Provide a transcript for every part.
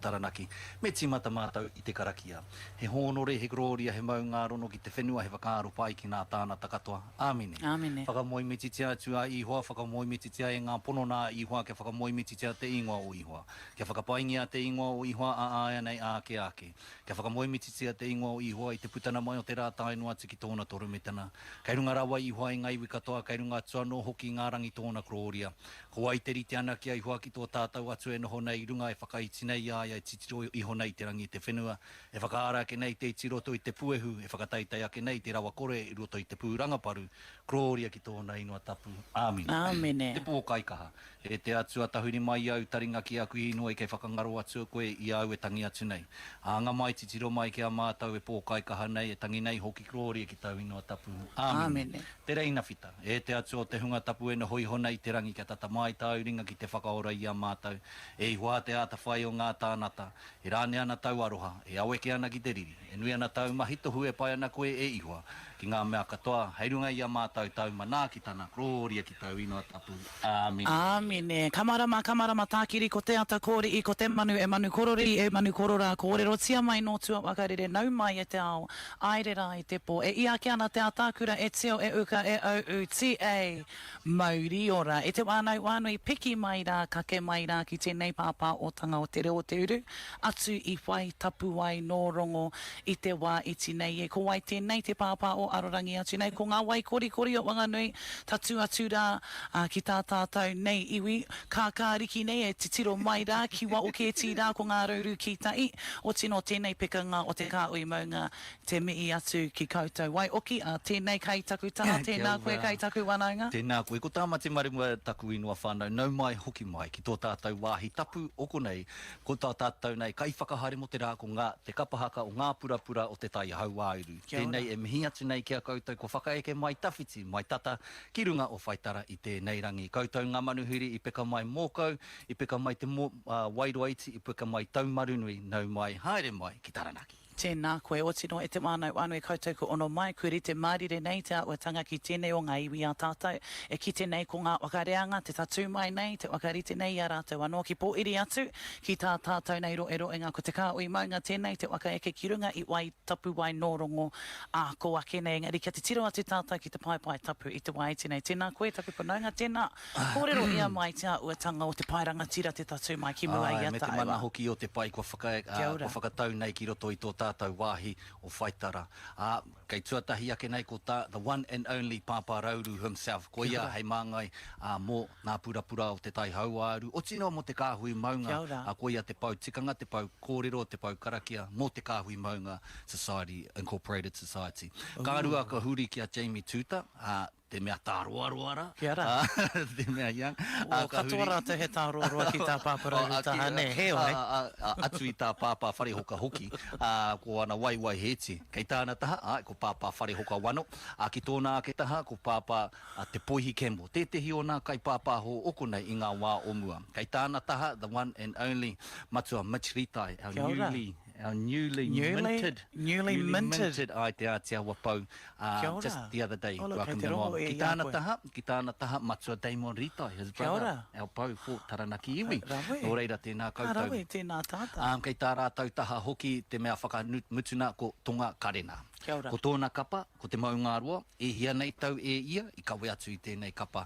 Taranaki, me timata mātou I te karakia. He honore, he gloria, he maunga rono ki te whenua, he whakaaro pai ki nā tānata katoa. Āmine. Āmine. Whakamoimiti atu a ihoa, whakamoimiti e ngā pono nā ihoa, ke whakamoimiti te ingoa o ihoa. Ke whakapaingia te ingoa o ihoa a aia nei ake ake. Ke whakamoimiti te ingoa o ihoa I te putana mai o te rā tainua atu ki tōna torumetana. Kei runga rawa ihoa I ngai wikatoa, kei runga atua no hoki ngā rangi tōna gloria. Ko Waiteri te ana ki a ihoa ki tō tātou atu e noho nei runga e whakaiti nei aia e titiro iho nei te rangi te whenua. E whakaara ake nei te itiroto I te puehu, e whakataitai ake nei te rawa kore I roto I te pūrangaparu. Gloria ki tōna ingoa tapu. Āmine. Āmine. Te pōkaikaha. E te atua tahuri mai au taringa ki aku ino e kei whakangaro atu koe I au e tangi atu nei. Anga mai titiro mai ki a mātou e pōkaikaha nei e tangi nei hoki gloria ki tau ingoa tapu. Āmine. Te reina whita. E te atua o te hunga tapu e no hoi honei te rangi ka tata mai tau ringa ki te whakaora I a mātou. E ihoa te ata whai o ngā tānata. E rāne ana tau aroha. E aweke ana ki te riri. E nui ana tau mahitohu e pai ana koe e ihoa. Ki ngā mea katoa. Heirunga I a mātou tau manā ki tana. Gloria ki tau ingoa tapu. Āmine. Āmine. Kamarama tākiri ko te ata kōri I ko te manu e manu korori e manu korora kōrero tia mai no tua wakarere nau mai e te ao. Airera I te pō. E ia ki ana te atākura e teo e uka e au u ti e mauri ora. E te wānau I piki mai rā, kake mai rā ki tēnei pāpā o tanga o te reo te uru. Atu I Whai, Tapuwae, no Rongo, I te wā iti nei e. Ko wai tēnei te pāpā o arorangi atu nei. Ko ngā wai kori o wanganui, tatu atu rā ki tā tātou nei iwi. Kākāriki nei e titiro mai rā, ki wa o ke ti rā ko ngā rauru ki tai. O tino tēnei pikanga o te Kāhui Maunga, te mihi atu ki koutou. Wai oki a tēnei kai taku taha, tēnā koe kai taku wanaunga. Tēnā koe, ko tāma te marima taku inua whānau, nau mai hoki mai ki tō tātou wāhi tapu oko nei, ko tā tātou nei, kai whakahare mo te rā ko ngā, te kapahaka o ngā purapura o te tai hau airu. Tēnei e mihi atu nei ki a koutou, ko whakaeke mai tawhiti, mai tata, ki runga o Waitara I tēnei rangi. Koutou ngā manuhiri I peka mai mōkau, I peka mai te wairoaiti, I peka mai taumarunui, nau mai, haere mai ki Taranaki. Tēnā koe o tino e te wānau e koutou ko ono mai, kuri te mārire nei te aʻuatanga ki tēnei o ngā iwi a tātou, e ki tēnei ko ngā wakareanga, te tatu mai nei, te wakarite nei a rātou anō ki Pōwhiri atu, ki tā tātou nei ro e ngā ko te Kāhui Maunga tēnei, te wakaeke ki runga I Wai Tapuwae no Rongo, a ko ake nei, ngari kia te tiro atu tātou ki te pai tapu I te wai tēnei. Tēnā koe, taku panaunga, tēnā, kōrero ia mai te aʻuatanga o te pairanga tira te tatu mai ki mua I a me te mana hoki o te pai, ko whakatau nei ki roto I tō tātou wāhi o Waitara. Kei tuatahi ake nei ko tā, the one and only Pāpā Rauru himself. Ko ia hei māngai mō ngā purapura o te tai hauāru. O tino mo te Kāhui Maunga. Ko ia te pau tikanga, te pau kōrero, te pau karakia, mō te Kāhui Maunga Society, Incorporated Society. Kārua ka huri ki a Jamie Tuta, te mea tāroaroara. Kia ra. Te mea iang. O katoa rātou he tāroaroa ki tā pāpara taha ne, heo hei. Atu I tā pāpā wharehoka hoki, ko ana waiwai heti. Kei tāna taha, ko pāpā wharehoka wano. Ki tōna ake taha, ko pāpā te Poihi Kembo. Tētehi o nā kai pāpā ho oko nei I ngā wā o mua. Kei tāna taha, the one and only Matua Mitch Ritai, our newly minted ai te Aotearoa Pau just the other day. Welcome them on. Ki tāna taha Matua Damon Ritai, his brother, our Pau for Taranaki iwi. Nō reira tēnā koutou. Rawe, tēnā tāta. Kei tā rātou taha hoki te mea whakamutuna ko tonga karena. Ko tōna kapa, ko te maungaroa, e hia nei tau e ia, I kawe atu I tēnei kapa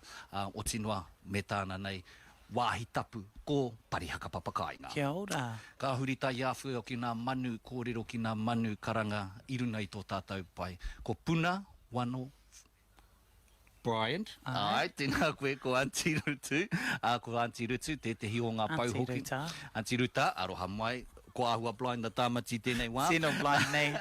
o tinua me tāna nei. Wāhi tapu ko parihaka papakainga. Kia ora. Ka hurita iawhue o ki ngā manu, kōrero ki ngā manu karanga iruna I tō tātou pai. Ko Puna, Wano, Bryant. Ai, tēnā koe ko Auntie Rutu. Ko Auntie Rutu, tētehi o ngā pauhoki. Auntie Ruta, aroha mai. Ko ahua blind the tamati tēnei wā. Sino blind nei.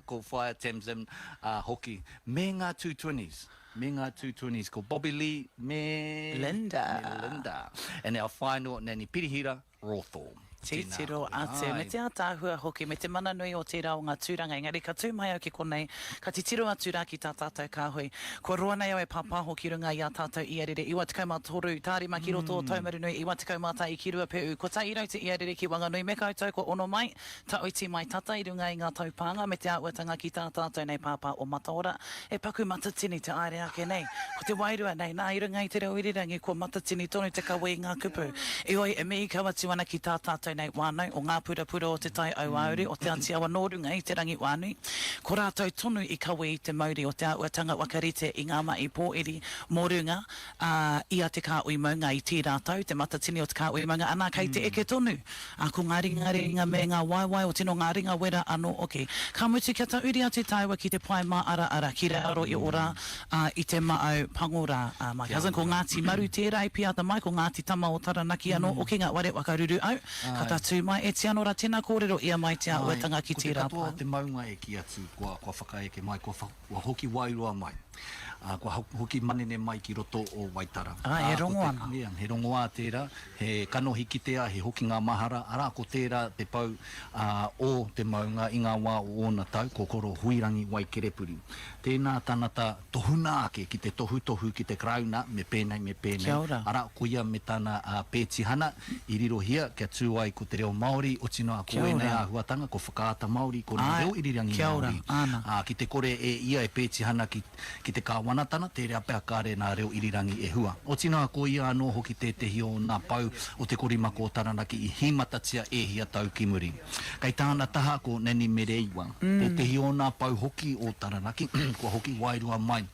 Ko Whai Tamsin hoki. Me ngā 220s. Me ngā 220s ko Bobby Lee, me Linda. And our final, Nani Pirihira, Rawthorne. Te tiro ate, me te atāhua hoki, me te mana nui o te rao ngā tūranga, engari ka tū mai au ki konei, ka te tiro atu rā ki tā tātou kāhui. Ko roa nei au e pāpāho ki runga I a tātou iarere, iwa te kaumātoru, tārima ki roto o taumaru nui, iwa te kaumāta I ki rua peu, ko tā irau te iarere ki wanganui, me koutou ko ono mai, ta oiti mai tata I runga I ngā taupanga, me te auatanga ki tā tātou nei pāpā o Mataora, e paku matatini te aere ake nei, ko te wairua nei, nā I runga I te reo Irirangi, ko matatini tonu te kawe I ngā kupu, I oi e mei kawatu ana ki tā tātou rātou nei wānau, o ngā pura o te tai au auri, o te ati awa nōrunga i te rangi wānui. Ko rātou tonu i kawe i te mauri o te auatanga wakarite i ngā mai Pōwhiri, mōrunga, i a te Kāhui Maunga i tī rātou, te matatini o te Kāhui Maunga, anā kei te eke tonu. Ko ngā ringa me ngā waiwai o tino ngā ringa wera anō oke. Ka mutu kia ta uri a te taiwa ki te pai mā ara, ki re aro i ora i te maau pangora. My cousin, ko Ngāti Maru tērā i piata mai, ko Ngāti Tama o Taranaki anō, o ki ngā ware wakaruru au, ka tātū mai, e te anō ra tēnā kōrero ia mai te auatanga ki tī rā pai. Ko te katoa te maunga e ki atu, kua whakaeke mai, kua hoki wairua mai. Kua hoki manene mai ki roto o Waitara. He rongo ana. He rongo a tērā, he kanohi ki tea, he hoki ngā mahara, ara ko tērā te pau o te maunga i ngā wā o ōna tau, ko koro Irirangi Wai Kerepuri. Tēnā tānata tohuna ake ki te tohu ki te krauna, me pēnei. Kia ora. Ara ko ia me tāna pētihana, i riro hia, kia tū ai ko te reo Māori, o tino a koe nei āhuatanga, ko whakaata Māori, ko reo Irirangi Māori. Ki te kore e ia e pētihana ki te kāwanatana, te rea pēa kāre nā reo Irirangi e hua. O tino a koe ia anō hoki tētehi o nā pau o te Korimako o Taranaki i himatatia e hia tau ki muri. Kei tāna taha ko neni mereiwa, tētehi o nā pau hoki o Taranaki, ko hoki wairua mai.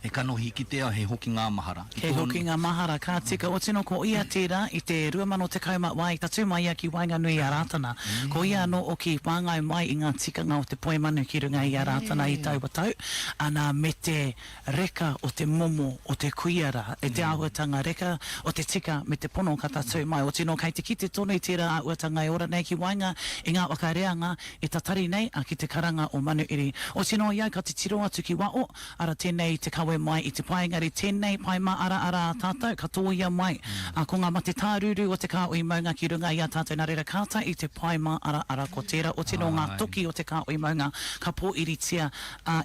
E kanohi ki tea he hoki ngā mahara. He hoki ngā mahara, ka tika o tino ko ia tērā i te 2010 wai, tatu mai ia ki Wainga Nui a rātana. Ko ia no o ki whāngai mai i ngā tikanga o te poe manu ki runga i a rātana i tau watau. Ana me te reka o te momo o te kuiara, e te āhuatanga reka o te tika me te pono ka tatu mai. O tino kei te ki te tonu i tērā āhuatanga e ora nei ki Wainga i ngā wakareanga e tatari nei a ki te karanga o manu iri. O tino iau ka te tiro atu ki wao, ara tēnei te kawe mai i te paengari tēnei pai mā ara tātou, ka tōia mai. Ko ngā mate tāruru o te Kāhui Maunga ki runga i a tātou nā reira kāta i te pai mā ara ko tērā. O tino ngā toki o te Kāhui Maunga, ka pōiritia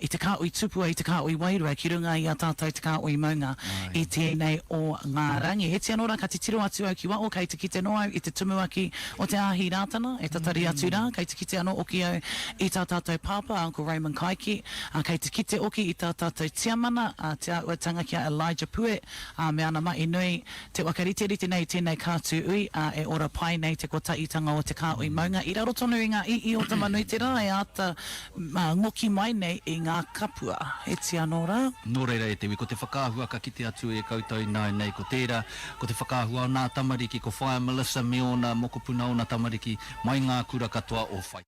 i te Kāhui Tapuwae, i te Kāhui Wairua ki runga i a tātou te Kāhui Maunga i tēnei o ngā rangi. He te anora ka te tiro atu au ki wao, kei te ki te noau i te tumuaki o te āhi rātana, e tatari atu rā, kei te ki te ano oki au i tā tātou pāpa, Uncle Raymond Kaiki, kei te ki te oki i tā tātou tiamana, te auatanga kia Elijah Pue, me ana mai nui te wakariterite nei tēnei kātu ui, e ora pai nei te kotaitanga o te Kāhui Maunga. I raro tonu i ngā i o te manui te rā, e ata ngoki mai nei i ngā kapua. E te anō rā. Nō reira e tewi, ko te whakāhua ka kite atu e koutou nei ko tērā, ko te whakāhua o nā tamariki, ko Whai Melissa me ona mokopuna o nā tamariki, mai ngā kura katoa o Whai.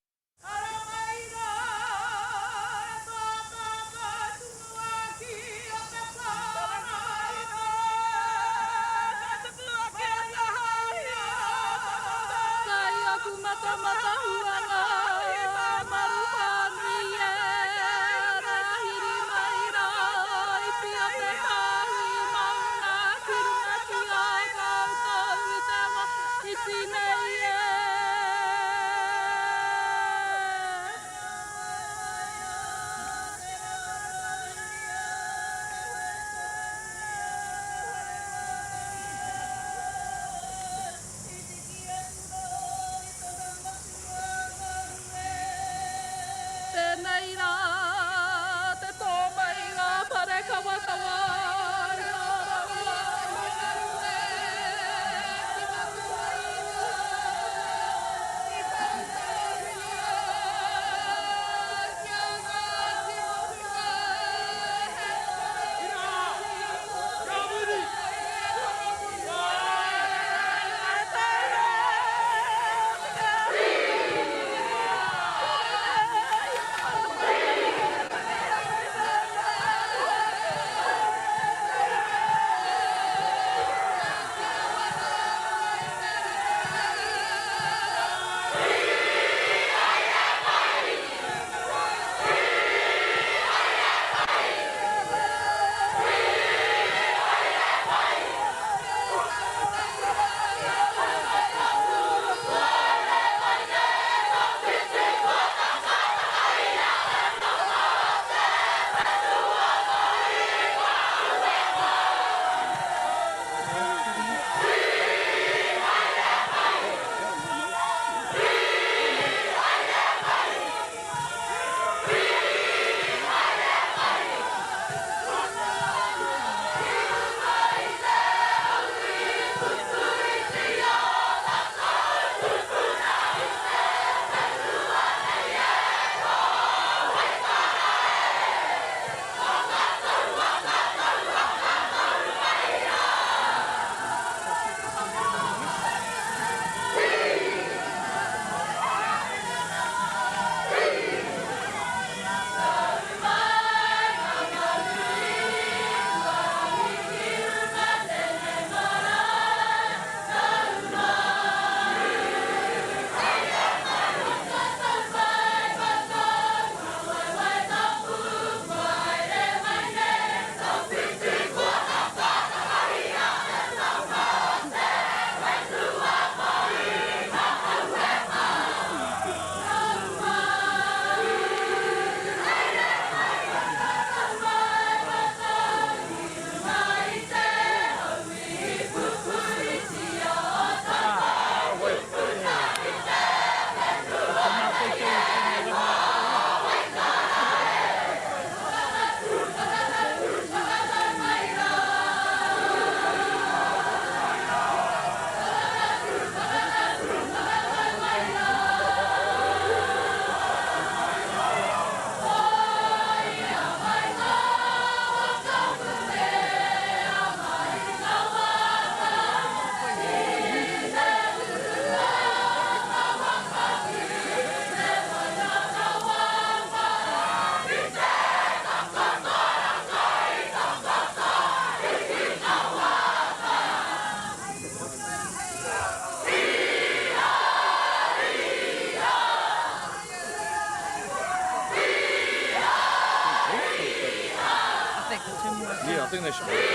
Spanish.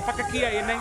Whakakia e nei.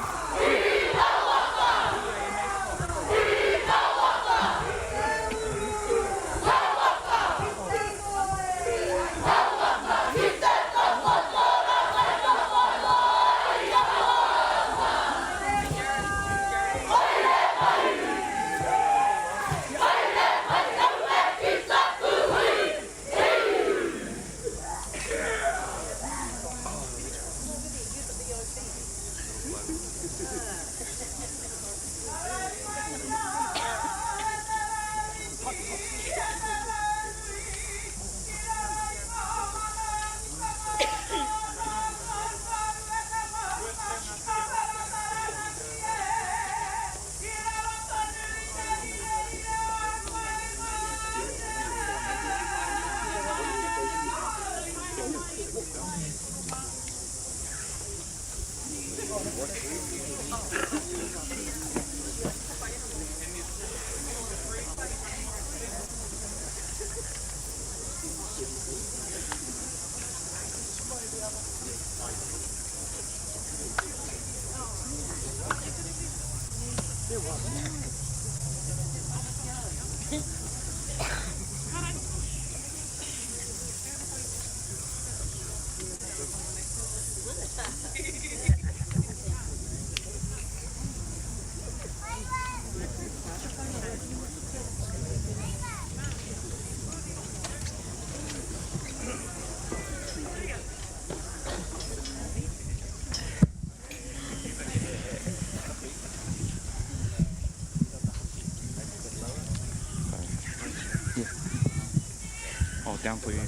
Down for you.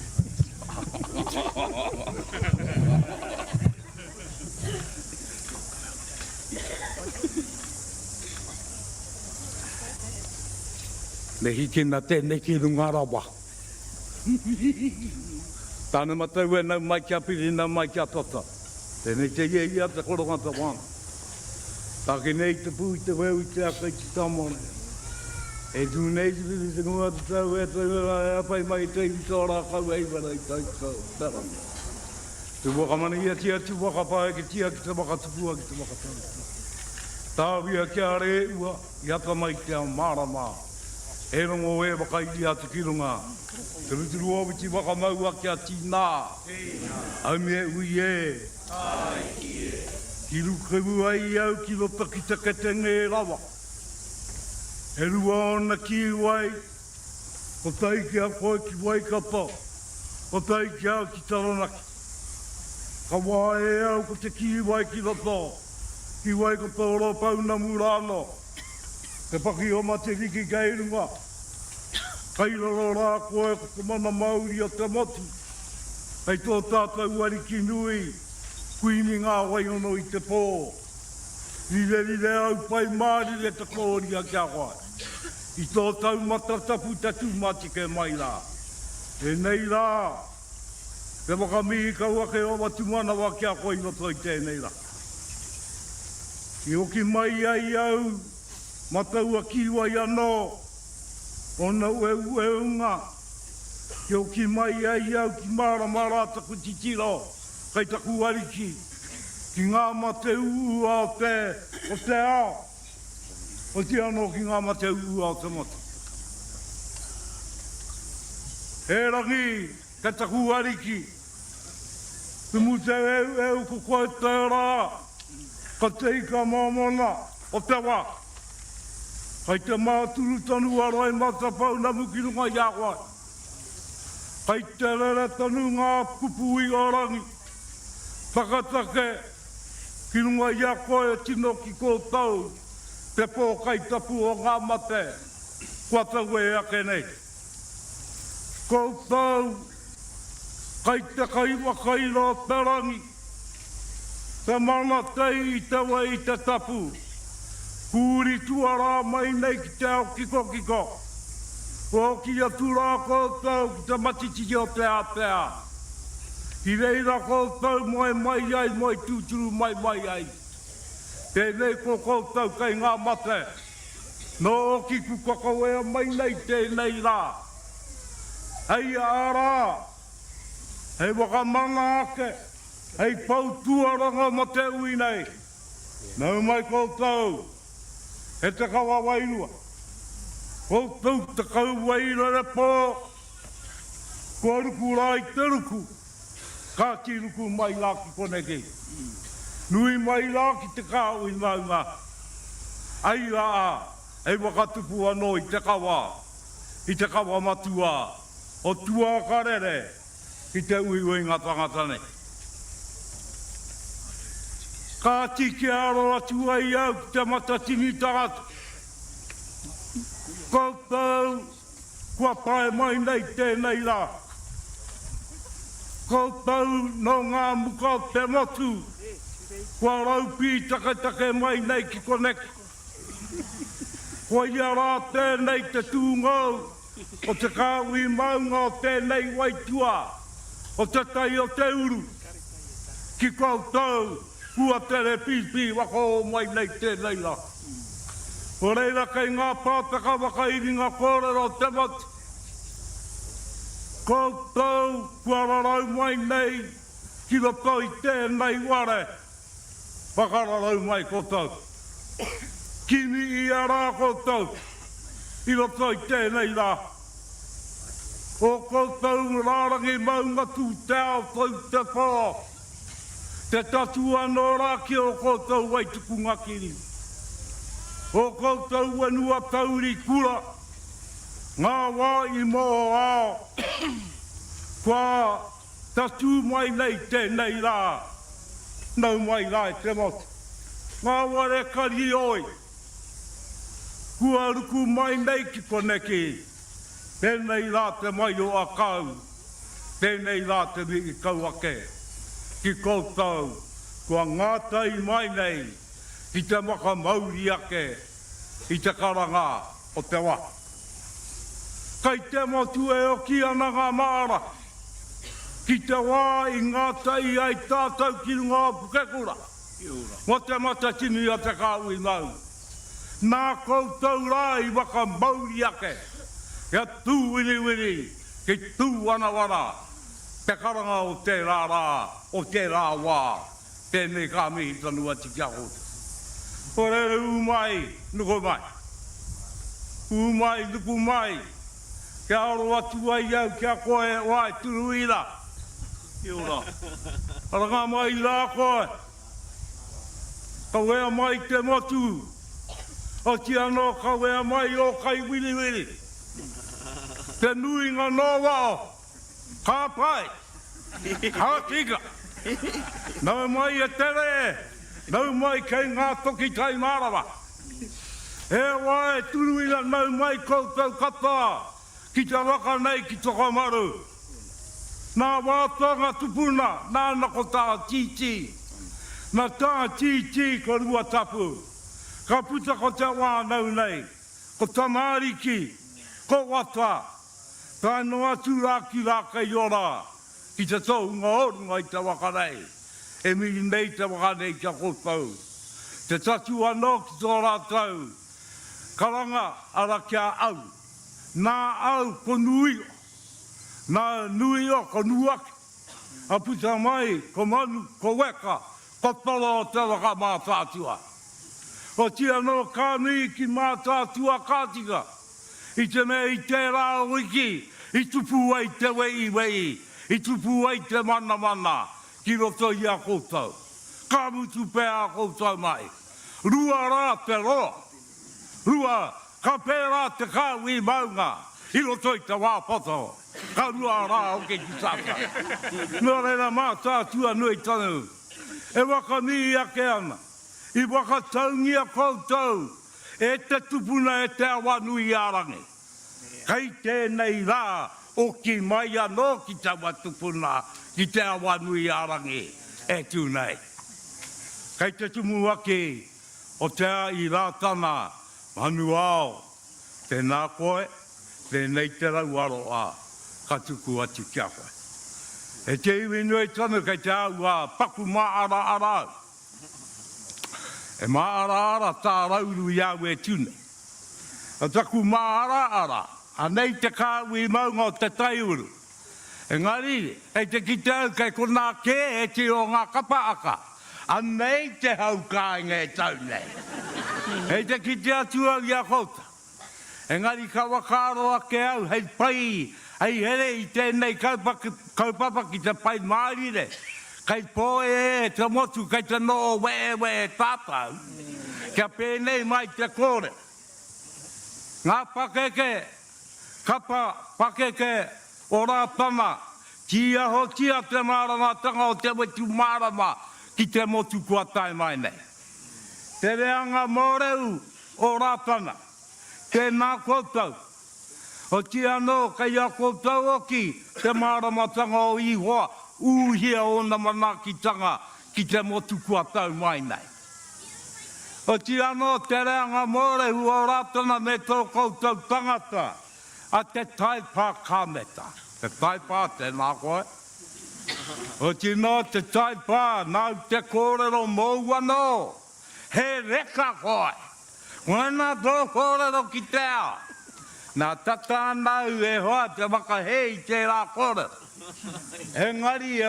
Le hiki na tēnei ki runga rawa. Tāna matau e nau mai kia piri, nau mai kia tata. Tēnei te ia te korongata wana. Tāke nei te pū i te weu i te aka i te tamone. E tu nei te piri te ngua te tau e tau e apai mai te i tōra kau e iwara i tau kau. Taranaki. Te wakamana ia tia te wakapae ki tia ki te wakatupua ki te wakatau. Tāwia kia re ua, i aka mai te ao marama. E rongo e wakaili atu ki runga. Turuturu o witi wakamau ake a tina. Aumi e ui e. Ki rukewu ai au ki lopa ki taketenge rawa. E rua ona ki wai. Ko tai ki a koe ki wai kapa. Ko tai ki au ki Taranaki. Ka wā e au ko te ki wai ki lopa. Ki wai ko tōro pau na murano. Te paki o ma te riki kei runga. Kai raro rā koe ko te mana mauri o te motu. Kei tō tātou ariki nui. Kuini ngā waiono i te pō. Rire au pai māri re te kōria kia koe. I tō tau matatapu tatu matike mai rā. E nei rā. Te wakamihi kau ake o watumana wa kia koe no toi tēnei rā. I oki mai ai au. Matau a kiwai anō. Ona ue unga. I oki mai ai au ki mara taku titiro. Kei taku ariki. Ki ngā mate uu o te ao. O te anō ki ngā mate uu o te motu. He rangi, kei taku ariki. Te mute eu ko koe te rā. Ka te ika mamona o te wā. Kei te māturu tanu arai matapau na mukirunga i awai. Kei te rere tanu ngā kupu i orangi. Whakatake, ki runga i a koe tino ki kōtau. Te pō kai tapu o ngā mate. Kua tau e ake nei. Kōtau, kei te kaiwa kairo Tarangi. Te mana tei i te wei i te tapu. Kūri tuara mai nei ki te ao kiko. O ki atu rā kōtau ki te matiti o te atea. Ki reira kōtau mai ai, mai tūturu mai ai. Tēnei ko kōtau kei ngā mate. No o ki kukakawea mai nei tēnei rā. Hei ārā. Hei wakamanga ake. Hei pau tuaranga ma te ui nei. Nau mai kōtau. He te kawa wairua. Kōtau te kau waira re pō. Kua ruku rā i te ruku. Ka ti ruku mai lā ki koneki. Nui mai lā ki te Kāhui Maunga. Ai rā, hei wakatupu anō i te kawa. I te kawa matua. O tua karere. I te ui ngā tangatane. Ka tiki aro atu ai au ki te matatini tangata. Kōtau, kua pae mai nei tēnei rā. Kōtau no ngā muka o te motu. Kua raupi take mai nei ki koneki. Kua ia rā tēnei te tūngau. O te Kāhui Maunga o tēnei Waitua. O te tai o te uru. Ki kōtau. Kua tere pipi wako o mai nei tēnei rā. O reira kei ngā pātaka wakairinga kōrero te mati. Kōtau kua rarau mai nei ki roto i tēnei ware. Whakararau mai kōtau. Kimi i a rā kōtau. I roto i tēnei rā. O kōtau rārangi maunga tū te ao tau te pō. Te tatua no rā ki o kōtau waituku ngakiri. O kōtau wenua tauri kura. Ngā wā i mō ao. Kua tatu mai nei tēnei rā. Nau mai rā e te motu. Ngā ware kari oi. Kua ruku mai nei ki koneki. Tēnei rā te mai o a kau. Tēnei rā te mi kau ake. Ki kōtau, kua ngātai mai nei, ki te maka mauri ake, i te karanga o te wā. Kei te motu e o ki ana ngā māra, ki te wā i ngātai ai tātou ki ngā pukekura, mo te matatini a te Kāhui Maunga. Nā koutou rā i waka mauri ake, ia tū wiri, ki tū wana. Te karanga o te rā, o te rā wā, tēnei kā mihi tanu ati kia hota. O rere umai, nuko mai. luku mai. Kia aro atu ai au, kia koe, wai, turuira. Iora. Aranga mai la koe. Kawea mai te motu. O ti ano kawea mai o kai wili wili. Te nui ngā noa o. Ka pai. Ka tika. Nau mai e tere. Nau mai kei ngā toki tai marawa. E wae turuina nau mai koutou kata. Ki te waka nei ki toka maru. Nā wātonga tupuna. Nā nakota titi. Nā tā titi ko rua tapu. Ka puta ko te wānau nei. Ko tamariki. Ko wata. Tā noa tūraki rāka i ora. Ki te tau ngā orunga i te waka nei. E miri nei te waka nei kia koutou. Te tatu anō ki tō rātau. Karanga ara kia au. Nā au ko nui o. Nā nui o ko nuaki. A puta mai ko manu, ko weka. Ko tolo o te waka mātātua. O tia no kānui ki mātātua kātika. I te mea i te rā wiki. I tupu ai te wei wei. I tupu ai te mana mana. Ki roto i a koutou. Ka mutu pē a koutou mai. Rua rā te roa. Rua ka pē rā te Kāhui Maunga. I roto i te wāpoto. Ka rua rā o ke ki saka. Nō reira mātātua nui tanu. E waka mi ake ana. I waka taungi a koutou. E te tupuna e te awa nui arangi. Kei tēnei rā o ki mai anō ki te awa tupuna. Ki te awa nui arangi. E tūnei. Kei te tumu ake o te a i rātana. Manu ao. Tēnā koe. Tēnei te rau aroa. Ka tuku atu kia koe. E te iwi nui tanu kei te au a paku maara arau. E maara ara tā rauru i au e tune. A taku maara ara. A nei te Kāhui Maunga o te taiuru. Engari, e te ki te au kei kona ke e te o ngā kapa aka. A nei te hau kāinga e tau nei. E te ki te atu au i a kouta. Engari ka wakaro ake au, hei pai, hei here i tēnei kaupapa ki te pai maarire. Kei poe e te motu, kei te no we tātau. Kia pēnei mai te kore. Ngā pakeke, kapa pakeke o rātana, ki aho tia te māramatanga o te wetu mārama ki te motu kua tai mai nei. Te reanga mōreu o rātana, tēnā koutou. O tia no kei a koutou oki te māramatanga o ihoa, uhia o na manakitanga ki te motu kua tau mai nei. O tia no te reanga mōreu o rātana me tō koutou tangata, a te taipā kāmeta. Te taipā tēnā koe. O tino te taipā, nau te kōrero mōua no. He reka koe. Wana tō kōrero ki te ao. Nā tata nau e hoa te wakahei te rā kōrero. Engari e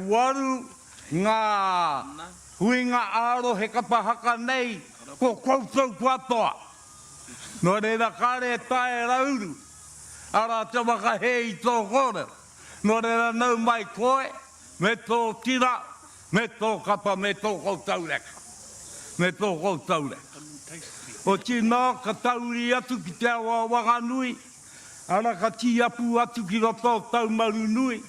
waru ngā huinga aro he kapahaka nei ko koutou kuatoa. No reira kare tae rauru. Ara te wakahei tō kōrero. No reira nau mai koe, me tō tira, me tō kapa, me tō koutou reka. Me tō koutou reka. O tina ka tauri atu ki te awa wanganui. Ara ka ti apu atu ki roto tau maru nui.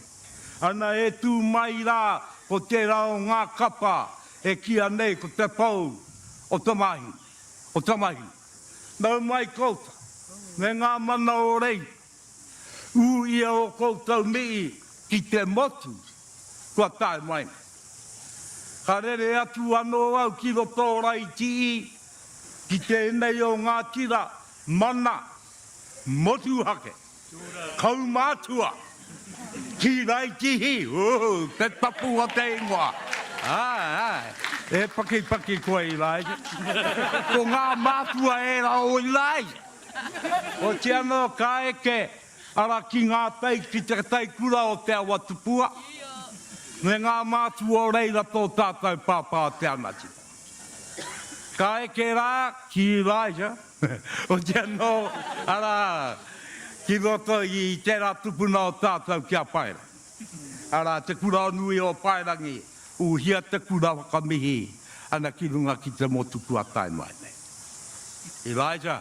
Ana e tū mai rā ko te rao ngā kapa e kia nei ko te pau o tamahi. O tamahi. Nau mai kouta, me ngā mana o rei, u ia o koutou mii ki te motu, kua tae mai. Ka rere atu anō au ki roto rai tii, ki te nei o ngā tira, mana, motu hake, kaumātua, ki rai tihi, te tapu o te ingoa. E paki koe i lai. Ko ngā mātua e rao i lai. O te ano ka eke ara ki ngā tei ki te tei kura o te awa tupua. Me ngā mātua o reira tō tātou pāpā te anati. Ka eke rā, ki Elijah, o te anō, ara, ki roto i tērā tupuna o tātou kia paera. Ara, te kura nui o paerangi, uhia te kura whakamihi, ana ki runga ki te motuku a tai mai nei. Elijah,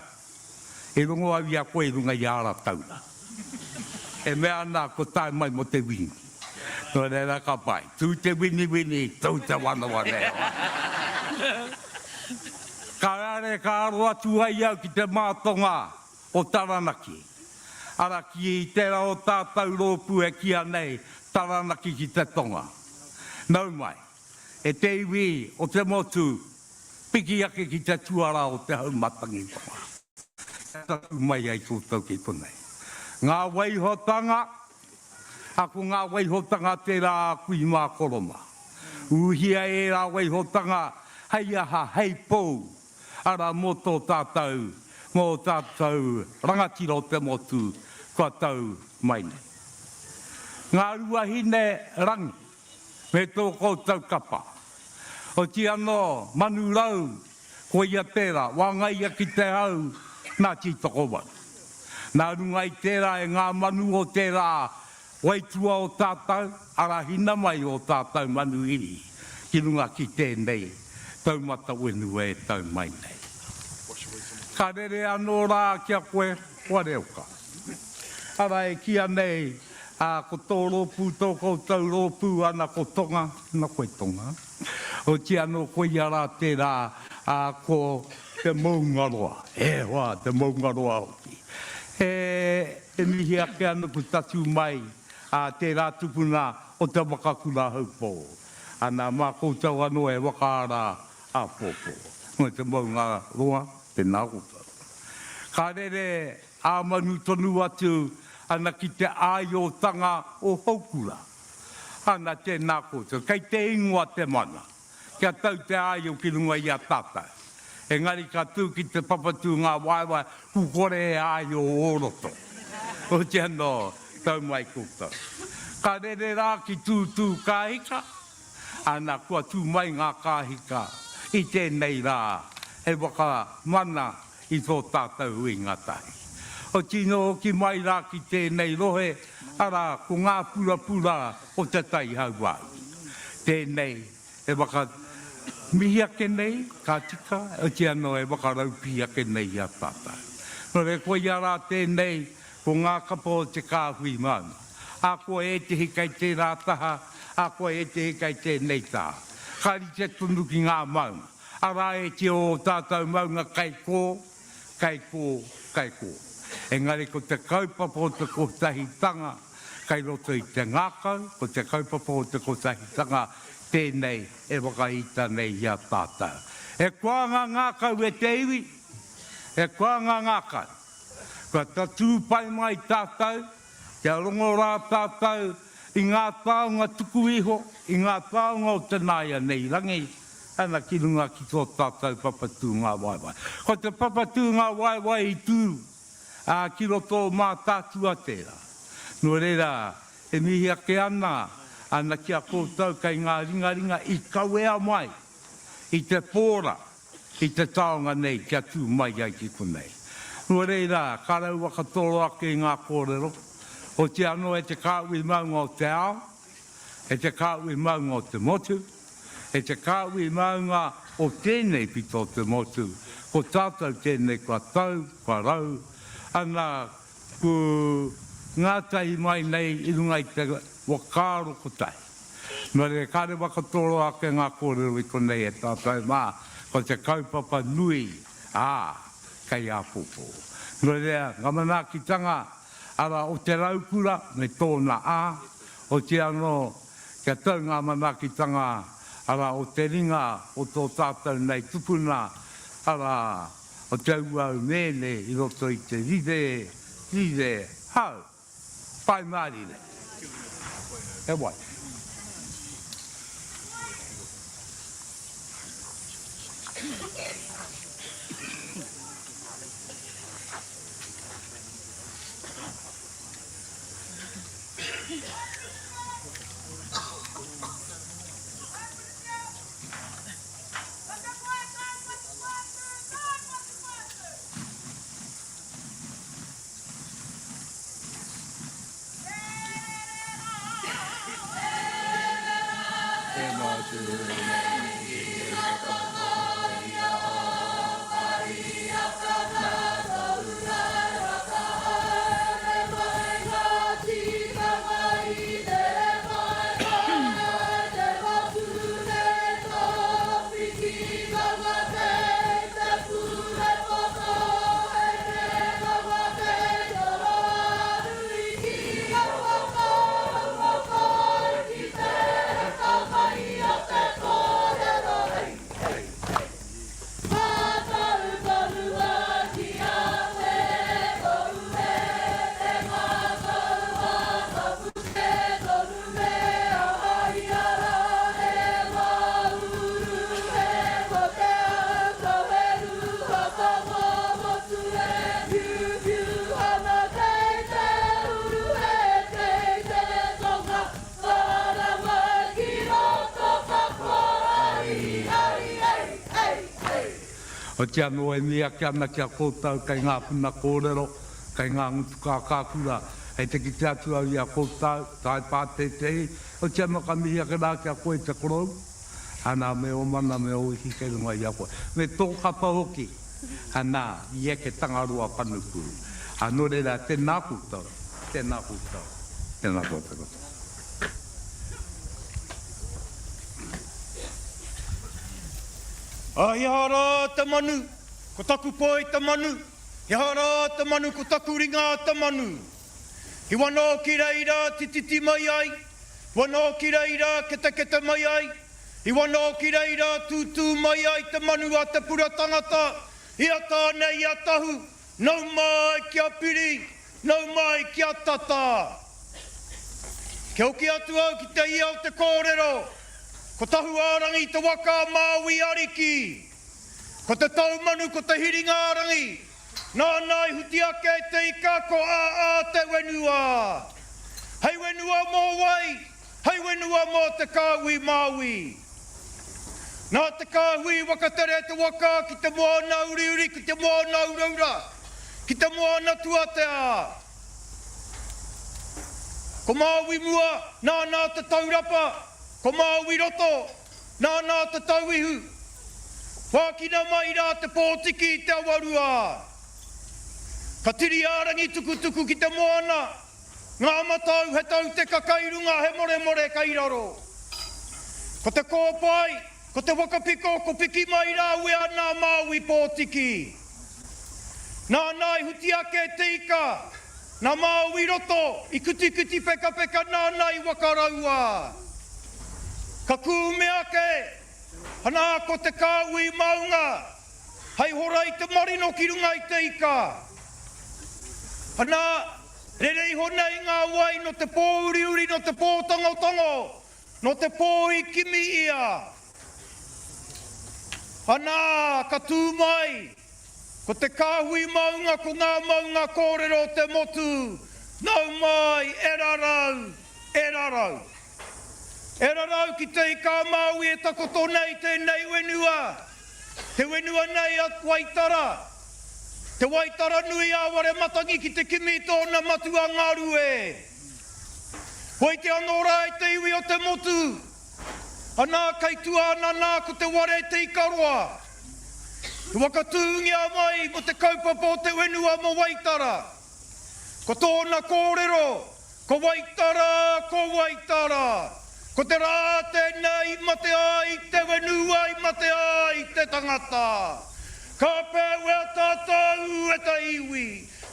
e rongo au ia koe runga i ara tauna. E mea ana ko tai mai mo te wini. No reira ka pai, tū te wini, tū te wana. Ka are ka aroa tuai au ki te mātonga o Taranaki. Ara ki i tērā o tātou rōpu e kia nei, Taranaki ki te tonga. Nau mai, e te iwi o te motu, piki ake ki te tuara o te haumatangi tonga. Taku mai ai koutou ki punei. Ngā waihotanga, ako ngā waihotanga tērā kui mā koroma. Uhia e rā waihotanga, hei aha, hei pou, ara mō tō tātou, mō tātou rangatiro te motu, kua tau mai nei. Ngā ruahine rangi, me tō koutou kapa. O ti anō, manu rau, ko ia tērā, wāngai ki te au, nā ti toko wanu. Nā runga i tērā e ngā manu o tērā, waitua o tātou, ara hina mai o tātou manu iri, ki runga ki tēnei, taumata wenu e tau mai nei. Ka rere anō rā kia koe, wareuka. Ara e kia nei, ko tō rōpū, tō koutou rōpū ana ko tonga, na koe tonga. O ti anō koe ara tērā, ko te maungaroa. E wā, te maungaroa hoki. E mihi ake anu ku tatu mai, tērā tupuna o te wakakura haupō. Ana mā koutou anō e wakaara a pōpō. Mo te maungaroa, te nā koutou. Ka rere a manu tonu atu, ana ki te aiotanga o haukura. Ana te nā koutou, kei te ingoa te mana. Kia tau te aio ki runga i a tātai. Engari ka tū ki te papatū ngā waiwai, kukore e aio o roto. O te anō, tau mai koutou. Ka rere rā ki tūtū kāhika, ana kua tū mai ngā kāhika, i tēnei rā, e waka mana i tō tātou i ngā tahi. O tino ki mai rā ki tēnei rohe, ara ko ngā pura o te tai hauai. Tēnei, e waka mihi ake nei, ka tika, o te anō e waka raupi ake nei a tātou. No re koe ara tēnei, ko ngā kapa o te Kāhui Maunga. A koe e te hikai te rātaha, a koe e te hikai tēnei tā. Kari te tunu ki ngā maunga. Ara e te o tātou maunga kai kō. Engari ko te kaupapa o te kotahitanga, kai roto i te ngākau, ko te kaupapa o te kotahitanga, tēnei e wakahita nei ia tātou. E kuanga ngākau e te iwi, e kuanga ngākau. Kua tatu pai mai tātou, kia rongo rā tātou, i ngā tāunga tuku iho, i ngā tāunga o te nāia nei rangi, ana ki runga ki tō tātou papatū ngā waiwai. Ko te papatū ngā waiwai i tū, ki roto mā tātua tērā. No reira, e mihi ake ana ki a koutou kai ngā ringa i kauea mai, i te pōra, i te taonga nei, kia tū mai ai ki konei. No reira, karau wakatoro ake i ngā kōrero, o te anō e te Kāhui Maunga o te ao, e te Kāhui Maunga o te motu, e te Kāhui Maunga o tēnei pito o te motu, ko tātou tēnei kua tau, kua rau, ana ku ngātahi mai nei i runga i te wakaro kotai. Nō re kāre wakatoro ake ngā kōrero i konei e tātou mā, ko te kaupapa nui, kai āpopo. Nō rea, ngā manaakitanga, ara o te raukura, me tōna o te anō, kia tau ngā manaakitanga, ara o te ringa, o tō tātou nei tupuna, ara o te auau mene, i roto i te ride, hau, pai mārire. E wai. O te anō e mea ki ana kia kōtau kai ngā puna kōrero, kai ngā ngutu kākura, hei te ki te atua i a kōtau, tai pātetei, o te anō ka mihi ake rā kia koe te korou, ana me o mana me o ihi kei runga i a koe. Me tō kapa hoki, ana i eke tangarua panuku, anō reira tēnā kūtau, tēnā kūtau, tēnā kūtau. Ai hara te manu, ko taku poi te manu, he hara te manu, ko taku ringa te manu. He wano ki reira tititi mai ai, wano ki reira kete mai ai, he wano ki reira tūtū mai ai te manu a te pura tangata, i a tānei i a tahu, nau mai kia piri, nau mai kia tata. Ke hoki atu au ki te ia o te kōrero, ko tahu ārangi te waka Māui ariki. Ko te taumanu, ko te hiringa ārangi. Nānai huti ake te ika ko a te wenua. Hei wenua mō Wai, hei wenua mō te Kāhui Māui. Nā te Kāhui wakatere te waka ki te moana uriuri, ki te moana uraura, ki te moana tuatea. Ko Māui mua, nā te taurapa, ko Māui roto, nā te tauihu. Whākina mai rā te pōtiki i te awarua. Ka tiri ārangi tukutuku ki te moana. Ngā matau he tau te kakairunga he more kairaro. Ko te kōpai, ko te wakapiko, ko piki mai rā ue ana Māui pōtiki. Nānai huti ake te ika. Nā Māui roto, i kuti peka nānai wakaraua. Ka kūme ake, hana ko te Kāhui Maunga, hei horai te marino ki runga i te ika. Hana, rerei honei ngā wai no te pōuriuri, no te pōtangotango, no te pōikimi ia. Hana, ka tū mai, ko te Kāhui Maunga, ko ngā maunga kōrero te motu, nau mai, e rarau. E rarau ki te ika Māui e takoto nei tēnei wenua. Te wenua nei a Waitara. Te Waitara nui a ware matangi ki te kimi tōna matua ngarue. Hoi te anora i te iwi o te motu. Anā kai tuana nā ko te ware te ikaroa. Te wakatūngia mai mo te kaupapa o te wenua mo Waitara. Ko tōna kōrero, ko Waitara. Ko te rā tēnei mate ai, te wenua i mate ai, te tangata. Ka pēwea tātou e te iwi,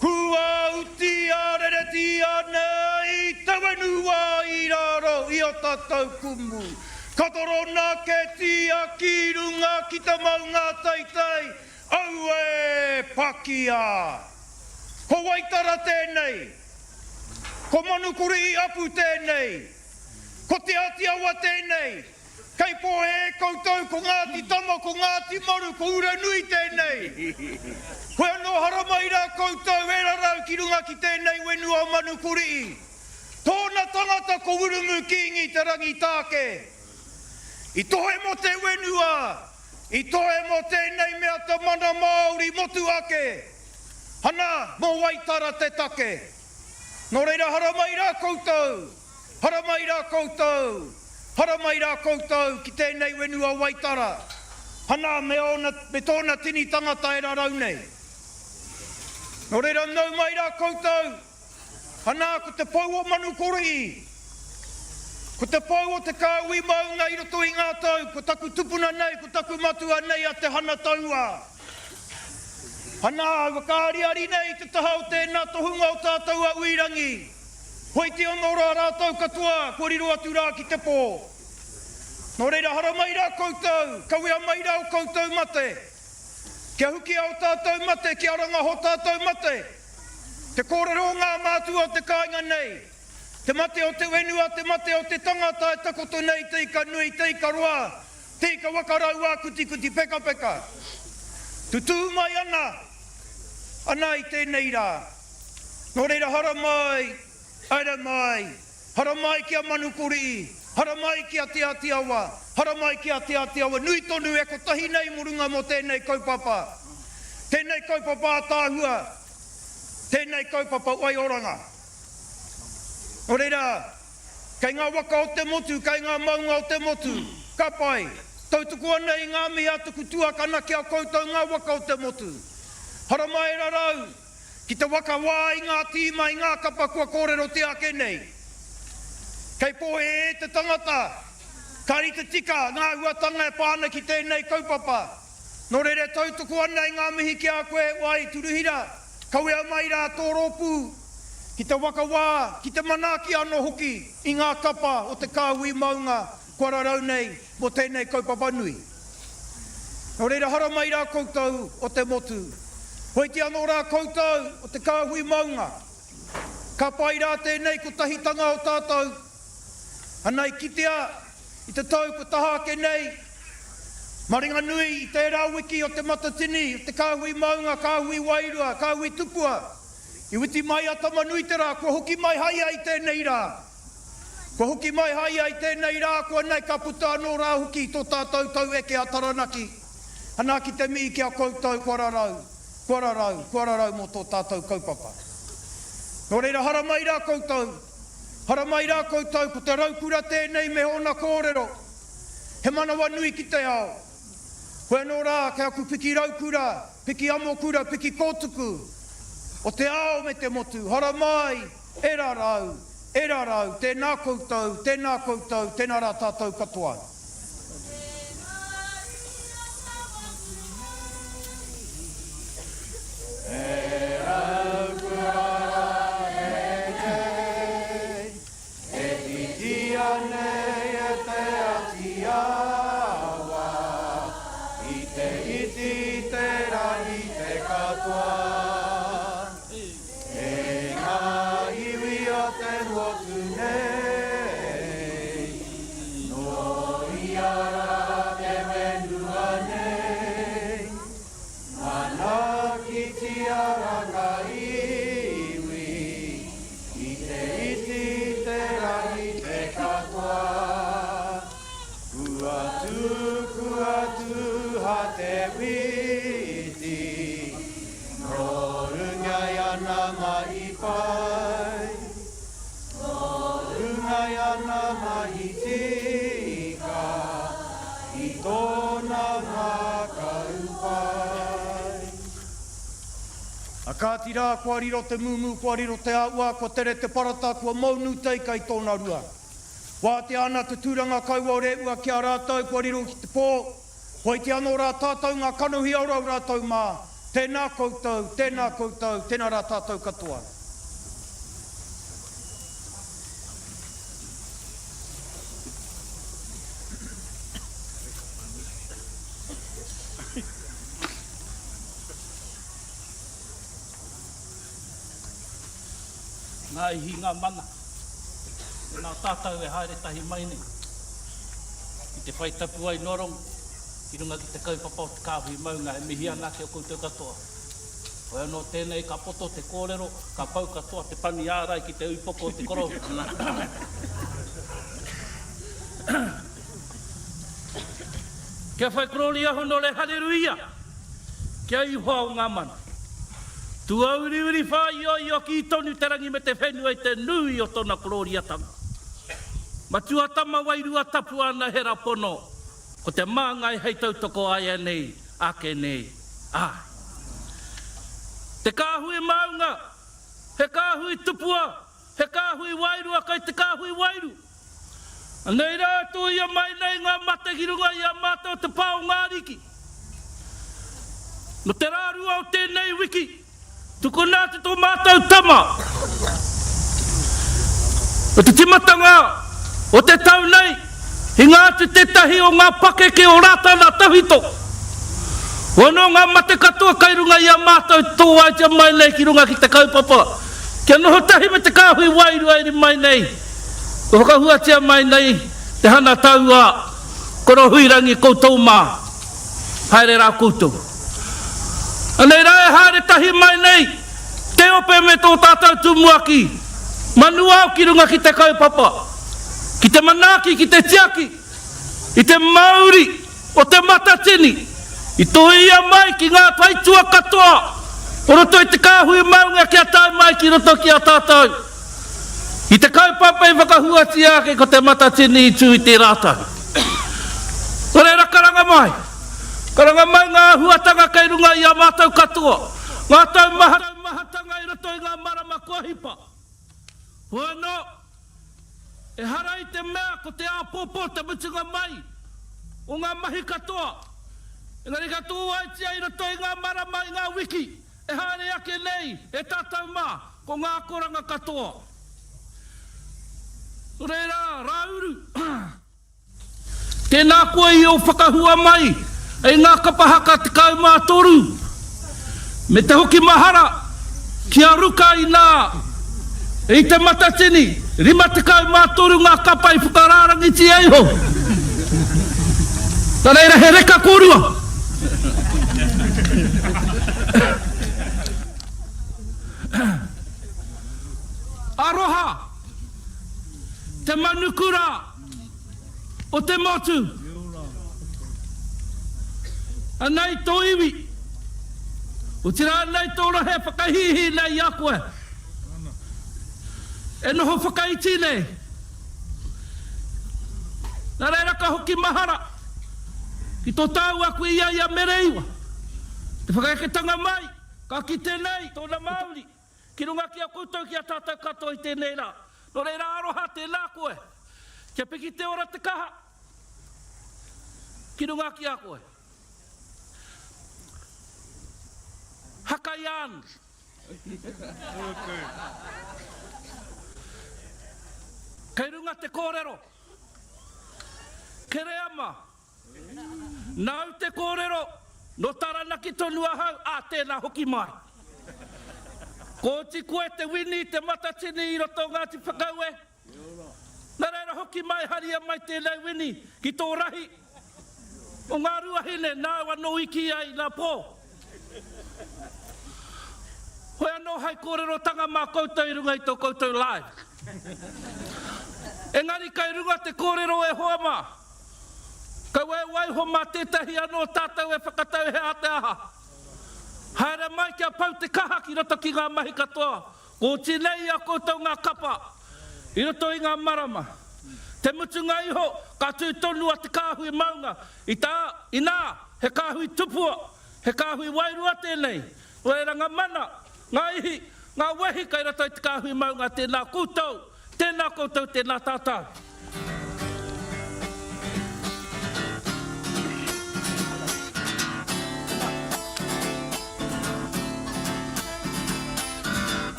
kua uti a rereti anei, te wenua i raro i o tātou kumu. Ka toro nā ke tia ki runga ki te maunga teitei, au e pakia. Ko Waitara tēnei, ko manukuri i apu tēnei, ko te ati awa tēnei, kei pō e koutou ko Ngāti Tama, ko Ngāti Maru, ko ura nui tēnei. Koe anō haramai rā koutou e rarau ki runga ki tēnei wenua manukuri. Tōna tangata ko urumu kingi te rangi tāke. I tohe mo te wenua, i tohe mo tēnei mea te mana Māori motu ake. Hana, mo Waitara te take. Nō reira haramai rā koutou. Haramai rā koutou, Hara mai rā koutou ki tēnei wenua Waitara. Hana me tōna tini tangata e rarau nei. Nō reira nau mai rā koutou. Hana ko te pau o manu kori. Ko te pau o te Kāhui Maunga i roto i ngā tau. Ko taku tupuna nei, ko taku matua nei a te hana taua. Hana wakaariari nei te taha o tēnā tohunga o tātou a Irirangi. Hoi te onora rātou katoa, koriru atu rā ki te pō. Nō reira hara mai rā koutou, kawea mai rā o koutou mate. Kia huki au tātou mate, kia ranga ho tātou mate. Te kōrero ngā mātua o te kāinga nei. Te mate o te wenua, te mate o te tangata e takoto nei, te ika nui, te ika roa. Te ika wakarau a kuti kuti peka peka. Tutu mai ana. Ana i tēnei rā. Nō reira hara mai, aira mai. Hara mai kia manu kori. Hara mai kia te atiawa. Hara mai kia te atiawa. Nui tonu e ko tahi nei murunga mo tēnei kaupapa. Tēnei kaupapa tāhua. Tēnei kaupapa Waitara. Nō reira, kei ngā waka o te motu, kei ngā maunga o te motu. Ka pai. Tautuku ana i ngā mihi atuku tuakana kia koutou ngā waka o te motu. Hara mai rarau. Ki te waka wā i ngā tīma i ngā kapa kua kōrero te ake nei. Kei pōhe e te tangata, kari te tika, ngā huatanga e pāna ki tēnei kaupapa. Nō reire tautuku ana i ngā mihi ki a koe, wai turuhira, kawea mai rā tō rōpū, ki te waka wā, ki te manaki anō hoki, i ngā kapa o te Kāhui Maunga, kua rarau nei, mo tēnei kaupapa nui. Nō reire hara mai rā koutou o te motu. Hoi te anō rā koutou o te Kāhui Maunga. Ka pai rā tēnei ko tahitanga o tātou. Anai kitea, i te tau ko taha ke nei. Maringa nui i te rā wiki o te matatini, o te Kāhui Maunga, Kāhui Wairua, Kāhui Tupua. I witi mai a tamanuitera, kua hoki mai haia i tēnei rā. Kua hoki mai haia i tēnei rā, kua nei ka puta anō rā hoki tō tātou tau eke a Taranaki. Anā ki te mii ki a koutou kua rarau, kua rarau mo tō tātou kaupapa. Nō reira hara mai rā koutou. Hara mai rā koutou, ko te raukura tēnei me ona kōrero. He manawa nui ki te ao. Koe nō rā, ke aku piki raukura, piki amokura, piki kōtuku. O te ao me te motu, hara mai, e rarau, tēnā koutou, tēnā rā tātou katoa. Ka tira, kua riro te mumu, kua riro te aua, kua tere te parata, kua maunu teika i tōna rua. Wā te ana te tūranga kaua o re ua ki a rātou, kua riro ki te pō. Hoi te anō rā tātou ngā kanuhi aurau rātou mā. Tēnā koutou, tēnā rā tātou katoa. Ngā ihi ngā mana, nā tātou e haere tahi mai nei. I te whai Tapuwae no Rongo, i runga ki te kaupapa o te Kāhui Maunga, e mihi ana ki o koutou katoa. Koe anō tēnei ka poto te kōrero, ka pau katoa te pani ārai ki te uipoko o te korou. Kia whai koroli ahono le haleluia, kia i hoa o ngā mana. Tua uri whai o ki tonu te rangi me te whenua i te nui o tona kororia tanga. Matua tama wairua tapu ana hera pono. Ko te māngai hei tautoko aia nei, ake nei, ai. Te Kāhui Maunga, he Kāhui tupua, he Kāhui wairua kai te Kāhui wairu. Nei rā tō ia mai nei ngā matahirunga ia mātou te pāo ngāriki. No te rārua o tēnei wiki, tuko nā te tō mātou tama. O te timatanga, o te tau nei, hi ngā te tetahi o ngā pakeke o rātana tauhito. Ono ngā mate katoa kai runga ia mātou tō aita mai nei ki runga ki te kaupapa. Kia noho tahi me te Kāhui wairu airi mai nei. Ko whakahuatia mai nei te hana taua koro Irirangi koutou mā. Haere rā koutou. Anei rae haere tahi mai nei te ope me tō tātou tumuaki. Manu au ki runga ki te kaupapa. Ki te manaki, ki te tiaki. I te mauri o te matatini. I tō ia mai ki ngā whaitua katoa. O roto i te Kāhui Maunga kia tau mai ki roto ki a tātou. I te kaupapa i whakahuati ake ko te matatini i tū i te rātau. O reira karanga mai. Karanga mai ngā huatanga kei runga i a mātou katoa. Ngā tau mahatanga i roto i ngā marama kua hipa. Hoano, e harai te mea ko te āpopo te mutunga mai o ngā mahi katoa. Engari katoa ai tia i roto i ngā marama i ngā wiki. E haere ake nei, e tātou mā, ko ngā koranga katoa. Reira, rāuru. Tēnā koe i o whakahua mai, e ngā kapahaka te kau mā toru. Me te hoki mahara, kia ruka i nā, e te matatini, rima te kau mā toru ngā kapa i whakarārangi ti eiho. Tā reira he reka kōrua. Aroha, te manukura o te motu. Anei tō iwi, o tira anei tō rohe whakahihi nei a koe. E noho whakaiti nei. Nā reira ka hoki mahara, ki tō tāu aku ia ia mereiwa. Te whakaeketanga mai, ka ki tēnei, tōna Māori. Ki runga ki a koutou ki a tātou katoa i tēnei rā. No reira aroha tēnā koe. Kia piki te ora te kaha. Ki runga ki a koe. Hakayan. Kei runga te kōrero. Kereama. Nau te kōrero. No Taranaki tonua hau. A tēnā hoki mai. Ko ti koe te wini, te matatini i roto ngāti whakaue. Nā reira hoki mai haria mai tēnei wini ki tō rahi. O ngā ruahine, nā wano iki ai nā pō. Hoi anō hai kōrero tanga mā koutou i runga i tō koutou live. Engari kai runga te kōrero e hoa mā. Kau e waiho mā tētahi anō tātou e whakatau he ate aha. Haere mai kia pau te kaha ki roto ki ngā mahi katoa. Ko tinei a koutou ngā kapa. I roto i ngā marama. Te mutunga iho, ka tū tonu a te Kāhui Maunga. I nā, he Kāhui tupua, he Kāhui wairua tēnei. O e ranga mana, ngā ihi, ngā wehi kai roto i te Kāhui Maunga. Tēnā koutou, tēnā tātou.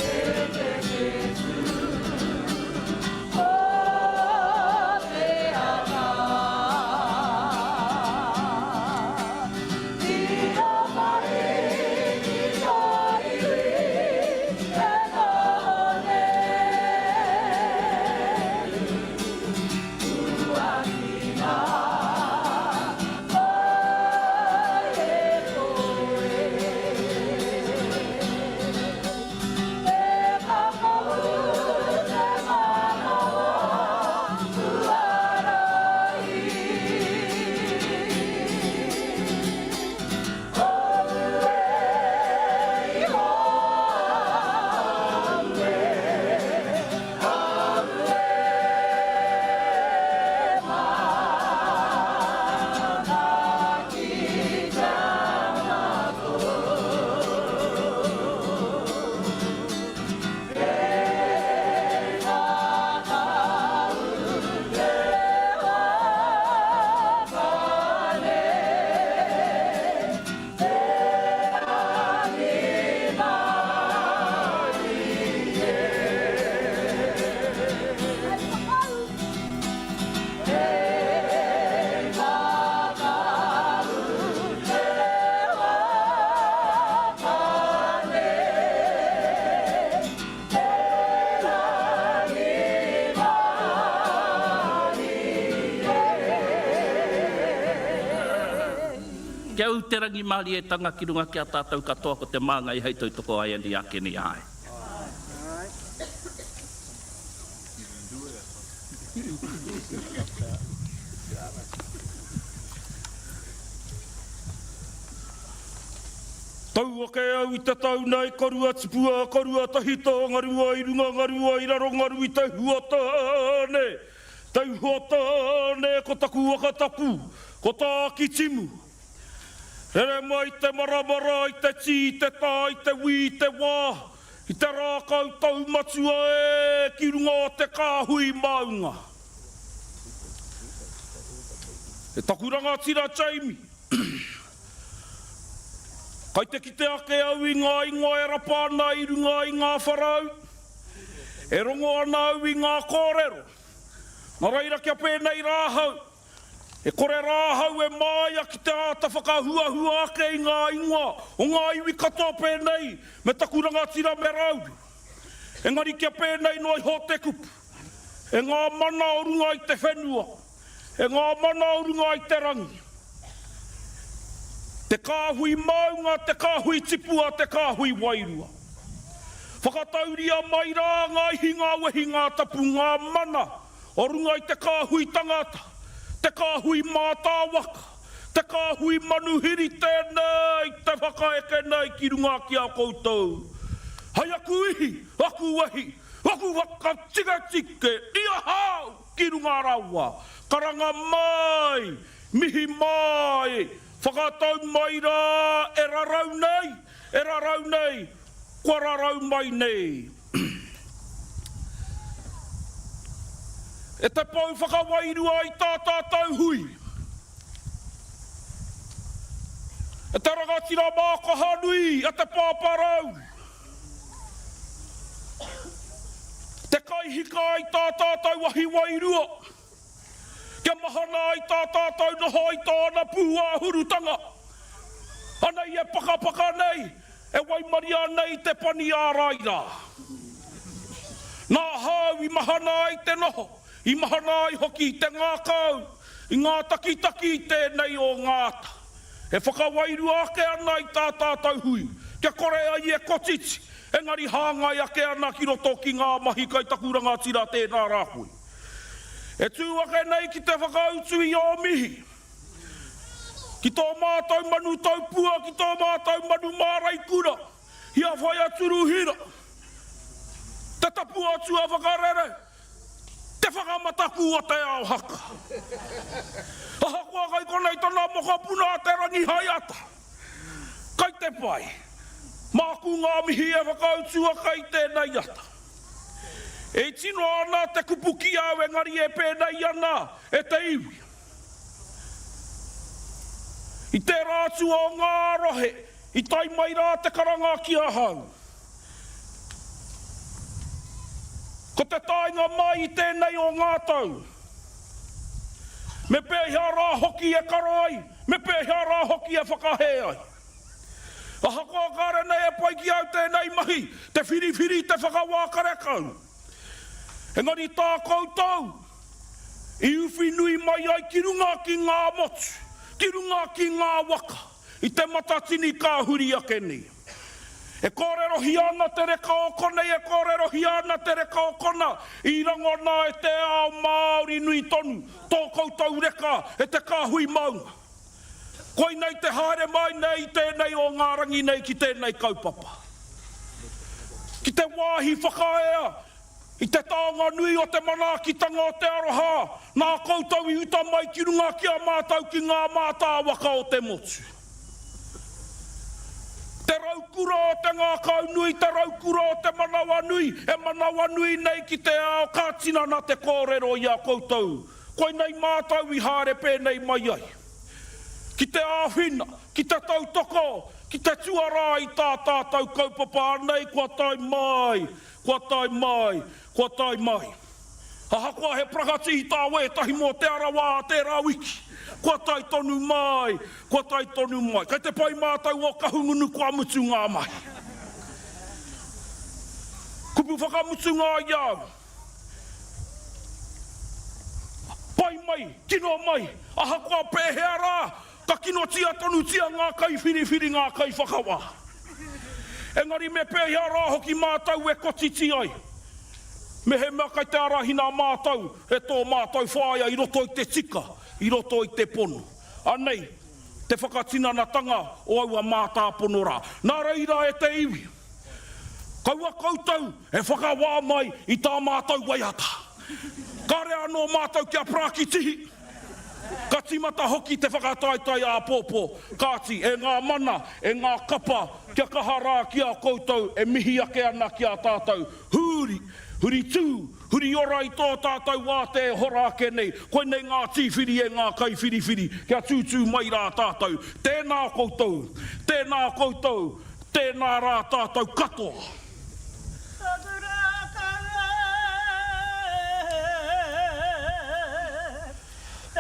Yeah. Kia au te rangi maari e tanga ki runga ki a tātou katoa ko te maanga i hei tau toko ai ani ake ni ai. Tau ake au I te tau nei, korua tipua, korua tahita, ngarua I runga, ngarua I raro, ngaru I te huatane. Te huatane, ko taku waka tapu, ko tā ki timu. Here mai te maramara, I te ti, te tā, I te wi, te wā. I te rākau tau matua e, ki runga o te Kāhui Maunga. E takuranga tira Jamie. Kai te ki te ake au I ngā ingoa e rapana I runga I ngā wharau. E rongo ana au I ngā kōrero. Nā reira kia pēnei rāhau. E kore rāhau e māia ki te āta whakahuahua ake I ngā ingoa. O ngā iwi katoa pēnei me takuranga tira me rauru. Engari kia pēnei noi ho te kupu. E ngā mana o runga I te whenua. E ngā mana o runga I te rangi. Te Kāhui Maunga, te Kāhui Tipua, te Kāhui Wairua. Whakatauria mai rā ngā hinga wehi ngā tapu ngā mana. O runga I te Kāhui tangata, te Kāhui mātāwaka, te Kāhui manuhiri tēnei, te whakaeke nei ki runga ki a koutou. Hai aku ihi, aku wehi, aku waka tika tike, ia hau ki runga rawa. Karanga mai, mihi mai, whakatau mai rā, e rarau nei, kua rarau mai nei. E te pau whakawairua I tā tātou hui. E te rangatira mākaha nui, e te pāparau. Te kaihika I tā tātou wahi wairua. Kia mahana I tā tātou noho I tāna pūa hurutanga. Anei e pakapaka nei, e waimaria nei te pani āraira. Nā hau I mahana I te noho, I mahana I hoki te ngākau, I ngā taki tēnei o ngāta. E whakawairua ake ana I tā tātou hui, kia kore ai e kotiti, engari hāngai ake ana ki roto ki ngā mahi kai takuranga tira tēnā rāhui. E tūake nei ki te whakautu I o mihi. Ki tō mātou manu taupua, ki tō mātou manu mārai kura. Hia whai aturu hira. Te tapu atua whakarere. Te whakamataku o te ao haka. Ahakua kai konei tana moka puna te rangi haiata. Kai te pai. Māku ngā mihi e whakautua kai tēnei ata. E tino ana te kupuki au engari e pēnei ana e te iwi. I te rātu o ngā rohe, I tai mai rā te karanga ki a hau. Ko te tainga mai I tēnei o ngā tau. Me pēhia rā hoki e karo ai, me pēhia rā hoki e whakahe ai. Ahakoa kāre nei e pai ki au tēnei mahi, te whiriwhiri te whakawākarekau. Engari tā koutou, I uwhi nui mai ai ki runga ki ngā motu, ki runga ki ngā waka, I te matatini kāhuri ake ni. E kōrero hi ana te reka o kona, e kōrero hi ana te reka o kona, I rangona e te ao Māori nui tonu, tō koutou reka e te Kāhui Maunga. Koi nei te haere mai nei tēnei o ngā rangi nei ki tēnei kaupapa. Ki te wāhi whakaea, I te taonga nui o te manaakitanga o te aroha, nā koutou I uta mai ki runga ki a mātau ki ngā mātāwaka o te motu. Te raukura o te ngākau nui, te raukura o te manawa nui, e manawa nui nei ki te ao kātina na te kōrero I a koutou. Koi nei mātau I hāre pēnei mai ai. Ki te āwhina, ki te tautoko, ki te tuara I tā tātou kaupapa nei, kua tai mai, kua tai mai, kua tai mai. Ahakua he prakati I tā wētahi mō te arawā te rawiki. Kua tai tonu mai, kua tai tonu mai. Kei te pai mātau o kahungunu kua mutu ngā mai. Kupu whakamutu ngā iau. Pai mai, tino mai, ahakua pēhea rā, ka kino tia tonu tia ngā kai whiriwhiri ngā kai whakawa. Engari me pēhia rā hoki mātau e kotiti ai. Me he mea kai te arahina mātau, he tō mātau whāia i roto i te tika, i roto i te pono. Anei, te whakatinanatanga o aua mātāpono rā. Nā reira e te iwi. Kaua koutou e whakawā mai i tā mātau waiata. Kare anō mātau kia prākitihi. Ka timata hoki te whakataetai a pōpō. Kāti e ngā mana, e ngā kapa, kia kaharā kia koutou, e mihi ake ana kia tātou. Huri tū, huri ora i tō tātou wā te hora ake nei. Koe nei ngā tīwhiri e ngā kai whiriwhiri, kia tūtū mai rā tātou. Tēnā koutou, tēnā rā tātou katoa.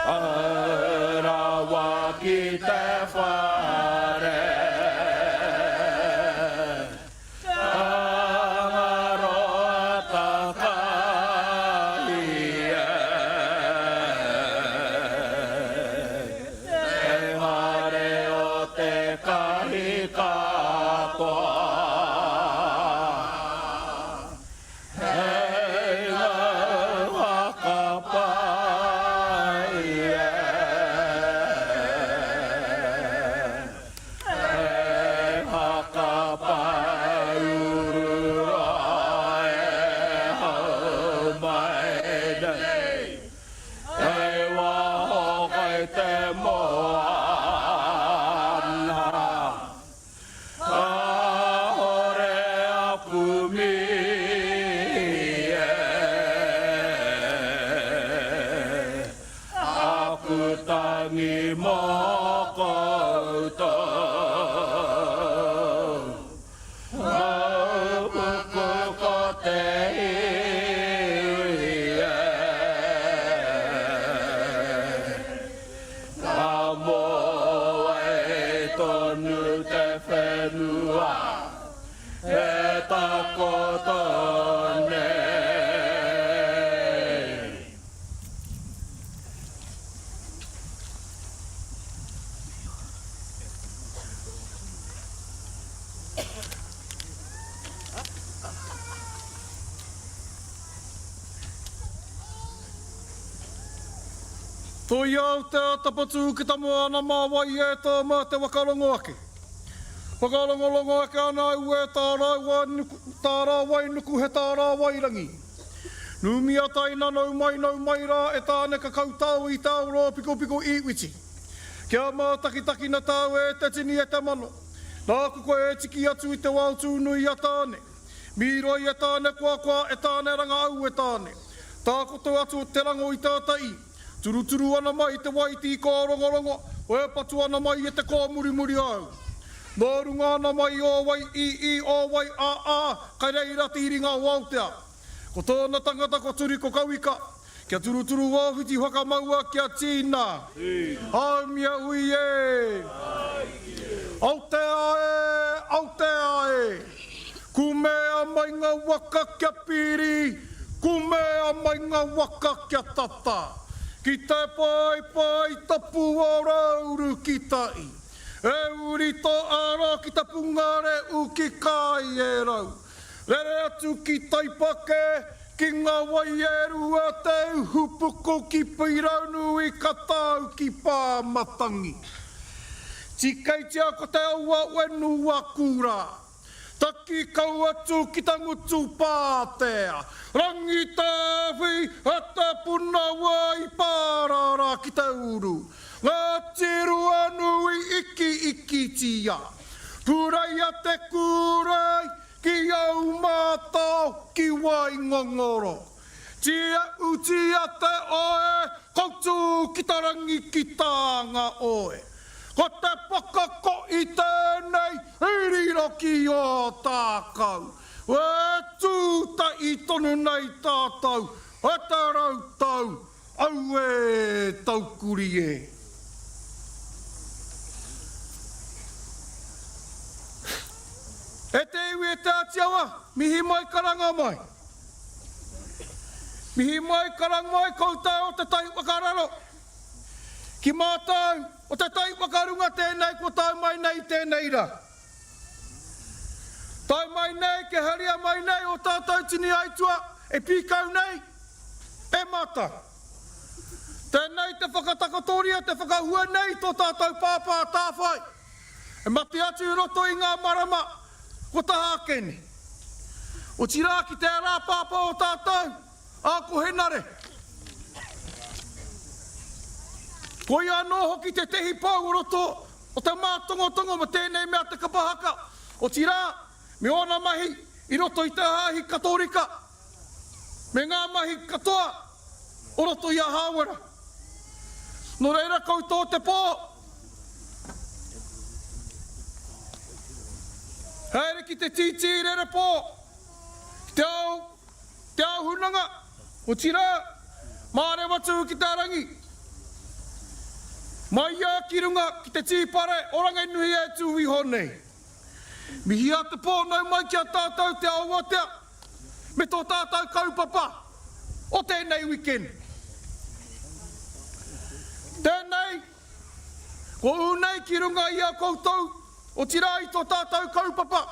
Arawa ki te whare, Tangaroa takai e hare o te kahi katoa. Toi au te atapatu ki tamu ana mā wai e tā mā te wakarongo ake. Wakarongo ake ana au e tā rā wai nuku he tā rā wairangi. Numia taina nau mai rā e tāne ka kautau i tāu roa piko iwiti. Kia mā taki na tāu e te tini e te mano. Nā kuko e tiki atu i te wau tūnui a tāne. Miroi e tāne kua e tāne ranga au e tāne. Tā koto atu te rango i tātai. Turuturu ana mai te waiti ko rongorongo, o e patu ana mai e te ko muri au. Nō runga ana mai o wai o wai kai reira tīringa o Aotea. Ko tōna tangata ko turi ko kauika, kia turuturu wāwhiti whakamaua kia tīna. Haumia ui e. Aotea e. Kumea mai ngā waka kia piri, kumea mai ngā waka kia tata. Ki te pai tapu o rauru ki tai. E uri tō ara ki te pungare u ki kai e rau. Rere atu ki taipake, ki ngā wai e rua te uhupuko ki piraunu i katau ki pāmatangi. Tikai tia ko te aua wenu a kura. Taki kau atu ki ta ngutu pātea. Rangi tāwhi a te puna wai pārara ki te uru. Ngā tiru anui iki tia. Purai a te kurai ki au mātau ki wai ngongoro. Tia uti a te oe, koutu ki tarangi ki tānga oe. Ko te pakako i tēnei, irirangi o tākau. E tūta i tonu nei tātou, e te rautau, au e taukuri e. E te iwi e te atiawa, mihi mai karanga mai. Mihi mai karanga mai, koutai o te tai wakararo. Ki mātou, o te tai wakarunga tēnei, ko tai mai nei tēnei ra. Tai mai nei, ke haria mai nei, o tātou tini aitua, e pīkau nei, e mata. Tēnei te whakatakatoria, te whakahua nei, tō tātou pāpā tāwhai. E mati atu i roto i ngā marama, ko ta hākeni. O tira ki te rā pāpā o tātou, a ko henare. Ko ia no hoki te tehi pau o roto o te mātongotongo ma tēnei mea te kapahaka. O tira, me ona mahi i roto i te hāhi katorika. Me ngā mahi katoa o roto i a hāwara. No reira koutou te pō. Haere ki te titi reira pō. Te au hunanga. O tira, maare watu ki Taranaki. Mai ia ki runga ki te tīpare, orangai nui e tū i honei. Mihi a te pō nau mai ki a tātou te awatea, me tō tātou kaupapa, o tēnei weekend. Tēnei, ko unei ki runga i a koutou, o tira i tō tātou kaupapa,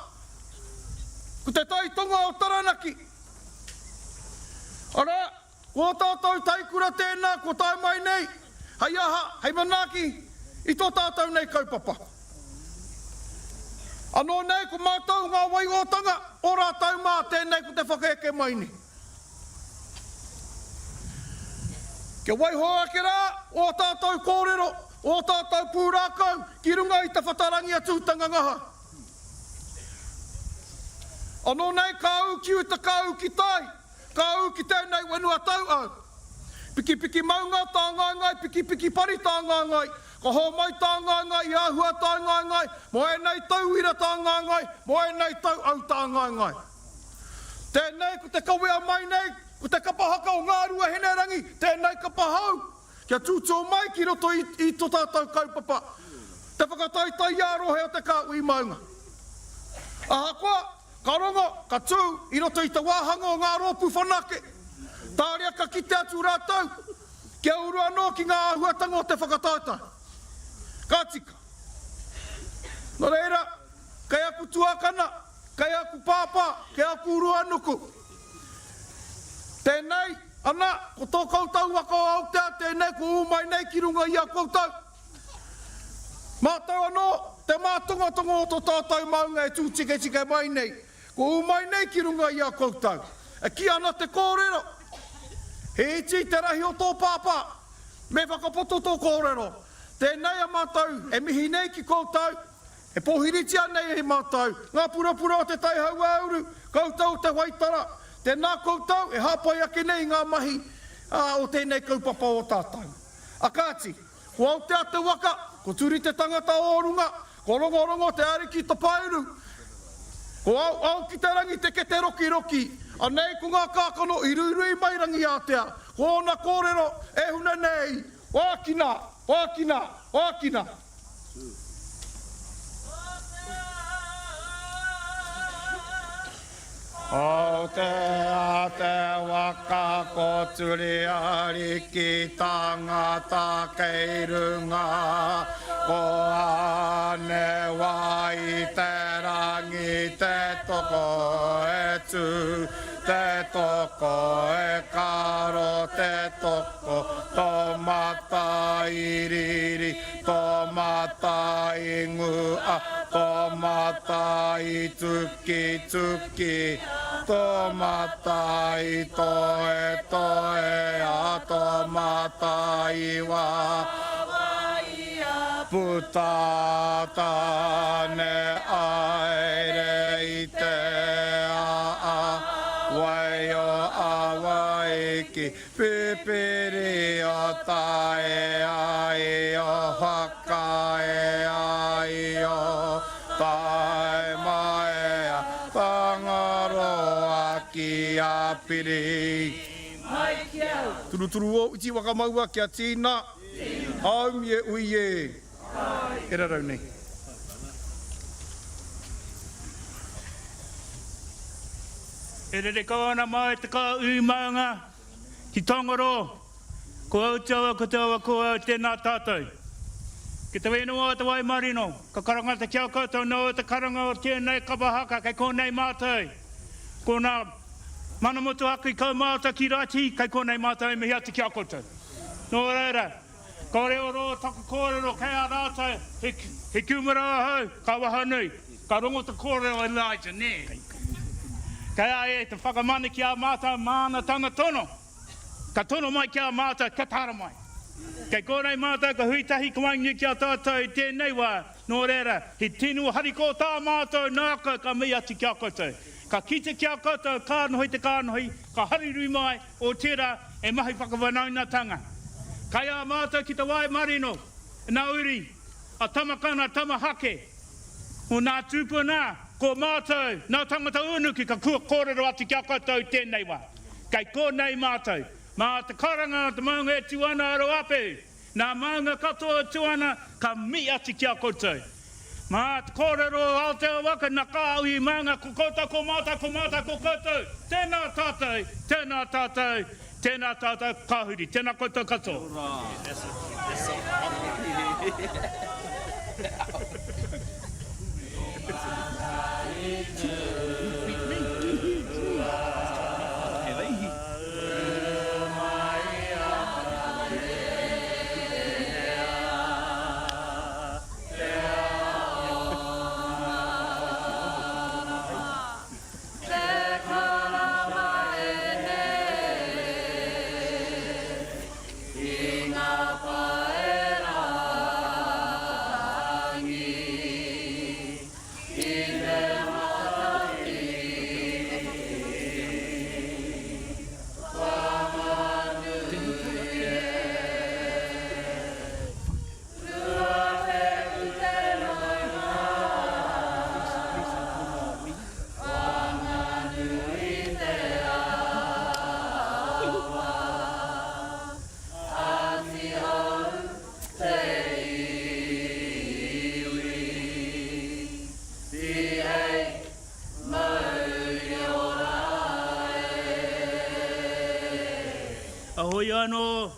ko te taitonga o Taranaki. Ara, ko tātou taikura tēnā, ko tai mai nei, hai aha, hei manaki, i tō tātou nei kaupapa. Anō nei, ko mātou ngā waiotanga, o rātou mā tēnei ko te whakaeke mai ni. Ke waihoa ke rā, o tātou kōrero, o tātou pūrākau, ki runga i te whatarangi atūtanga ngaha. Anō nei, ka au ki uta, ka au ki tai, ka au ki tēnei wenua tau au. Piki piki maunga tā ngai, piki piki pari tā ngai, ka ho mai tā ngai, i ahua tā ngai, mo e nei tau ira tā ngai, mo e nei tau au tā ngai. Tēnei, ko te kawea mai nei, ko te kapahaka o ngā rua Irirangi, tēnei kapahau, kia tūtō mai ki roto i tō tātou kaupapa. Te whakataitai ia Rohe o te Kāhui Maunga. Aha koa, ka rongo, ka tū, i roto i te wāhanga o ngā rōpu whanake. Tāria ka kite atu rātou, kia urua no ki ngā ahuatanga o te whakataeta. Ka tika. No reira, kai aku tuakana, kai aku pāpā, kai aku urua nuku. Tēnei, ana, ko tō koutou wako Aotea, tēnei ko umai nei ki runga i a koutou. Mātou anō, te mātongatonga o tō tātou maunga e tūtike mai nei. Ko umai nei ki runga i a koutou. E ki ana te kōrero. He iti te rahi o tō pāpā, me whakapoto tō kōrero. Tēnei a mātou, e mihi nei ki koutou, e pōhiritia nei e mātou. Ngā pura o te taihau auru, koutou te Waitara. Tēnā koutou, e hāpai ake nei ngā mahi o tēnei kaupapa o tātou. Akāti, ko Aotea te waka, ko turi te tangata o runga, ko rongo te ariki te pairu. Ko au ki te rangi te ke te roki. Anei ko ngā kākano i rurui mai rangi Aotea. Ko ona kōrero e huna nei. Wākina. O te waka ko turi ariki tangata kei runga. Ko ane wai te rangi te toko e tū. Te toko e karo, te toko tō mata i riri, tō mata i ngua, tō mata i tuki, tō mata i toe, a tō mata i wā. Putata ne aere i te Wai o awaiki, pipiri o tae ai o haka e ai o tae mai a tangaroa ki a piri. Turuturu o uti wakamaua kia tīna, haumi e ui e. E rarau nei. E re kawana mai te Kāhui Maunga, ki Tongoro, Ko au te awa ko au tēnā tātou. Ki te whenua o te wai marino, ka karanga te kia koutou no te karanga o tēnei kapahaka kei konei mātou. Ko nā manamotu aku i kau mātou ki rati, kei konei mātou mihi ati kia koutou. Nō reira, ko reo ro taku kōrero kei a rātou, he kumara hau, ka waha nui, ka rongo te kōrero Elijah, ne. Kei a e te whakamane ki a mātou māna tanga tono, ka tono mai ki a mātou, ka tara mai. Kei kōrei mātou ka huitahi kawangi ki a tātou tēnei wā, nō reira, he tinu hariko tā mātou nāka ka mei ati kia koutou. Ka kite kia koutou, kānohi te kānohi, ka harirui mai o tērā e mahi whakawanaunatanga. Kai a mātou ki te wai marino, nā uri, a tamakana tamahake, o nā tūpuna, ko mātou, nā tangata unuki, ka kua kōrero ati kia koutou tēnei wā. Kei kōnei mātou, mā te karanga te maunga e tuana aro ape, nā maunga katoa tuana, ka mi ati kia koutou. Mā te kōrero Aotearoa, nā kāhui maunga, ko koutou, ko mātou, ko koutou, tēnā tātou, tēnā tātou, tēnā tātou kāhuri, tēnā koutou katoa. Ahoi anō,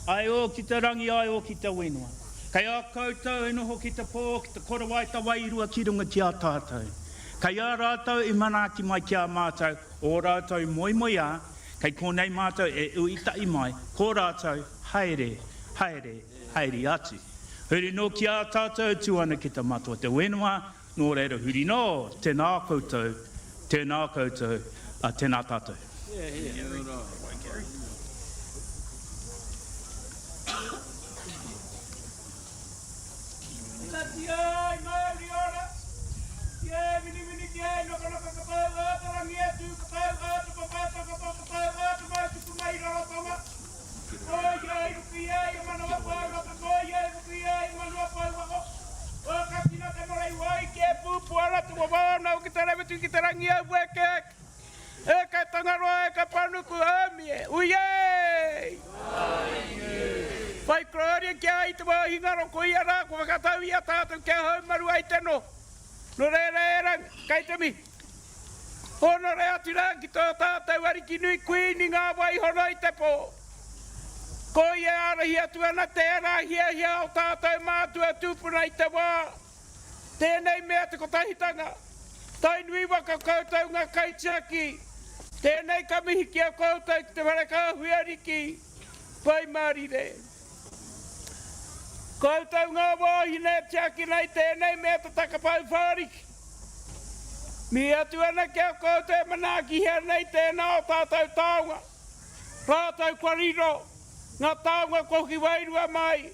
ai o ki te rangi, ai o ki te whenua. Kei a koutou e noho ki te pō, ki te korawaita wairua ki runga ki a tātou. Kei a rātou i manaki mai ki a mātou, o rātou moi a, kei konei mātou e uitai mai, ko rātou haere, haere, haere atu. Huri no ki a tātou tuana ki te matua te whenua, nō reira huri no, tēnā koutou, tēnā tātou. Ai, Māori ora. Ie, mini, noka, kapau, Taranaki atu, kapau, mai tuku mai raratonga. Oi, rupi, mana wapau, rupi, mana wapau, wako. O kakina te morai wai, ke pupu ala tu wawana, o ki te rewetu ki te rangi au wekek. E kai tangaroa, e kai panuku amie. Uiei! Pai kroria kia i te wā hingaro ko ia rā, ko whakatau ia tātou kia haumaru ai teno. No re kai te mi. Hono re atu rā ki tō tātou ariki nui kuini ngā wai hono i te pō. Ko ia arahi atu ana tērā hia o tātou mātua tūpuna i te wā. Tēnei mea te kotahitanga. Tainui waka koutou ngā kaitiaki. Tēnei kamihi kia koutou ki te whare kāhui ariki. Pai Māori re. Koutou ngā wāhine tiaki nei tēnei mea te takapau whāriki. Mi atu ana kia koutou manaki hea nei tēnā o tātou tāunga. Tātou kwariro, ngā tāunga ko ki wairua mai,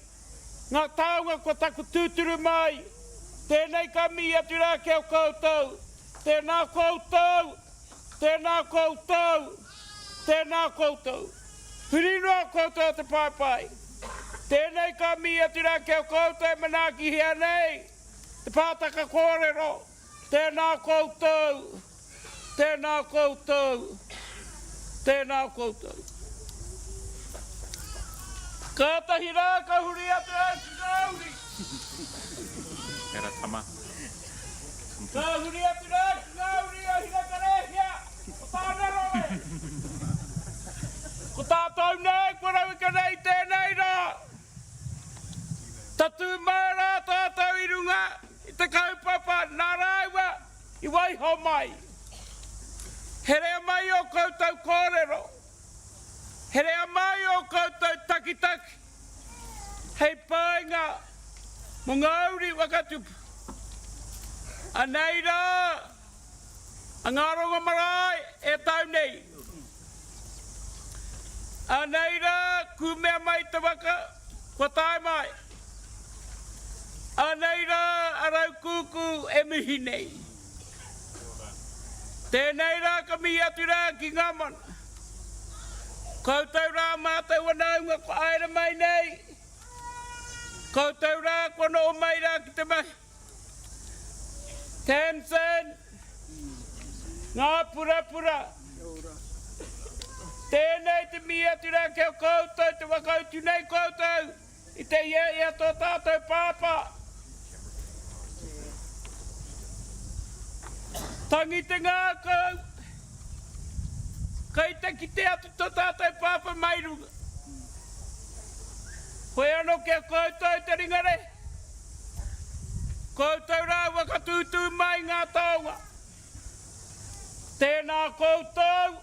ngā tāunga ko taku tūturu mai. Tēnei ka mi atu rā kia koutou, tēnā koutou, tēnā koutou, tēnā koutou. Whirinua koutou te paipai. Tēnei ka mi atu rā kia koutou manaki hea nei, te pātaka kōrero, tēnā koutou, tēnā koutou, tēnā koutou. Kātahi rā ka huri atu rā ki Ngāuri. Era tama. Ka huri atu rā ki Ngāuri o hina karehia, o tāna roe. Ko Tātou nei, kora wika nei tēnei rā. Tatu mai rā tātou i runga, i te kaupapa, nā rāua, i waiho mai. Herea mai o koutou kōrero. Herea mai o koutou takitaki. Hei pāinga, mo ngauri wakatupu. Anei rā, a ngā ronga marae e tau nei. Anei rā, ku mea mai te waka, kua tae mai. Anei rā, arau kuku e mihi nei. Tēnei rā ka mihi atu rā ki ngā mana. Koutou rā mātou wanaunga ko aera mai nei. Koutou rā kua no mai rā ki te mai. Tamsin, ngā pura. Tēnei te mihi atu rā keo koutou, te wakautu nei koutou. I te ia tō tātou pāpā. Tangi te ngā kou. Kai te ki te atu tō tātou pāpā mai runga. Hoi anō kia koutou te ringare. Koutou rā wakatūtū mai ngā taonga. Tēnā koutou.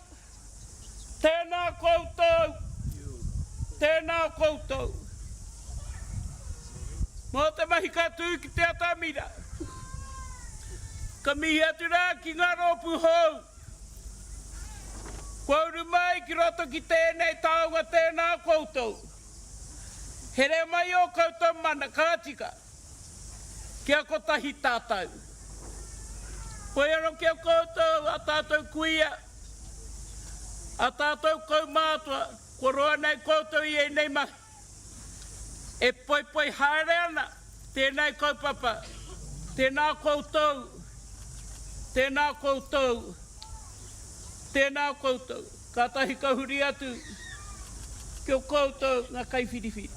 Tēnā koutou. Tēnā koutou. Mō te mahi katū ki te atamira. Ka mihi atu rā ki ngā rōpu hou. Kua mai ki roto ki tēnei taonga tēnā koutou. Here mai o koutou mana kātika. Kia ko tahi tātou. Koe anō kia koutou a tātou kuia. A tātou kaumātua. Ko roa nei koutou i ei nei mahi. E poi haere ana. Tēnei kaupapa. Tēnā koutou. Tēnā koutou. Tēnā koutou. Ka tahi kahuri atu. Kio koutou ngā kaiwhiriwhiri.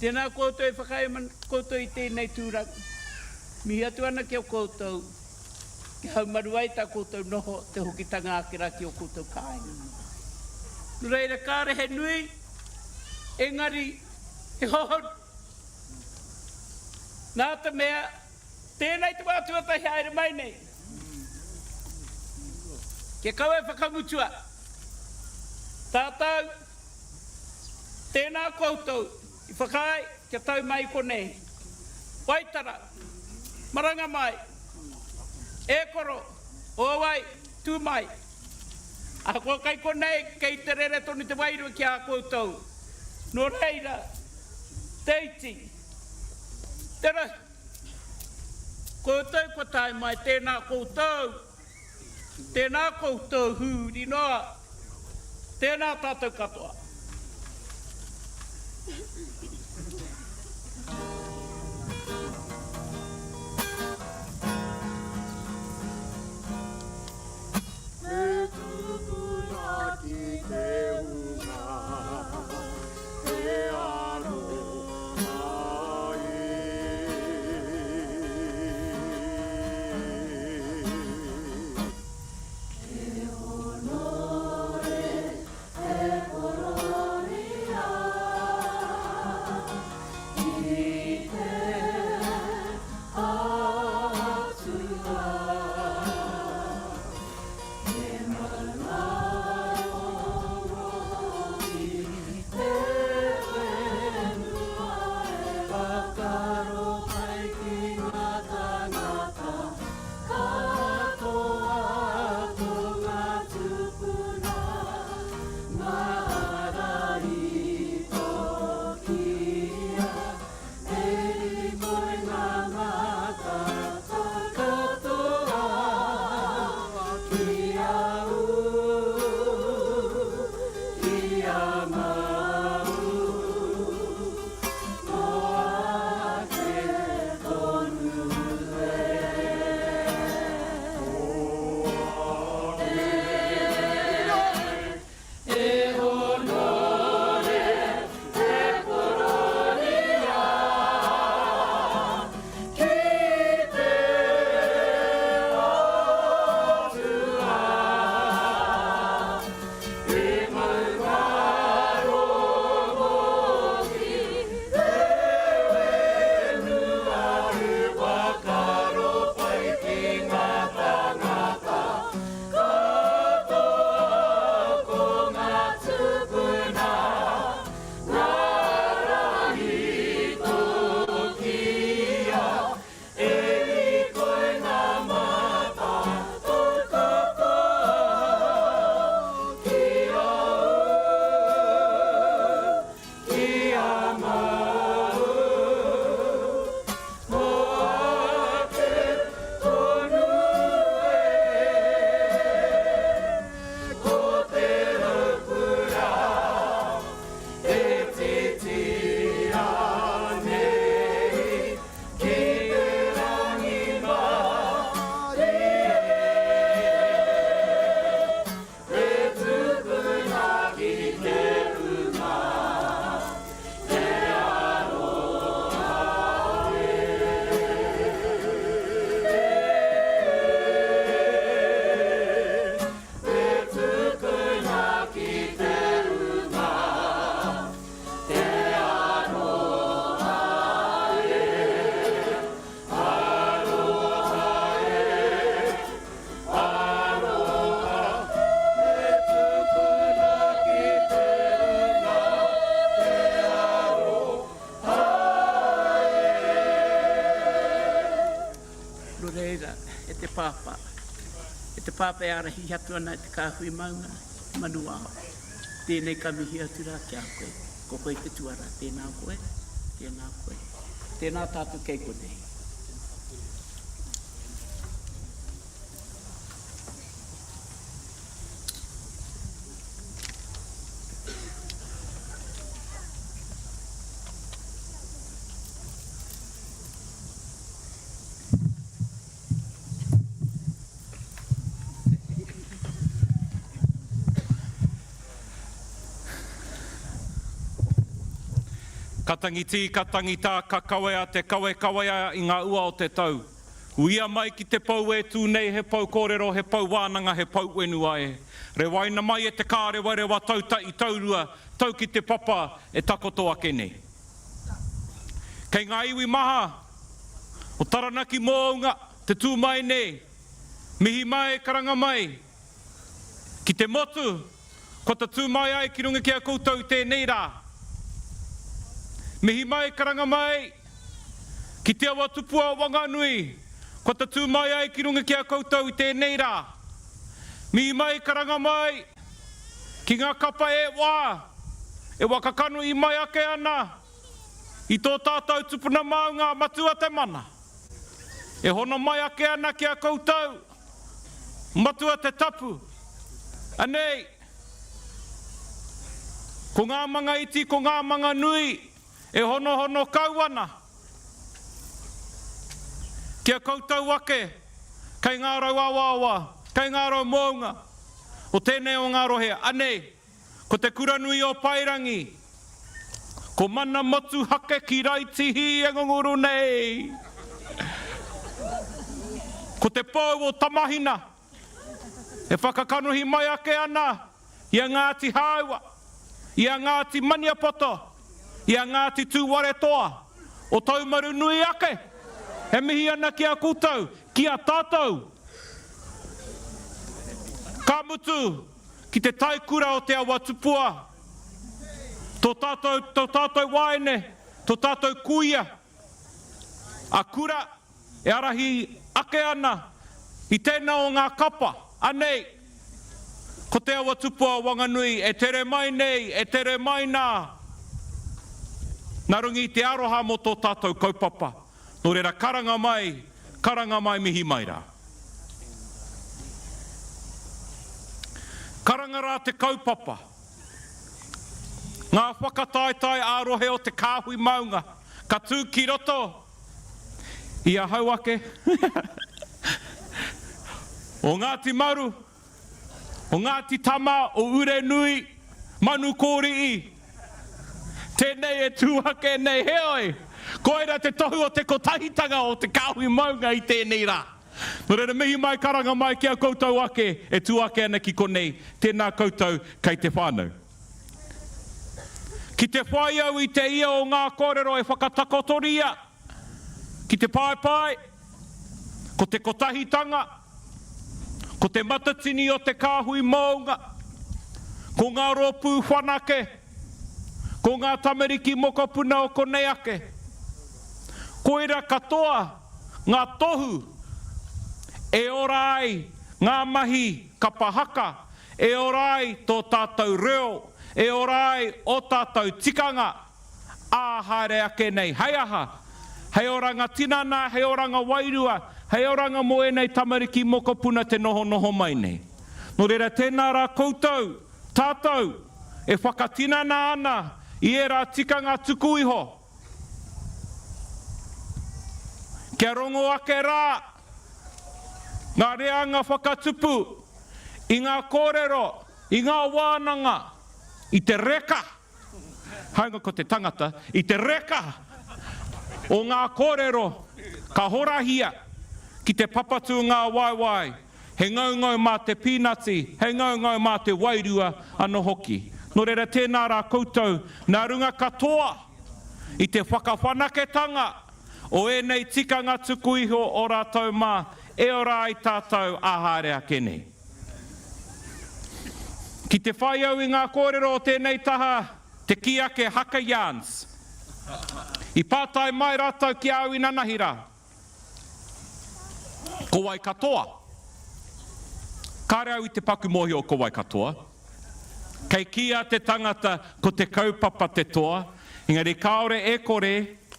Tēnā koutou e whakai man koutou i tēnei tūrang. Mihi atu ana kio koutou. Ki hau maruai tā koutou noho te hoki tanga akira ki o koutou kāinga. Nureira kāre he nui. Engari he hohon. Nā te mea. Tēnei te wātua tahi aere mai nei. Ke kau e whakamutua. Tātou, tēnā koutou, i whakai, kia tau mai konei. Waitara, maranga mai, e koro, o wai, tū mai. A kua kai konei, kei te rere tonu te wairua ki a koutou. No reira, teiti, tera, koutou kua tai mai, tēnā koutou. Tēnā koutou hūri noa. Tēnā tātou katoa. Me tūpuna ki te unga, te aro mai. pāpai arahi hatu ana te Kāhui Maunga, manua. Tēnei ka mihi atu rā ki a koe. Ko koe te tuara, tēnā koe, tēnā koe. Tēnā tātou kei konei. Ka tangiti, ka tangita, ka kawea, te kawea i ngā ua o te tau. Uia mai ki te pau e tūnei, he pau kōrero, he pau wānanga, he pau wenua e. Re waina mai e te kārewa, re wa tauta i taurua, tau ki te papa e takoto ake nei. Kei ngā iwi maha, o Taranaki Maunga, te tū mai nei, mihi mai, karanga mai. Ki te motu, ko ta tū mai ai ki runga ki a koutou i tēnei rā. Mihi mai, karanga mai, ki te awa tupua o Wanganui, ko ta tū mai ai ki runga ki a koutou i tēnei rā. Mihi mai, karanga mai, ki ngā kapa e wakakanu i mai ake ana, i tō tātou tupuna maunga matua te mana. E hono mai ake ana ki a koutou, matua te tapu. Anei, ko ngā manga iti, ko ngā manga nui, e hono kauana. Kia koutou ake, kei ngā rau awawa, kei ngā rau maunga, o tēnei o ngā rohe. Anei, ko te kuranui o Pairangi, ko mana motu hake ki raitihi e ngonguru nei. Ko te pau o Tamahina, e whakakanuhi mai ake ana, ia Ngāti Hāua, ia Ngāti Maniapoto, ia Ngāti Tūware toa, o taumaru nui ake, he mihi ana ki a koutou, ki a tātou. Ka mutu, ki te taikura o te awa tupua, tō tātou waene, tō tātou kuia, a kura, e arahi ake ana, i tēnā o ngā kapa, anei, ko te awa tupua Wanganui, e tere mai nei, e tere mai nā, nā rungi te aroha mo tō tātou kaupapa. Nō reira karanga mai mihi mai rā. Karanga rā te kaupapa. Ngā Whakataetae a Rohe o Te Kāhui Maunga. Ka tū ki roto. Ia hauake. O Ngāti Maru. O Ngāti Tama o Ure Nui. Manu Kōrii. Tēnei e tūhake nei heoi. Koera te tohu o te kotahitanga o Te Kāhui Maunga i tēnei rā. Nō reira mihi mai karanga mai kia koutou ake, e tūake ana ki konei, tēnā koutou kei te whānau. Ki te whai au i te ia o ngā kōrero e whakatakotoria, ki te pāpai, ko te kotahitanga, ko te matatini o Te Kāhui Maunga, ko ngā rōpū whanake, ko ngā tamariki mokopuna o konei ake. Koera katoa, ngā tohu, e ora ai, ngā mahi kapahaka, e ora ai tō tātou reo, e ora ai o tātou tikanga, āhare ake nei, hei aha, hei oranga tinana, hei oranga wairua, hei oranga moe nei tamariki mokopuna te noho mai nei. Nō reira tēnā rā koutou, tātou, e whakatinana ana, i e rā tikanga tuku iho. Kia rongo ake rā, ngā reanga whakatupu, i ngā kōrero, i ngā wānanga, i te reka. Hainga ko te tangata, i te reka o ngā kōrero, ka horahia, ki te papatu ngā waiwai, he ngaungau mā te pīnati, he ngaungau mā te wairua ano hoki. Nō reira tēnā rā koutou, nā runga katoa, i te whakawhanaketanga, o e nei tikanga tuku iho o rātou mā, e ora ai tātou āhare ake nei. Ki te whai au i ngā kōrero o tēnei taha, te ki ake haka yarns. I pātai mai rātou ki au i nanahira. Ko wai katoa. Kāre au I te paku mohi o ko wai katoa. Kei kia te tangata ko te kaupapa te toa. Engari kaore e kore,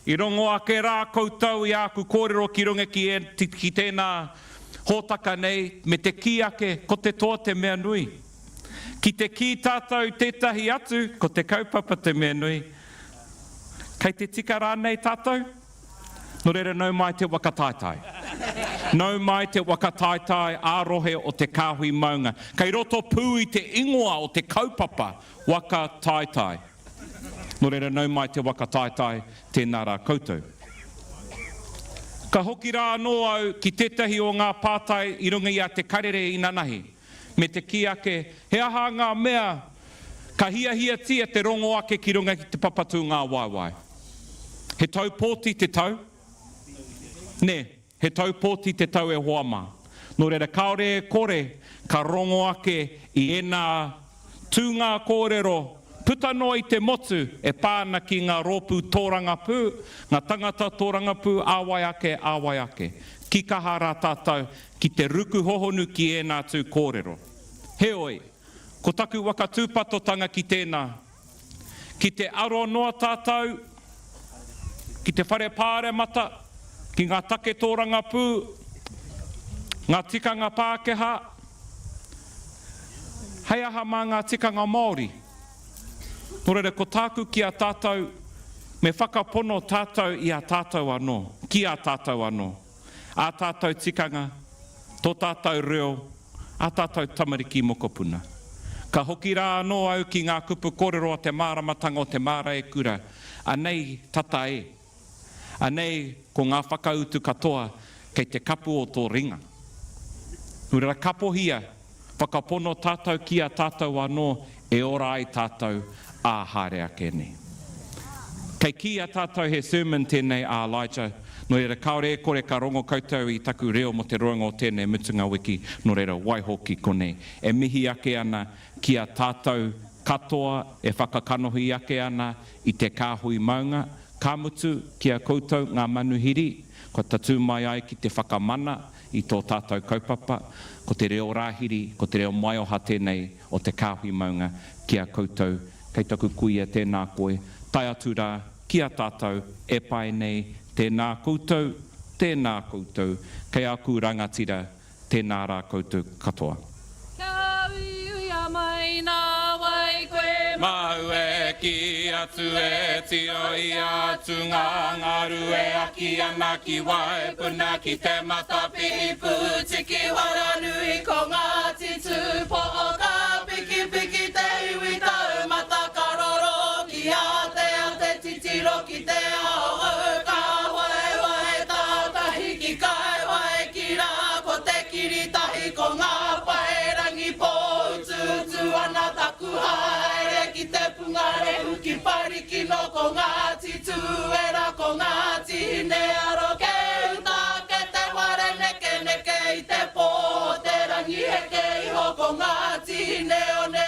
I rongo ake rā koutou I aku kōrero ki runga ki tēnā hōtaka nei, me te ki ake ko te toa te mea nui. Ki te ki tātou tētahi atu, ko te kaupapa te mea nui. Kei te tika rānei tātou, no reira nau mai te whakataetae. Nau mai te whakataetae a Rohe o Te Kāhui Maunga. Kei roto pū I te ingoa o te kaupapa whakataetae. No reira nau mai te whakataetae tēnā rā koutou. Ka hoki rā anō au ki tētahi o ngā pātai I runga I a te karere I nanahi. Me te ki ake, he aha ngā mea, ka hia tia te rongo ake ki runga ki te papatū ngā waiwai. He tau pōti te tau? Ne, he tau pōti te tau e hoama. No reira kaore e kore, ka rongo ake I ena tūngā kōrero, puta noa I te motu e pāna ki ngā rōpū tōranga pū, ngā tangata tōranga pū, āwai ake. Ki kaha rā tātou, ki te ruku hohonu ki ēnā tū kōrero. Heoi, ko taku waka tūpatotanga ki tēnā. Ki te aro noa tātou, ki te whare pāre mata, ki ngā take tōranga pū, ngā tikanga Pākehā, hei aha mā ngā tikanga Māori. No reira, ko tāku ki a tātou, me whakapono tātou I a tātou anō, ki a tātou anō. A tātou tikanga, tō tātou reo, a tātou tamariki mokopuna. Ka hoki rā anō au ki ngā kupu kōrero o te māramatanga o te māra e kura, anei tata e. Anei ko ngā whakautu katoa kei te kapu o tō ringa. Nurera kapohia, whakapono tātou ki a tātou anō, e ora ai tātou a haere ake ne. Kei ki a tātou he sermon tēnei a Elijah, no reira kaore e kore ka rongo koutou I taku reo mo te roanga o tēnei mutunga wiki, no reira waihoki konei. E mihi ake ana ki a tātou katoa, e whakakanohi ake ana I te Kāhui Maunga, ka mutu ki a koutou ngā manuhiri, ko tatu mai ai ki te whakamana I tō tātou kaupapa, ko te reo rāhiri, ko te reo maioha tēnei o te Kāhui Maunga ki a koutou, kei taku kuia tēnā koe, tai atu rā ki a tātou, e pai nei, tēnā koutou, kei aku rangatira, tēnā rā koutou katoa. Ka uia mai nā wai koe Mau e ki atu e tio I atu ngā ngaru e aki ana ki wai puna ki te matapi I pūtiki waranui ko ngā titu po o ka piki te iwi tau mata karoro ki a te titiro ki te ao ka wai tātahi ki kai wai ki rā ko te kiritahi ko ngā Wairangi po utu ana taku haere ki te pungare uki pariki no ko ngā titu era ko ngā tine aro ke uta ke te ware neke I te pō te rangi heke iho ko ngā tine one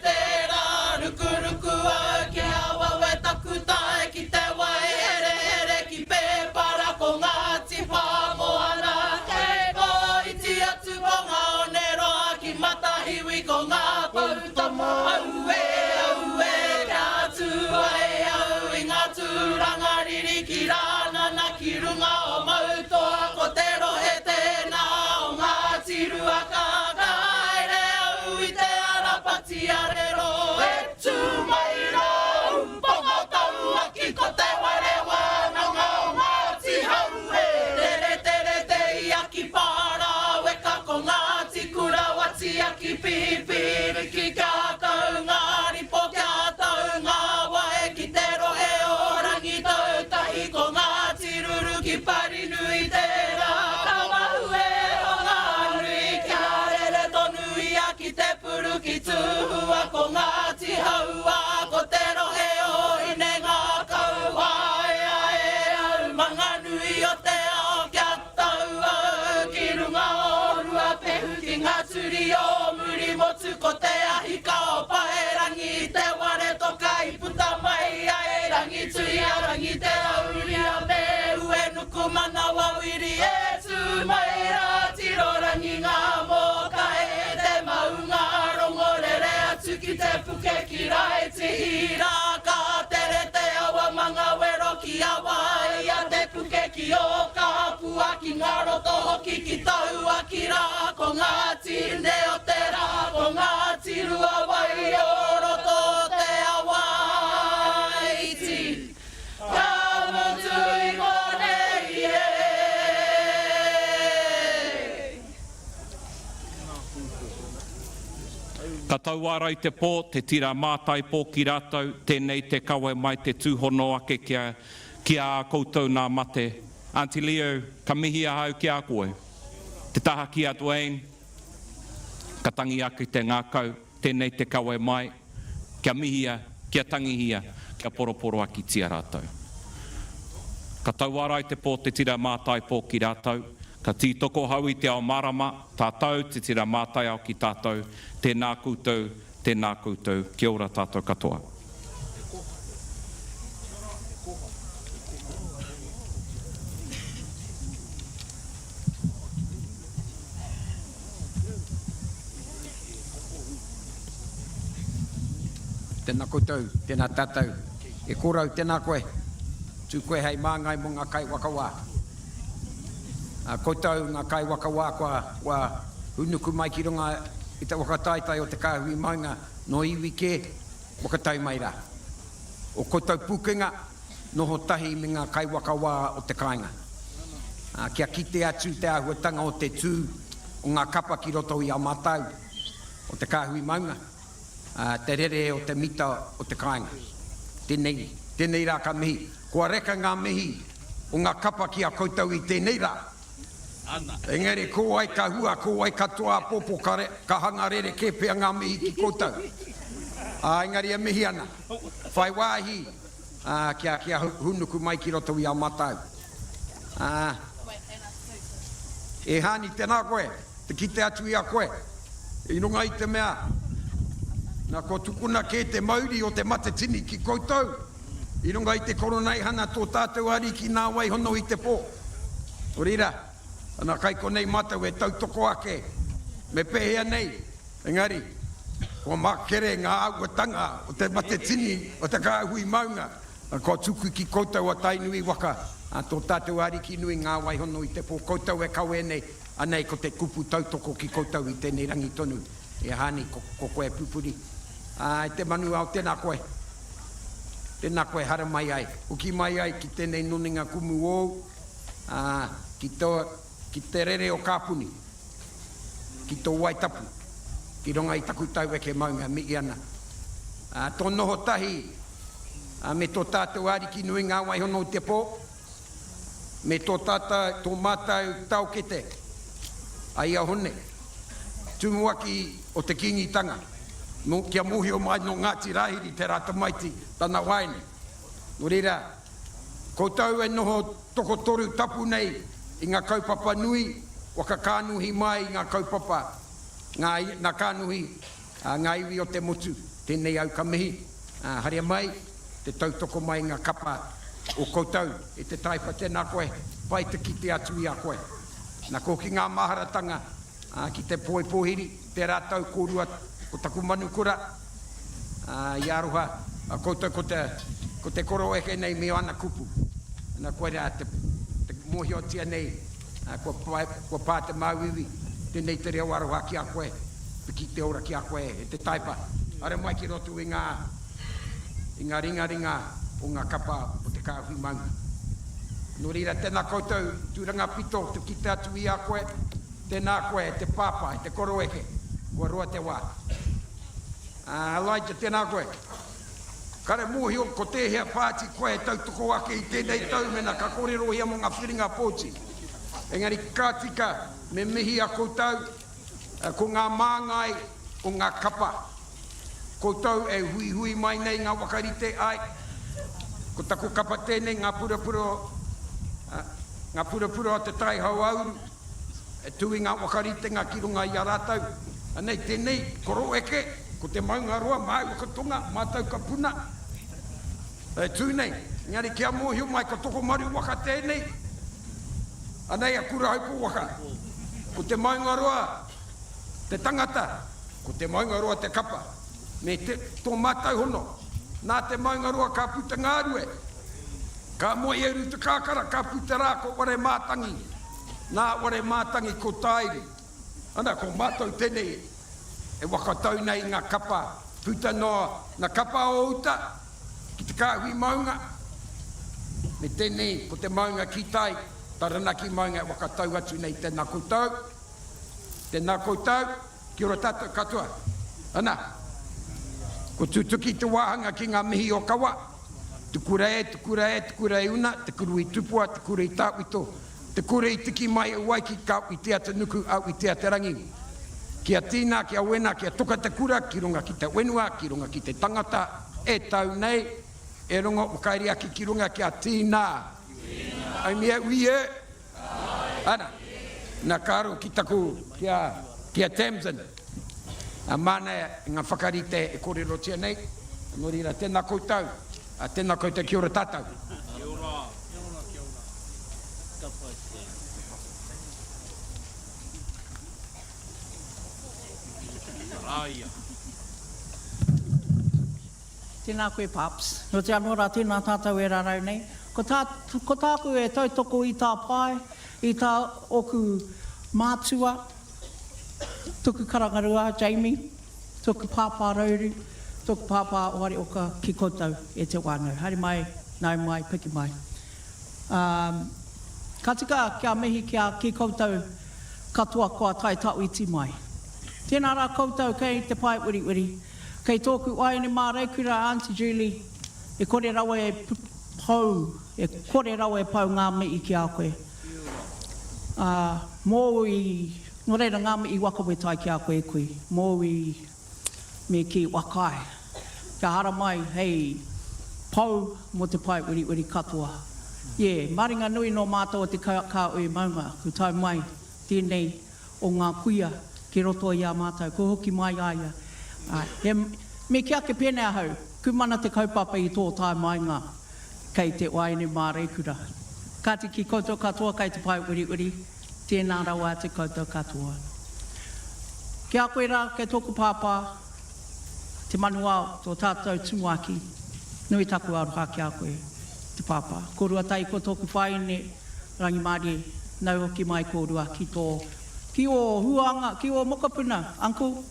te rā ruku au ke awa we taku tae ki te wai ere ki pēpara ko ngā tipa moana ke ko iti atu ko ngā onero ki matahiwi ko ngā pautamo au e ka atu ai au I ngā tūranga riri ki rāna na ki runga o mautoa ko te rohe tēnā o ngā tiru a kāka aere au I te arapati arero e tū mai rau pongo tau aki ko te ware wānanga o ngā tihau e tere I aki pāra weka ko ngā tikura wati aki pipiri ki kākau ngā ripo kia tau ngā wae ki te rohe o rangi tau tahi ko ngā tiruru ki pari nui te rā ka mahu e o ngā nui kia rere tonu I aki te puru ki tūhua ko ngā tihaua ko te rohe o ine ngā kau ai au manga nui o te ao kia tau au ki runga o rua pehu ki ngā turi o muri motu ko te ahi ka o Wairangi te ware toka I puta mai ai rangi tui a rangi te auri a me ue nuku mana wawiri e tū mai rā tiro rangi ngā mō ka e te tauara i te pō, te tira mātai pō ki rātou, tēnei te kawe mai te tūhono ake kia a koutou nā mate. Auntie Leo, ka mihi a hau ki a koe. Te taha ki a Dwayne, ka tangi ake te ngākau, tēnei te kawe mai, kia mihia, kia tangihia, kia poroporo aki tia rātou. Ka tauara i te pō, te tira mātai pō ki rātou, ka tītoko hau i te ao marama, tātou, te tira mātai au ki tātou, tēnā koutou, kia ora tātou katoa. Tēnā koutou, tēnā tātou, e kōrau tēnā koe, tū koe hei māngai mo ngā kai wakawā. Koutou ngā kai wakawā kua hunuku mai ki runga i te Whakataetae o Te Kāhui Maunga, no iwi ke, wakatau mai rā. O koutou pukenga, noho tahi me ngā kai wakawā o te kāinga. Kia kite atu te ahuatanga o te tū o ngā kapa ki roto i a mātau o Te Kāhui Maunga. Te rere o te mita o te kāinga. Tēnei rā ka mihi. Kua reka ngā mihi o ngā kapa ki a koutou i tēnei rā. Engari, ko ai ka hua, ko ai ka toa popo ka hanga rere ke pea ngā mihi ki koutou. Engari e mihi ana. Whai wāhi, kia hunuku mai ki roto i a matau. E hani tēnā koe, te kite atu i a koe. I runga i te mea. Nā ko tukuna ke te mauri o te matatini ki koutou. I runga i te koronai hana tō tātou ari ki nā wai hono i te pō. O rira, ana kai konei matau e tautoko ake. Me pehea nei, engari, ko makere ngā auatanga o te matatini o Te Kāhui Maunga. Ko tuku ki koutou a tainui waka. Tō tātou ari ki nui ngā wai hono i te pō. Koutou e kawe nei, anei ko te kupu tautoko ki koutou i tēnei rangi tonu. E hani ko koe pupuri. Te manu au tēnā koe. Tēnā koe hara mai ai. Uki mai ai ki tēnei nonenga kumu ou. Ki te rere o kāpuni. Ki tō Waitapu. Ki ronga i taku tau e ke maunga mi ana. Tō noho tahi. Me tō tātou ari ki nui ngā wai hono te pō. Me tō tātou, tō mātou tau kete. Ai a hone. Tumuaki o te kingitanga. Kia muhi o mai no Ngāti Rahiri te rata maiti tana waine. No reira, koutou e noho toko toru tapu nei i ngā kaupapa nui, waka kānuhi mai i ngā kaupapa, ngā kānuhi, ngā iwi o te motu, tēnei au ka mihi. Haria mai, te tautoko mai ngā kapa o koutou, e te taipa tēnā koe, pai te kite atu i a koe. Nā ko ki ngā maharatanga, ki te Pōwhiri, te rātau kōrua, ko taku manukura, i aroha, koutou ko te koro eke nei me ana kupu. Nā koe rea te mohi o tia nei, ko pā te mauiwi, tēnei te reo aroha ki a koe, piki te ora ki a koe, e te taipa. Are mai ki rotu i ngā ringa o ngā kapa o Te Kāhui Maunga. No rira, tēnā koutou, tūranga pito, te kite atu i a koe, tēnā koe, te pāpā, te koro eke, kua roa te wā. Elijah, tēnā koe. Kare mohi o ko te hea pāti koe tautoko ake i tēnei tau mena ka kōrero hia mo ngā whiringa pōti. Engari ka tika me mihi a koutou, ko ngā māngai o ngā kapa. Koutou e hui mai nei ngā wakarite ai. Ko taku kapa tēnei ngā purapura o te tai hau auru. E tui ngā wakarite ngā kirunga i a rātau. Anei tēnei koro eke, ko te maunga roa, mai wakatonga, mātau ka puna. E tū nei, ngari kia mōhiu mai ka toko maru waka tēnei. Anei a kura haupu waka. Ko te maunga roa, te tangata, ko te maunga roa te kapa. Me tō mātau hono, nā te maunga roa ka puta ngārue. Ka moi e ruta kākara, ka puta rā ko ware mātangi. Nā ware mātangi ko tairi. Ana ko mātau tēnei e wakatau nei ngā kapa. Puta noa, ngā kapa o uta, ki Te Kāhui Maunga. Me tēnei, ko te maunga ki tai, Taranaki maunga e wakatau atu nei tēnā koutou. Tēnā koutou, ki ora tātou katoa. Ana, ko tutuki te wahanga ki ngā mihi o kawa, te kura e una, te kuru I tupua, te kura I tāwito, te kura I tiki mai e wai ki kau I tea te nuku au I tea te rangi. Kia tīna, kia wena, kia toka te kura, ki runga ki te wenua, ki runga ki te tangata, e tau nei, e rongo o kairi aki ki runga kia tīna. Ai mea ui e? Ana, nā kāro ki taku kia Tamsin. A mana ngā whakarite e kōrero tia nei, no rira tēnā koutou, a tēnā koutou ki ora tātou. Kia ora. Aia. Tēnā koe paps. No te anora tēnā tātou e rarau nei. Ko tāku e tautoko I tā pai, I tā oku mātua, tuku karangarua, Jamie, tuku pāpā rauru, tuku pāpā oare oka ki koutou e te wānau. Haere mai, nau mai, piki mai. Ka tika kia mihi kia ki koutou katoa koa tai tau I ti mai. Tēnā rā koutou kei te pai uri. Kei tōku ai ni mā reikura Auntie Julie, e kore rawa e pau, ngā mii ki a koe. Mō I, no reira ngā mii waka we tai ki a koe kui, mō I me ki wakai. Kia hara mai, hei, pau mo te pai uri katoa. Maringa nui no mātou te Kāhui Maunga, ku tau mai, tēnei o ngā kuia, ki roto I a mātou, ko hoki mai aia. Me kia ke pēnea hau, ku mana te kaupapa I tō tai mai ngā, kei te waine mā reikura. Kāti ki koutou katoa kei te pai uri, tēnā rawa te koutou katoa. Kia koe rā, kei tōku pāpā, te manuao tō tātou tumuaki, nui taku aroha kia koe, te pāpā. Korua tai ko tōku whaine, rangi mārie, nau hoki mai kōrua ki tō, ki o huanga, ki o mokapuna, uncle,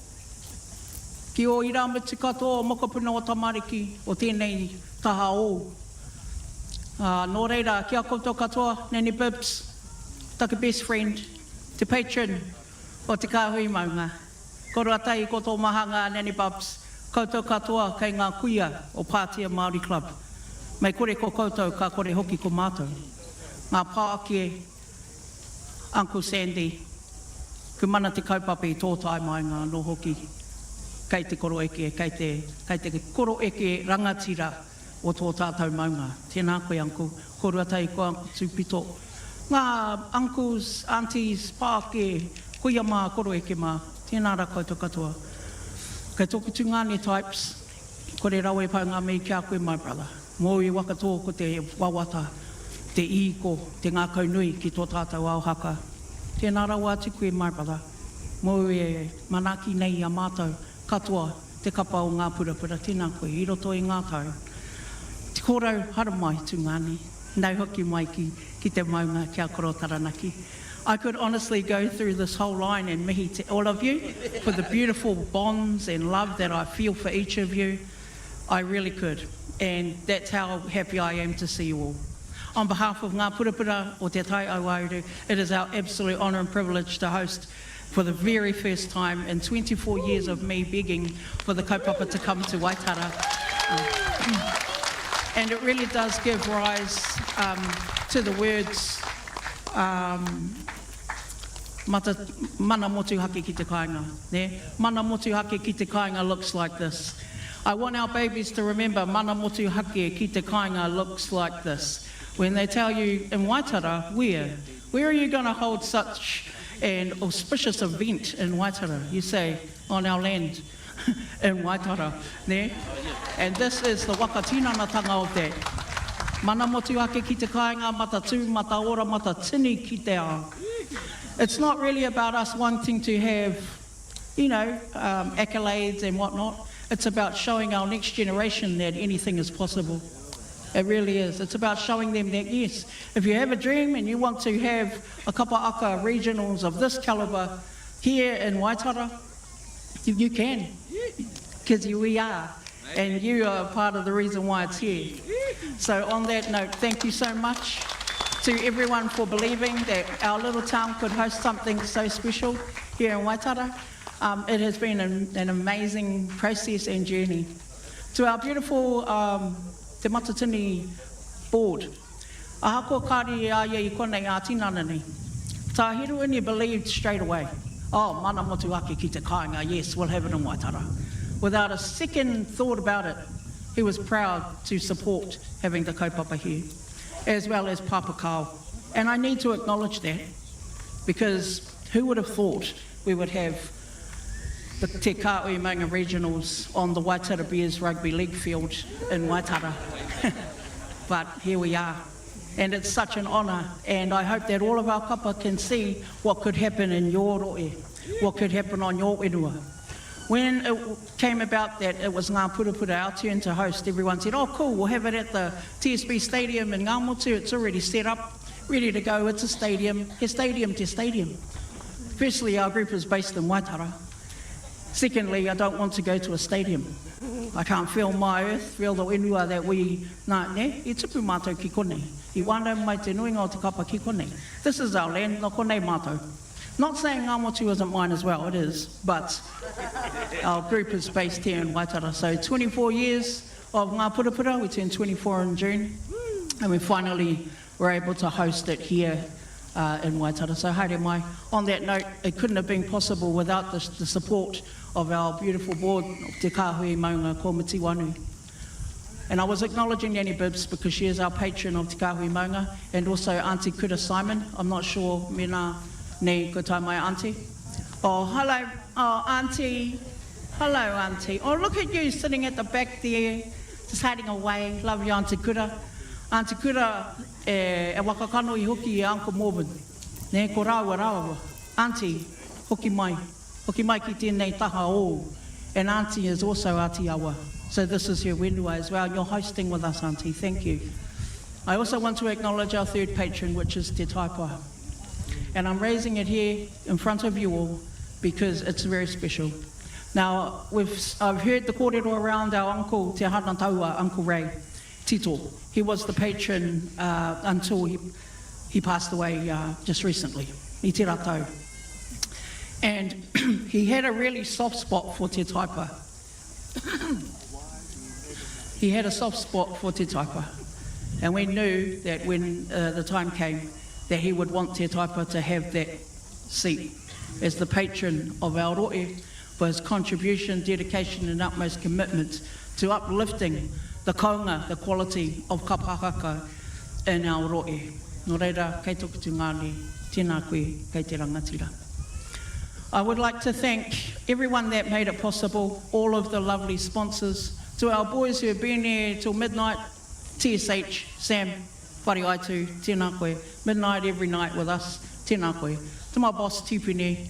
ki o Iramutu katoa o mokapuna o tamariki, o tēnei taha o. Nō reira, kia koutou katoa, Nene Bibbs, taka best friend, te patron o Te Kāhui Maunga. Korua tai ko tō mahanga Nene Bibbs, koutou katoa kei ngā kuia o Pātia Māori Club. Mai kore ko koutou, ka kore hoki ko mātou. Ngā pākie, Uncle Sandy, ku mana te kaupapa I tō tai mai ngā no hoki. Kei te koro eke, kei te koro eke rangatira o tō tātou maunga. Tēnā koe, uncle. Korua tai ko Uncle Tupito. Ngā uncles, aunties, pāke, kuia mā, koro eke mā. Tēnā rā koutou katoa. Kei tōku tūngāne types, kore rawe pau ngā mei kia koe, my brother. Mō I wakatō ko te wawata, te iko, te ngā kaunui ki tō tātou auhaka. Tēnā rawa atu koe, my brother. Mō e manaki nei a mātou, katoa te kapa o ngā purapura, tēnā koe, I roto I ngā tau. Te kōrau hara mai tūngāne, nau hoki mai ki te maunga kia koro Taranaki. I could honestly go through this whole line and mihi to all of you for the beautiful bonds and love that I feel for each of you. I really could. And that's how happy I am to see you all. On behalf of Ngā Purapura o Te Tai Auauru, it is our absolute honour and privilege to host for the very first time in 24 years of me begging for the kaupapa to come to Waitara. And it really does give rise to the words mana motu hake ki te kāinga. Mana motu hake ki te kāinga looks like this. I want our babies to remember mana motu hake ki te kāinga looks like this. When they tell you in Waitara, where are you going to hold such an auspicious event in Waitara? You say, on our land in Waitara. And this is the wakatinanatanga of that. Mana motu hake ki te kāinga, mata tū, mata ora, mata tini ki te ao. It's not really about us wanting to have, accolades and whatnot. It's about showing our next generation that anything is possible. It really is. It's about showing them that, yes, if you have a dream and you want to have a kapa aka regionals of this calibre here in Waitara, you can, because we are, and you are part of the reason why it's here. So on that note, thank you so much to everyone for believing that our little town could host something so special here in Waitara. It has been an amazing process and journey. To our beautiful Te Matatini board, ahako kāri a ia I konei a tinana nei. Tā hiruini believed straight away, oh, mana motu ake ki te kāinga, yes, we'll have it in Waitara. Without a second thought about it, he was proud to support having the kaupapa here, as well as Papakau. And I need to acknowledge that, because who would have thought we would have the Te Kāhui Maunga Regionals on the Waitara Bears Rugby League field in Waitara. But here we are. And it's such an honour, and I hope that all of our kapa can see what could happen in your rohe, what could happen on your whenua. When it came about that it was Ngā Purapura, our turn to host, everyone said, oh cool, we'll have it at the TSB Stadium in Ngā Motu, it's already set up, ready to go, it's a stadium, he stadium to stadium. Firstly, our group is based in Waitara. Secondly, I don't want to go to a stadium. I can't feel my earth, feel the whenua that we nā ne, I tupu mātou ki konei. I wānau mai te nuinga o te kapa ki konei. This is our land, no konei mātou. Not saying Ngā Motu isn't mine as well, it is, but our group is based here in Waitara. So 24 years of Ngā Purapura, we turned 24 in June, and we finally were able to host it here in Waitara. So haere mai. On that note, it couldn't have been possible without the support of our beautiful board, Te Kāhui Maunga, ko Miti Wanu. And I was acknowledging Nanny Bibbs because she is our patron of Te Kāhui Maunga, and also Auntie Kuta Simon. I'm not sure, mena nei ko tai mai auntie. Oh, hello, oh, Auntie. Hello, Auntie. Oh, look at you sitting at the back there, just hiding away. Love you, Auntie Kuta. Auntie Kuta, e wakakano I hoki e Uncle Morven. Ne, ko rāua rāua. Auntie, hoki mai ki tēnei taha o. And Auntie is also Atiawa. So this is your whenua as well. You're hosting with us, Auntie. Thank you. I also want to acknowledge our third patron, which is Te Tapuwae. And I'm raising it here in front of you all because it's very special. Now, I've heard the kōrero around our uncle, Te Hana Taua, Uncle Ray, Tito. He was the patron until he passed away just recently. I te rātou. And he had a really soft spot for Te Tapuwae. He had a soft spot for Te Tapuwae. And we knew that when the time came that he would want Te Tapuwae to have that seat as the patron of our rohe for his contribution, dedication and utmost commitment to uplifting the kaunga, the quality of kapahaka in our rohe. Nō reira, kei toku tu ngāne, tēnā koe, kei te rangatira. I would like to thank everyone that made it possible, all of the lovely sponsors, to our boys who have been here till midnight, TSH, Sam, whare aitu, tēnā koe, midnight every night with us, tēnā koe. To my boss, Tupune,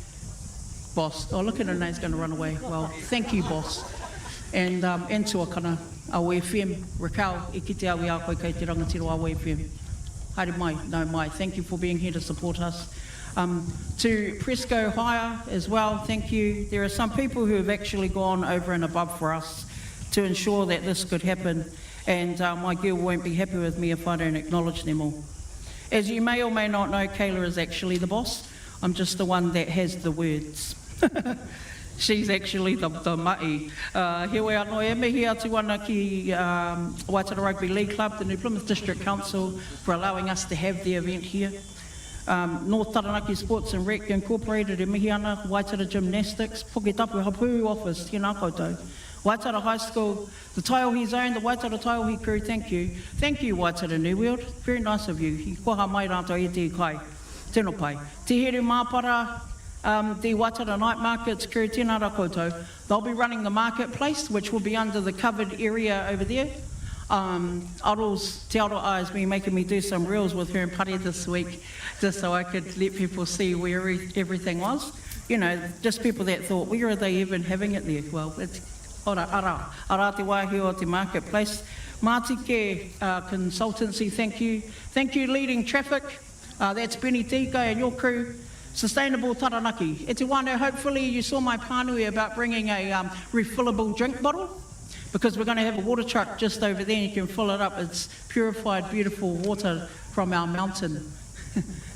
boss, oh look at her name's going to run away, well, thank you boss. And tuakana, our FM, Raquel, e ki te awi a koe kei te rangatira our FM. Haere mai, no mai, thank you for being here to support us. To Presco Hire as well, thank you. There are some people who have actually gone over and above for us to ensure that this could happen, and my girl won't be happy with me if I don't acknowledge them all. As you may or may not know, Kayla is actually the boss. I'm just the one that has the words. She's actually the mai. Here we are, no e mihi atu ana ki Waitara Rugby League Club, the New Plymouth District Council, for allowing us to have the event here. North Taranaki Sports and Rec Incorporated, e mihi ana, Waitara Gymnastics, Poke Tapu Hapu Office, tēnā koutou. Waitara High School, the Taiahi Zone, the Waitara Taiahi crew, thank you. Thank you, Waitara New World, very nice of you. I koha mai rātou e te kai, tēnā pai. Te here māpara, the Waitara Night Markets crew, tēnā rā koutou. They'll be running the marketplace, which will be under the covered area over there. Aro's Te Aroa has been making me do some reels with her and Pari this week, just so I could let people see where everything was. You know, just people that thought, where are they even having it there? Well, it's ara te wāhi o te marketplace. Mātike Consultancy, thank you. Thank you, Leading Traffic. That's Benny Tika and your crew. Sustainable Taranaki. E te wānau, hopefully you saw my pānui about bringing a refillable drink bottle, because we're going to have a water truck just over there and you can fill it up. It's purified, beautiful water from our mountain.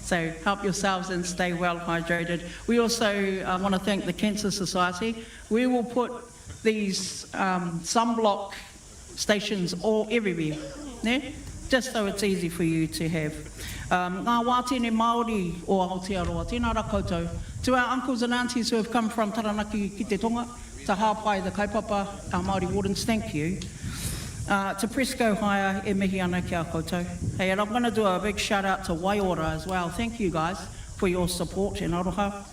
So help yourselves and stay well hydrated. We also want to thank the Cancer Society. We will put these sunblock stations all everywhere, né? Just so it's easy for you to have. Ngā wātene Māori o Aotearoa, tēnā rā koutou. To our uncles and aunties who have come from Taranaki ki te tonga, to Hāpai, the kaupapa, our Māori wardens, thank you. To Presco Hire, e mihi ana ki a koutou. Hey, and I'm going to do a big shout out to Waitara as well. Thank you guys for your support in Aroha.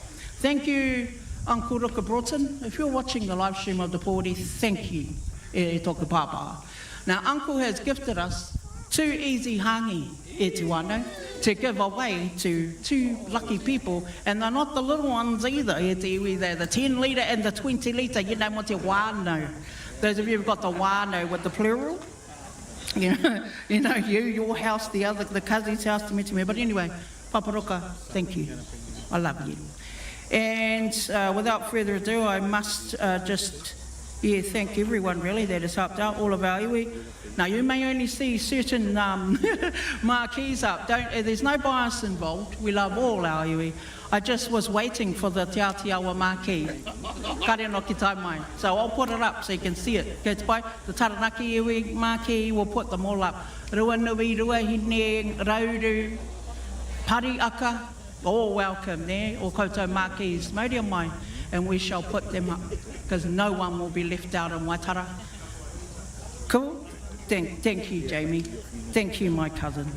Thank you, Uncle Ruka Broughton. If you're watching the live stream of the Pōwhiri, thank you, e toku pāpā. Now, Uncle has gifted us 2 easy hangi, e te wano, to give away to 2 lucky people, and they're not the little ones either, e te iwi, they're the 10 litre and the 20 litre, you know what te wāno. Those of you who've got the wāno with the plural, you know, your house, the cousin's house, to me. But anyway, Paparoka, thank you. I love you. And without further ado, I must just thank everyone really that has helped out, all of our iwi. Now, you may only see certain marquees up. There's no bias involved. We love all our iwi. I just was waiting for the Te Aotearoa marquee. Kare no ki tai mai. So I'll put it up so you can see it. The Taranaki iwi marquee, we'll put them all up. Rua nui, rua hine, rauru, pari aka, all welcome there. All koutou marquees, mauri mai. And we shall put them up because no one will be left out in Waitara. Cool? Thank you, Jamie. Thank you, my cousin.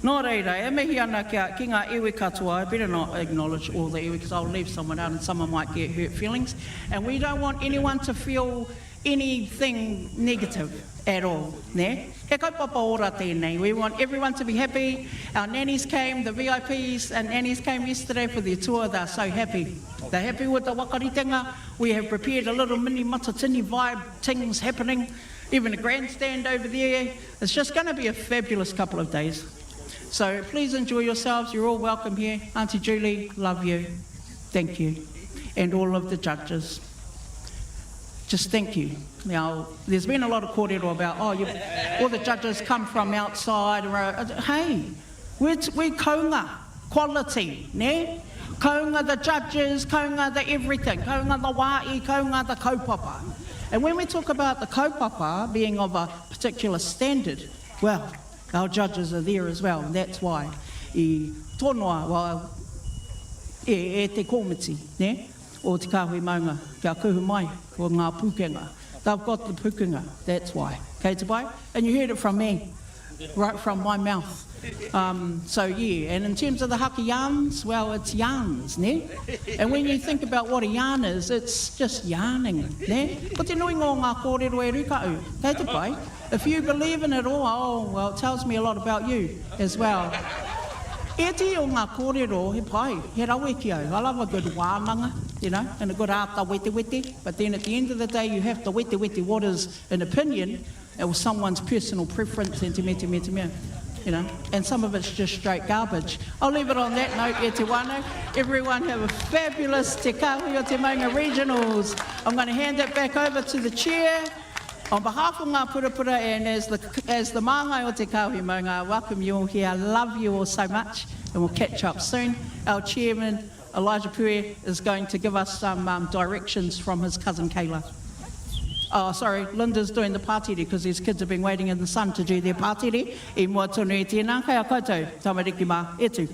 Nō reira, e mihi ana ki ngā iwi katoa, I better not acknowledge all the iwi because I'll leave someone out and someone might get hurt feelings. And we don't want anyone to feel anything negative at all. Ne? He kaupapa ora tēnei. We want everyone to be happy. Our nannies came, the VIPs and nannies came yesterday for their tour. They're so happy. They're happy with the wakaritenga. We have prepared a little mini matatini vibe things happening. Even a grandstand over there. It's just going to be a fabulous couple of days. So please enjoy yourselves. You're all welcome here. Auntie Julie, love you. Thank you. And all of the judges. Just thank you. Now, there's been a lot of kōrero about, all the judges come from outside. Hey, we're kaunga, quality, ne? Kaunga the judges, kaunga the everything, kaunga the wāi, kaunga the kaupapa. And when we talk about the kaupapa being of a particular standard, well, our judges are there as well, and that's why. I tonoa, well, e te komiti, ne? O Te Kāhui Maunga, kia kuhu mai, o ngā pukenga. They've got the pukenga, that's why. Kei te pai? And you heard it from me, right from my mouth. So yeah, and in terms of the haka yarns, well, it's yarns, ne? And when you think about what a yarn is, it's just yarning, ne? Ko te nui ngō ngā kōrero e rukau, kei te pai? If you believe in it all, well, it tells me a lot about you as well. E te o ngā kōrero, he pai, he rawe ki au. I love a good wānanga, you know, and a good ata wete. But then at the end of the day, you have to wete what is an opinion or someone's personal preference, and te me. You know, and some of it's just straight garbage. I'll leave it on that note, e te wano. Everyone have a fabulous Te Kāhui o Te Maunga Regionals. I'm going to hand it back over to the chair. On behalf of Ngā Purapura and as the māngai o Te Kāhui Maunga, I welcome you all here. I love you all so much, and we'll catch up soon. Our chairman, Elijah Pue, is going to give us some directions from his cousin Kayla. Oh, sorry, Linda's doing the pātiri because his kids have been waiting in the sun to do their pātiri. I mua tonu e tēnā, kei a koutou, tamariki mā, e tū.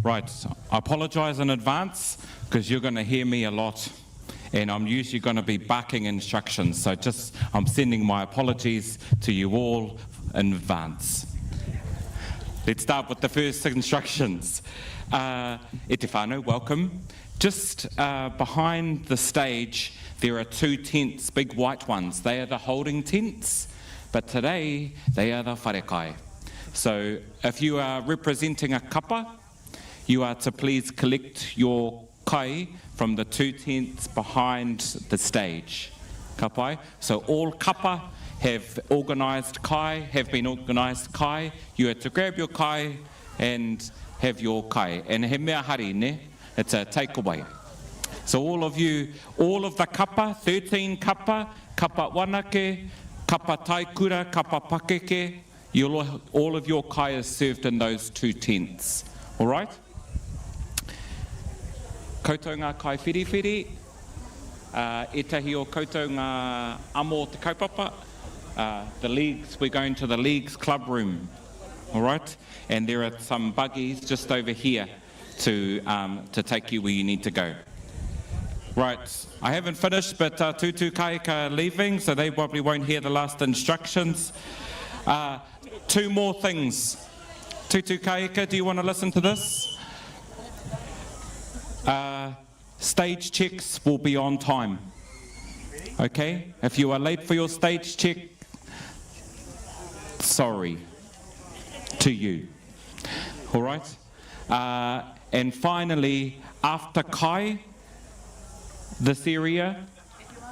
Right, I apologise in advance because you're going to hear me a lot and I'm usually going to be barking instructions, so I'm sending my apologies to you all in advance. Let's start with the first instructions. E te whānau, welcome. Just behind the stage there are 2 tents, big white ones. They are the holding tents, but today they are the wharekai. So if you are representing a kapa, you are to please collect your kai from the 2 tents behind the stage. Kapai. So all kapa have been organised kai. You have to grab your kai and have your kai. And he mea hari ne, it's a takeaway. So all of the kapa, 13 kapa, kapa wanake, kapa taikura, kapa pakeke, all of your kai is served in those 2 tents. All right? Koutou ngā kai whiri, etahi o koutou ngā amo te kaupapa, the leagues, we're going to the leagues club room, all right? And there are some buggies just over here to take you where you need to go. Right, I haven't finished, but Tutu Kaika are leaving, so they probably won't hear the last instructions. 2 more things. Tutu Kaika, do you want to listen to this? Stage checks will be on time. Okay? If you are late for your stage check, sorry to you. All right? And finally, after Kai, this area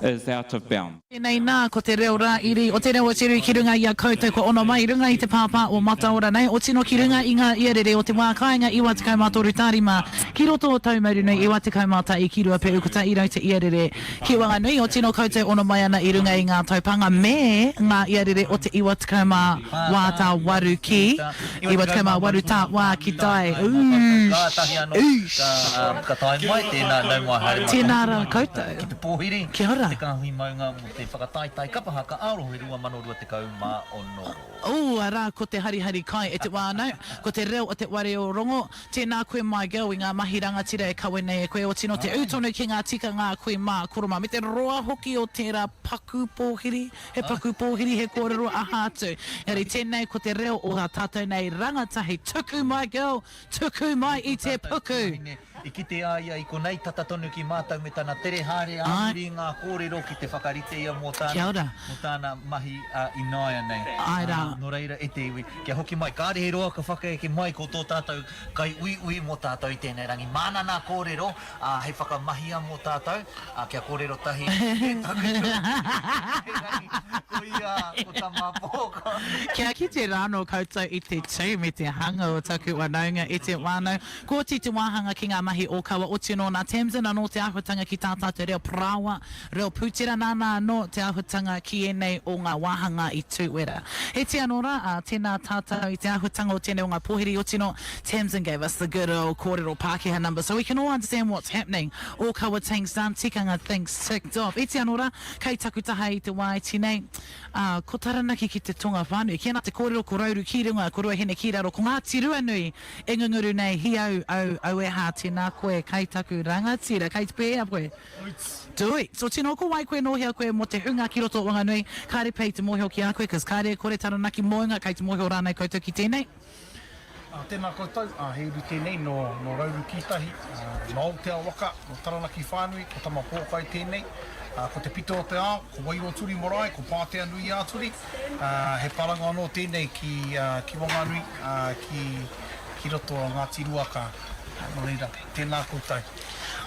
is out of bounds. Nei nā, ko te reo rā iri, o te reo te rui ki runga i a koutou ko ono mai, runga I te pāpā o mataora nei, o tino ki runga I ngā iarere o te wā kāinga I wā te kaumātoru tārima, ki roto o taumaru nei, I wā te kaumāta I ki rua pe ukuta I rau te iarere, ki wanga nui, o tino koutou ono mai ana I runga I ngā taupanga me, ngā iarere o te iwa te kaumā wā tā waru ki, iwa te kaumā waru tā wā ki tai, Ka tai mai, tēnā nau mai haere mai. Tēnā rā koutou. Ki te Pōwhiri, Kia ora. Te Kāhui Maunga mo te whakataitai kapa ka arohe 2 te kaumā ono. Arā, ko te harihari kai e te wānau, ko te reo o te ware o Rongo, tēnā koe my girl I ngā mahi rangatira e kawe nei e koe o tino te utonu ki ngā tika ngā koe mā kuruma. Me te roa hoki o tērā paku Pōwhiri, he paku Pōwhiri he kōrero a hātu. Heri tēnei ko te reo o tā tātou nei rangatahi, tuku my girl, tuku mai I te puku. I ki te aia I konei tata tonu ki mātou me tāna tere hare āuri ngā kōrero ki te whakarite ia mō tāna mahi I nāia nei. Ai rā. Nō reira e te iwi. Kia hoki mai, kāre he roa ka whakaeke mai ko tō tātou kai ui mō tātou I tēnei rangi. Māna nā kōrero, hei whakamahia mō tātou, kia kōrero tahi. He rangi, ko ia, ko tā māpōka. Kia ki te rāno koutou I te tū me te hanga o taku wanaunga I te wānau. Ko ti te wāhanga ki ngā mahi o kawa o tino nā Tamsin anō te āhuatanga ki tā tātou reo prawa, reo pūtera nāna anō te āhuatanga ki e nei o ngā wāhanga I tūwera. He te anō rā, tēnā tātou I te āhuatanga o tēnei o ngā Pōwhiri o tino, Tamsin gave us the good old kōrero Pākehā number, so we can all understand what's happening. O kawa things done, tikanga things ticked off. E te anō rā, kei takutaha I te wai tinei, ko Taranaki ki te tonga whānui, kia nā te kōrero ko rauru ki runga, ko rua hene ki raro, ko ngā tirua nui, e ngunguru nei, hi au e hā tēnā koe, kei taku rangatira, kei te pēa koe. Do it. So tino ko wai koe nohea koe mo te hunga ki roto o wanganui, kāre pei te moheo ki a koe, kas kāre kore Taranaki Maunga, kei te moheo rānei koutou ki tēnei. Tēnā koutou, he uru tēnei no rauru kītahi, no Aotea waka, no Taranaki whānui, ko tama pōkai tēnei, ko te pito o te ao, ko wairo turi morai, ko pātea nui a turi, he paranga anō tēnei ki wanganui, ki roto o ngā tiruaka. Tēnā koutou.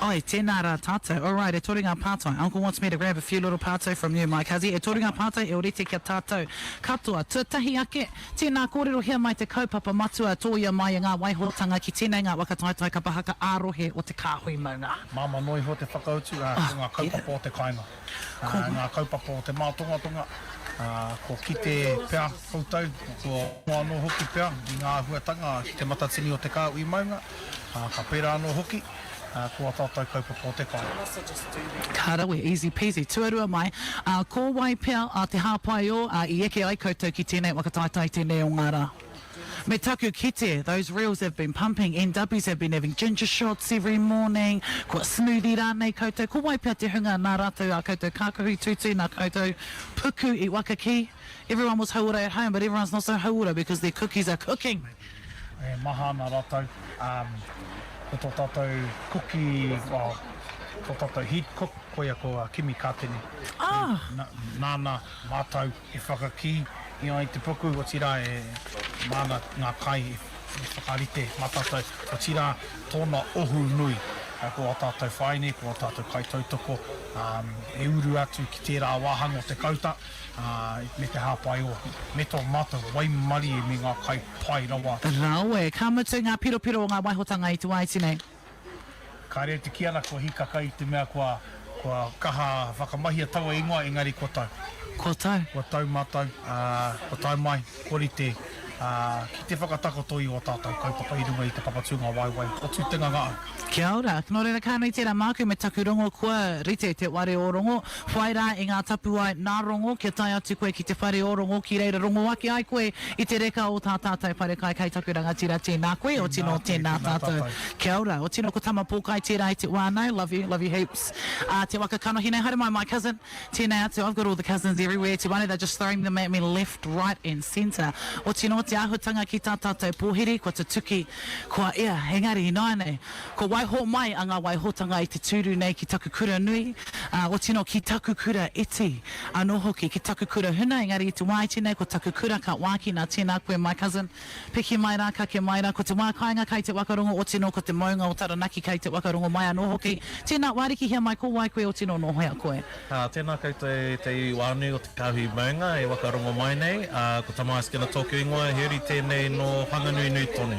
Oi, tēnā rā tātou. All right, e tori ngā pātai. Uncle wants me to grab a few little pātai from you, my kazi. E tori ngā pātai e orite kia tātou. Katoa, tuatahi ake, tēnā kōrero hea mai te kaupapa matua tōia mai ngā waihotanga ki tēnei Ngā Whakataetae kapahaka ārohe o te Kāhui Maunga. Māma noi ho te whakautu, ngā kaupapa o te kainga. Ngā kaupapa o te mātongatonga. Ko ki te pea koutou, ko anō hoki pea, I ngā huatanga, ki te matatini o te Kāhui Maunga, ka pera anō hoki, ko a tātou kaupapa o te kainga. Kārawe, easy peasy, tuarua mai. Ko wai pea te hāpai o, I eke ai koutou ki tēnei whakataetae tēnei o ngā rā. Me taku kite, those reels have been pumping. NWs have been having ginger shots every morning. Kua smoothie rānei koutou. Ko wai pia te hunga nā rātou a koutou kākahu tutu, nā koutou puku I wakaki. Everyone was haura at home, but everyone's not so haura because their cookies are cooking. Maha nā rātou. Ko tō tātou cookie, well, ko tātou heat cook, koia ko Kimi Kātene. Nāna mātou e whakaki, I ai te puku, o tira e mana ngā kai e whakarite, mā tātou, o tira tōna ohu nui. Ko o tātou whaine, ko o tātou kai tautoko, e uru atu ki tērā wāhanga o te kauta, me te hāpai o. Me tō mātou waimari e me ngā kai pai rawa. Rawe, ka mutu ngā piropiro o ngā waihotanga I te Waitinei. Ka rea te kiana ko hikaka I te mea kua kaha whakamahia taua ingoa engari ko tau. Ko tau? Ko tau mātou, ko tau mai, korite. Ki te whakatakoto I o tātou kaupapa I runga I te papatunga waiwai. O tūtenga ngā au. Kia ora, nō reira kānui tērā māku me taku rongo kua rite te ware o rongo. Whai rā I ngā Tapuwae nā rongo, kia tai atu koe ki te whare o rongo, ki reira rongo waki ai koe I te reka o tā tātou whare kai kai taku rangatira tēnā koe, o tino tēnā tātou. Kia ora, o tino ko tama pōkai tērā I te wānau, love you heaps. Te waka kanohine, haere mai my cousin, tēnā atu, I've got all the cousins everywhere, te wane, they're just throwing them at me left, right and centre. O tino te ahutanga ki tā tātou Pōwhiri, kua te tuki, kua ea, engari inaine, ko waiho mai a ngā waihotanga I te tūru nei ki taku kura nui, o tino ki taku kura iti, anō hoki ki taku kura huna, engari I te Waitinei, ko taku kura ka wāki nā tēnā koe my cousin, piki mai rā, kake mai rā, ko te wākainga kei te wakarongo, o tino ko te maunga o Taranaki kei te wakarongo mai anō hoki, tēnā wāriki hea mai ko wai koe, o tino no hea koe. Tēnā koutou te wānu o Te Kāhui Maunga, e wakarongo mai nei, ko tamā skina tōku ingoa, heuri tēnei no hanganui nui tonu.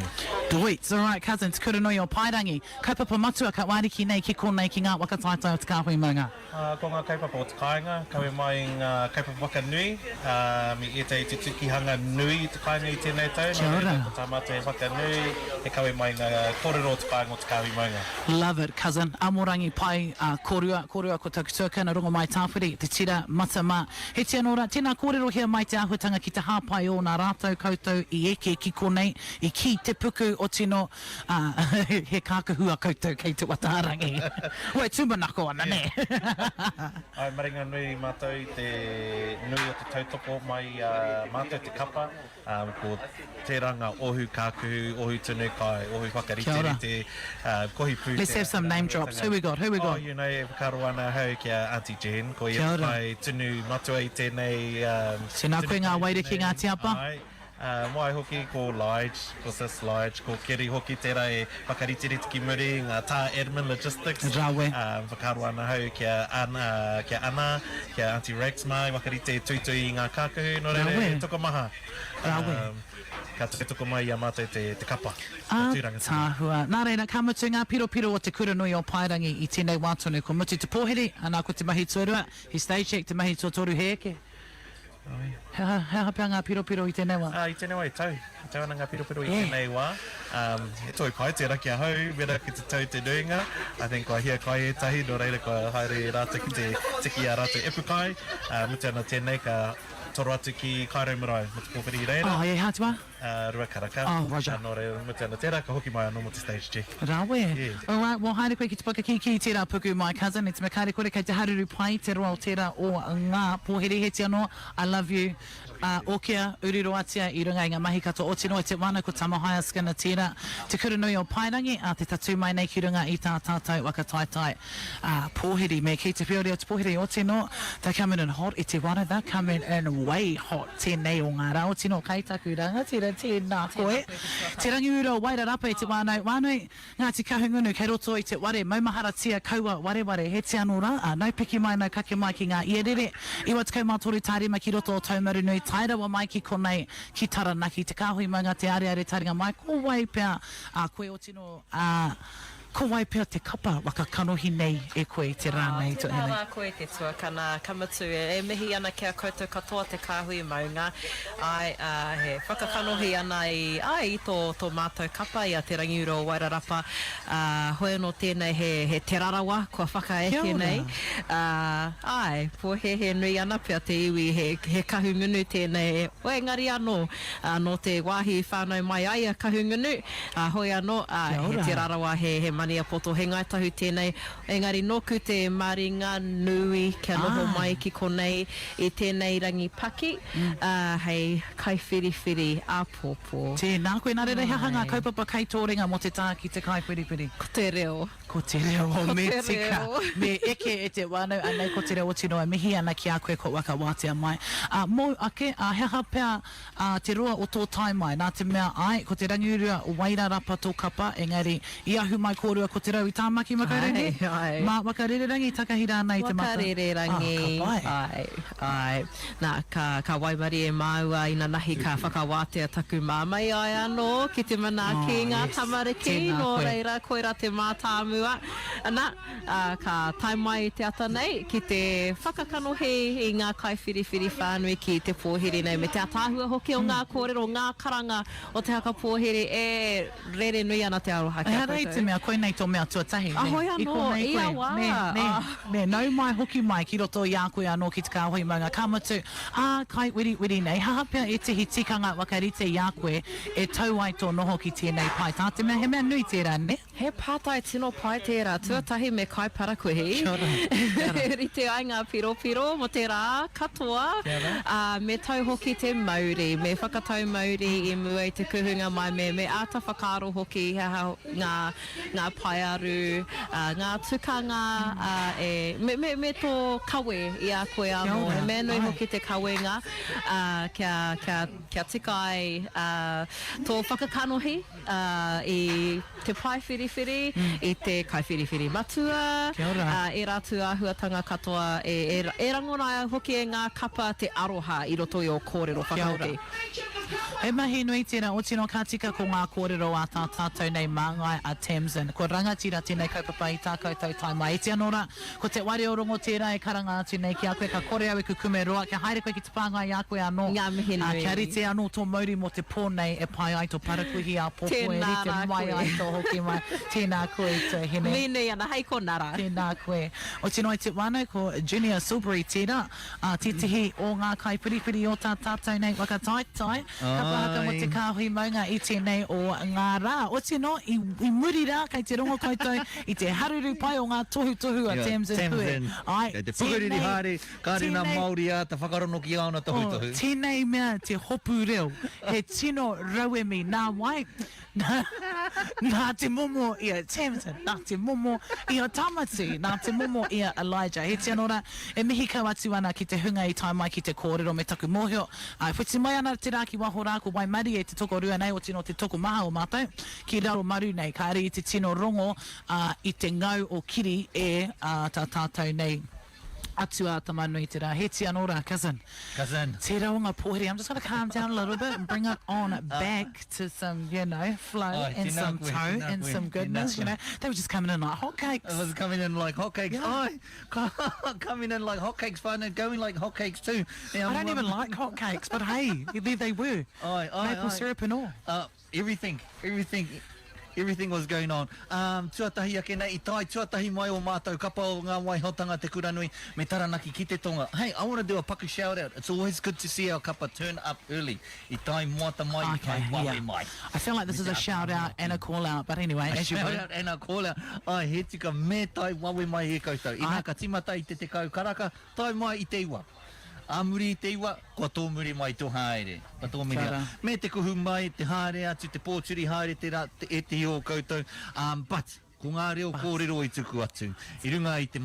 Doits, all right, cousins, kura noi o Pairangi, kaupapa matua ka wāriki nei ki konei ki Ngā Whakataetae o Te Kāhui Maunga. Ko ngā kaupapa o te kāinga, kawe mai ngā kaupapa waka nui, mi e te tukihanga nui I te kāinga I tēnei tau, ko tā mātou e waka nui, e kawe mai ngā kōrero o te kāinga o Te Kāhui Maunga. Love it, cousin. Amorangi pai korua ko taku tuaka na rongo mai tāwhiri, te tira mata mā. He tia nora, tēnā kōrero hea mai te ahutanga ki te hāpai o nā rātou koutou I eke ki konei, I ki te puku o tino he kākahua koutou kei te watarangi. Ue, tūmanako ana, ne? Ai, maringa nui mātou I te nui o te tautoko mai mātou te kapa, ko tērā ngā ohu kākuhu, ohu tunu kai, ohu whakarite te kohi pū. Let's have some name drops. Who we got? Oh, you know, whakaroana hau kia Auntie Jen, ko I kai tunu matua I tēnei... Tēnā koe ngā wairiki ngā tiapa? Ai. Mai hoki ko Lige, ko Sis Lige, ko Keri hoki tērā e whakaritiri tiki muri, ngā tā admin logistics. Rawe. Whakaroana hau kia Anna, kia Auntie Rex mai, wakarite tuitui I ngā kākuhu, no reire, toko maha. Rawe. Ka tuko mai a mātou te kapa. Tāhua. Nā reira, ka mutu ngā piropiro o te kura nui o Pairangi I tēnei wātonu. Ko mutu te Pōwhiri, anā ko te mahi tuarua, he stage check te mahi tuatoru he eke. Hea hapea ngā piropiro I tēnei wā? I tēnei wā I tau. I tau ana ngā piropiro I tēnei wā. He toi pai te raki a hau, mera ki te tau te nuinga. I think kua hia kai e tahi, no reira kua haere rātou ki te tiki a rātou epukai. Mutu ana tēnei ka toro atu ki Kairau Marae, mo te Pōwhiri reira. Oh, e hātua? Rua karaka. Oh, Roger. No reira, mutu ana tērā, ka hoki mai anō mo te stage check. Rawe. All right, well, haere koe ki te pakaki ki tērā puku, my cousin. It's me kāre kore kei te haruru pai, te roa o tērā o ngā Pōwhiri he te anō. I love you. Okia, uriroatia, I runga I ngā mahi kato o tino e te wana ko tamahaya skina tērā. Te kura nui o Pairangi, te tatu mai nei ki runga I tā tātou Whakataetae. Pōwhiri, me ki te whiori o te Pōwhiri o tino, they're coming in hot I te wana, they're coming in way hot tēnei o ngā rā o tino kei taku rangatira tēnā koe. Te rangi ura o Waitara e te wānau, wānui, ngā te kahungunu kei roto I te ware, maumahara tia kaua ware he te anō rā, nau piki mai, nau kake mai ki ngā ierere, iwa te kaumātori tārima ki roto o Taumaru nui, tairawa mai ki konei ki Taranaki, Te Kāhui Maunga, te are taringa mai, ko wai pia koe o tino ko wai pia te kapa waka kanohi nei e koe te rā nei to Tēnā rā koe te tuakana kamatu e mihi ana kia koutou katoa Te Kāhui Maunga. Ai, he whakakanohi ana i tō mātou kapa i a te rangiuro o Wairarapa. Hoi anō tēnei he te rarawa kua whakaeke nei. Ai, pōhehe nui ana pia te iwi he kahungunu tēnei. O engari anō, no te wāhi whānau mai ai a kahungunu. Hoi anō, he te rarawa he mani a poto. He ngaitahu tēnei. Engari noku te maringa nui kia noho mai ki konei i tēnei rangi paki. Hei kaiwhiriwhiri a pōpō. Tēnā koe nā rere hahanga kaupapa kai tōringa mo te tā ki te kaiwhiriwhiri. Ko te reo. Ko te reo o me tika. Me eke e te wānau anei ko te reo o tino e mihi ana ki a koe ko waka wātea mai. Mō ake a heha pia te roa o tō tai mai. Nā te mea ai ko te rangiurua o Wairarapa tō kapa. Engari i ahu mai kōrua ko te rau i tāmaki makarangi. Ma wakarererangi takahira nei te mata. Wakarererangi. Ai. Nā ka waimari e māua i nā nahi ka whakawātea taku māmai ai anō ki te manaki ngā tamariki nō reira koira te mātāmua. Nā, ka taimai te ata nei ki te whakakanohi i ngā kaiwhiriwhiri whānui ki te Pōwhiri nei me te atāhua hoki o ngā kōrero, ngā karanga o te haka Pōwhiri e rere nui ana te aroha kia koutou. Hei te mea koe nei tō mea tuatahi. Ahoi anō, ia wā. Ne, nau mai hoki mai ki roto i a koe anō ki Te Kāhui Maunga. Ka matu, kai wiri nei. Haha pia e tehi tikanga wakarite i a koe e tau ai tō noho ki tēnei pai. Tā te mea, he mea nui tērā, ne? He pātai tino pai tērā, tuatahi me kai parakuhi. Rite ai ngā piro mo te rā katoa. Me tau hoki te Māori, me whakatau Māori i mua i te kuhunga mai me āta whakaro hoki ngā pai aru, ngā tukanga, me tō kawe i a koe anō. He mea nui hoki te kawenga, kia tika ai tō whakakanohi i te pai whiriwhiri, i te kaiwhiriwhiri matua, e rātu āhuatanga katoa, e rangona hoki e ngā kapa te aroha i roto i o kōrero whakahoki. He mahi nui tēnā o tino ka tika ko ngā kōrero a tātou nei māngai a Tamsin. Ko rangatira tēnei kaupapa i tā koutou tai mai. E te anora, ko te wari o rongo tērā e karanga atu nei ki a koe ka kore au e kukume roa. Kia haere koe ki te pāngai a koe anō. Ngā mihi nui. Kia rite anō tō Māori mo te pōnei e pai ai tō parakuhi a pōpō e rite mai ai tō hoki mai. Tēnā koe te hene. Mene ana, hei ko nara. Tēnā koe. O tino i te wānau ko Junior Silbury tērā. Titihi o ngā kaipiripiri o tā tātou nei Whakataetae. Haka mo Te Kāhui Maunga i tēnei o ngā rā. O tino, i muri rā, kei te rongo koutou, i te haruru pai o ngā tohu a Tamsin Pue. Te pukariri haere, kāre nā Māori a, te whakarono ki aona tohu. Tēnei mea te hopu reo, he tino rauemi, nā wai, nā te momo i a Tamsin, nā te momo i a Tamati, nā te momo i a Elijah. He te anora, e mihi kau atu ana ki te hunga i tai mai ki te kōrero me taku mōhio. Whiti mai ana te rā ki waho rā ko wai mari e te toko rua nei o tino te toko maha o mātou. Ki raro maru nei, ka ari i te tino rongo i te ngau o kiri e tā tātou nei. Atua tamanui te rā. He te anora, cousin. Te raunga Pōwhiri. I'm just going to calm down a little bit and bring it on back to some, flow and some tone and some goodness, They were just coming in like hotcakes. It was coming in like hotcakes. Coming in like hotcakes, fun and going like hotcakes too. I don't even like hotcakes, but hey, there they were. Maple syrup and all. Everything was going on. Tuatahi ake nei, I tai tuatahi mai o mātou kapa o ngā waihotanga te kuranui me Taranaki ki te tonga. Hey, I want to do a paku shout out. It's always good to see our kapa turn up early. I tai moata mai, I tai wawe mai. I feel like this is a shout out and a call out, but anyway, as you shout out and a call out. Ai, he tika me tai wawe mai he koutou. I nā ka timata I te kau karaka, tai mai I te iwa. Amuri I te iwa, kua tō muri mai tō haere. Me te kuhu mai, te haere atu, te pōturi haere e te hio koutou. But, ko ngā reo kōrero I tuku atu. I runga I te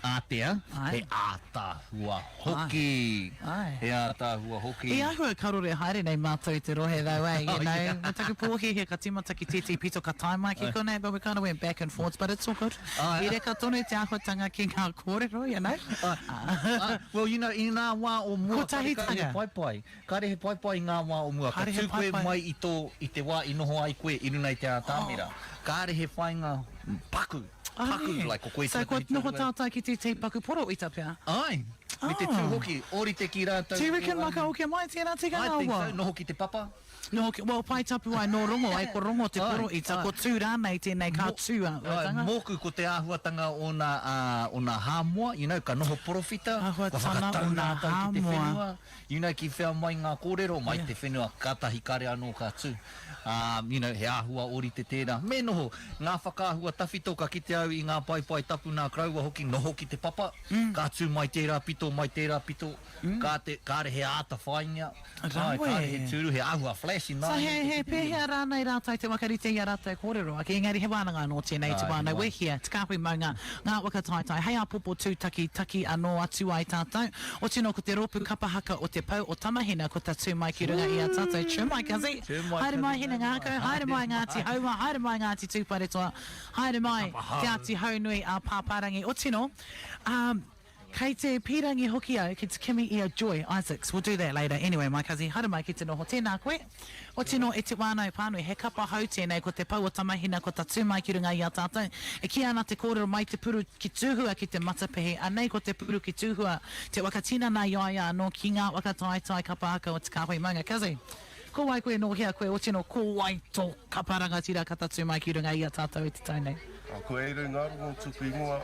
ātea, he ātāhua hoki. He ātāhua hoki. I ahua karore haere nei mātou te rohe though, Me taku pōhi he ka timata ki tēti pito ka taimai ki konei, but we kind of went back and forwards, but it's all good. I reka tonu te ahotanga ki ngā kōrero, Well, I ngā wā o mua, kare he paipai. Kare he paipai ngā wā o mua. Ka tūkoe mai I te wā I noho ai koe I runa I te ātāmira. Ka kāre he whainga paku. Paku, like ko koe So ko noho tātai ki te paku poro ita pia? Ai, me te tū hoki, ori te ki rātou. Do you reckon maka hoki mai tēnā te I think kanawa? so, noho ki te papa. No, well, pai Tapuwae no rongo, ai ko rongo te poro ita, ko tū rānei tēnei kā tūa. Mōku ko te āhuatanga o nā hāmoa, you know, ka noho porofita. Āhuatanga o nā hāmoa. You know, ki whea mai ngā kōrero, mai te whenua kātahi kare anō kā tū. You know, he āhua ori te tērā. Me noho, ngā whakaahua tawhito ka kite au i ngā pai tapu nā kraua hoki, noho ki te papa. Kā tū mai tērā pito, kāre he āta whainga. Kāre he tūru, he āhua flash in So he pēhea rānei rātai te wakarite i a rātai kōrero. Aki engari he wānanga anō tēnei te wānau. We're here, Te Kāhui Maunga, Ngā Whakataetae. Hei apopo tūtaki, taki anō atu ai tātou. O tino ko te ropu kapahaka o te pau o tamahina ko ta tū mai ki runga i a tātou. Tū mai kazi. Haere mai hina ngāko, haere mai Ngāti Haua, haere mai Ngāti Tūparetoa, haere mai te ati haunui a pāparangi. O tino, kei te pirangi hoki au, ki te kimi i a Joy Isaacs. We'll do that later. Anyway, mai kazi, haere mai ki te noho tēnā koe. O tino e te wānau pānui, he kapa hau tēnei ko te pau o tamahina ko ta tū mai ki runga i a tātou. E ki ana te kōrero mai te puru ki tūhua ki te matapehi, anei ko te puru ki tūhua te wakatina nā iaia anō ki Ngā Whakataetae kapahaka o Te Kāhui Maunga. Kazi, ko wai koe no hea koe o tino, ko wai tō kaparanga tira ka ta tū mai ki runga i a tātou i te taunei. Ko e rei ngā rongo tuku ingoa.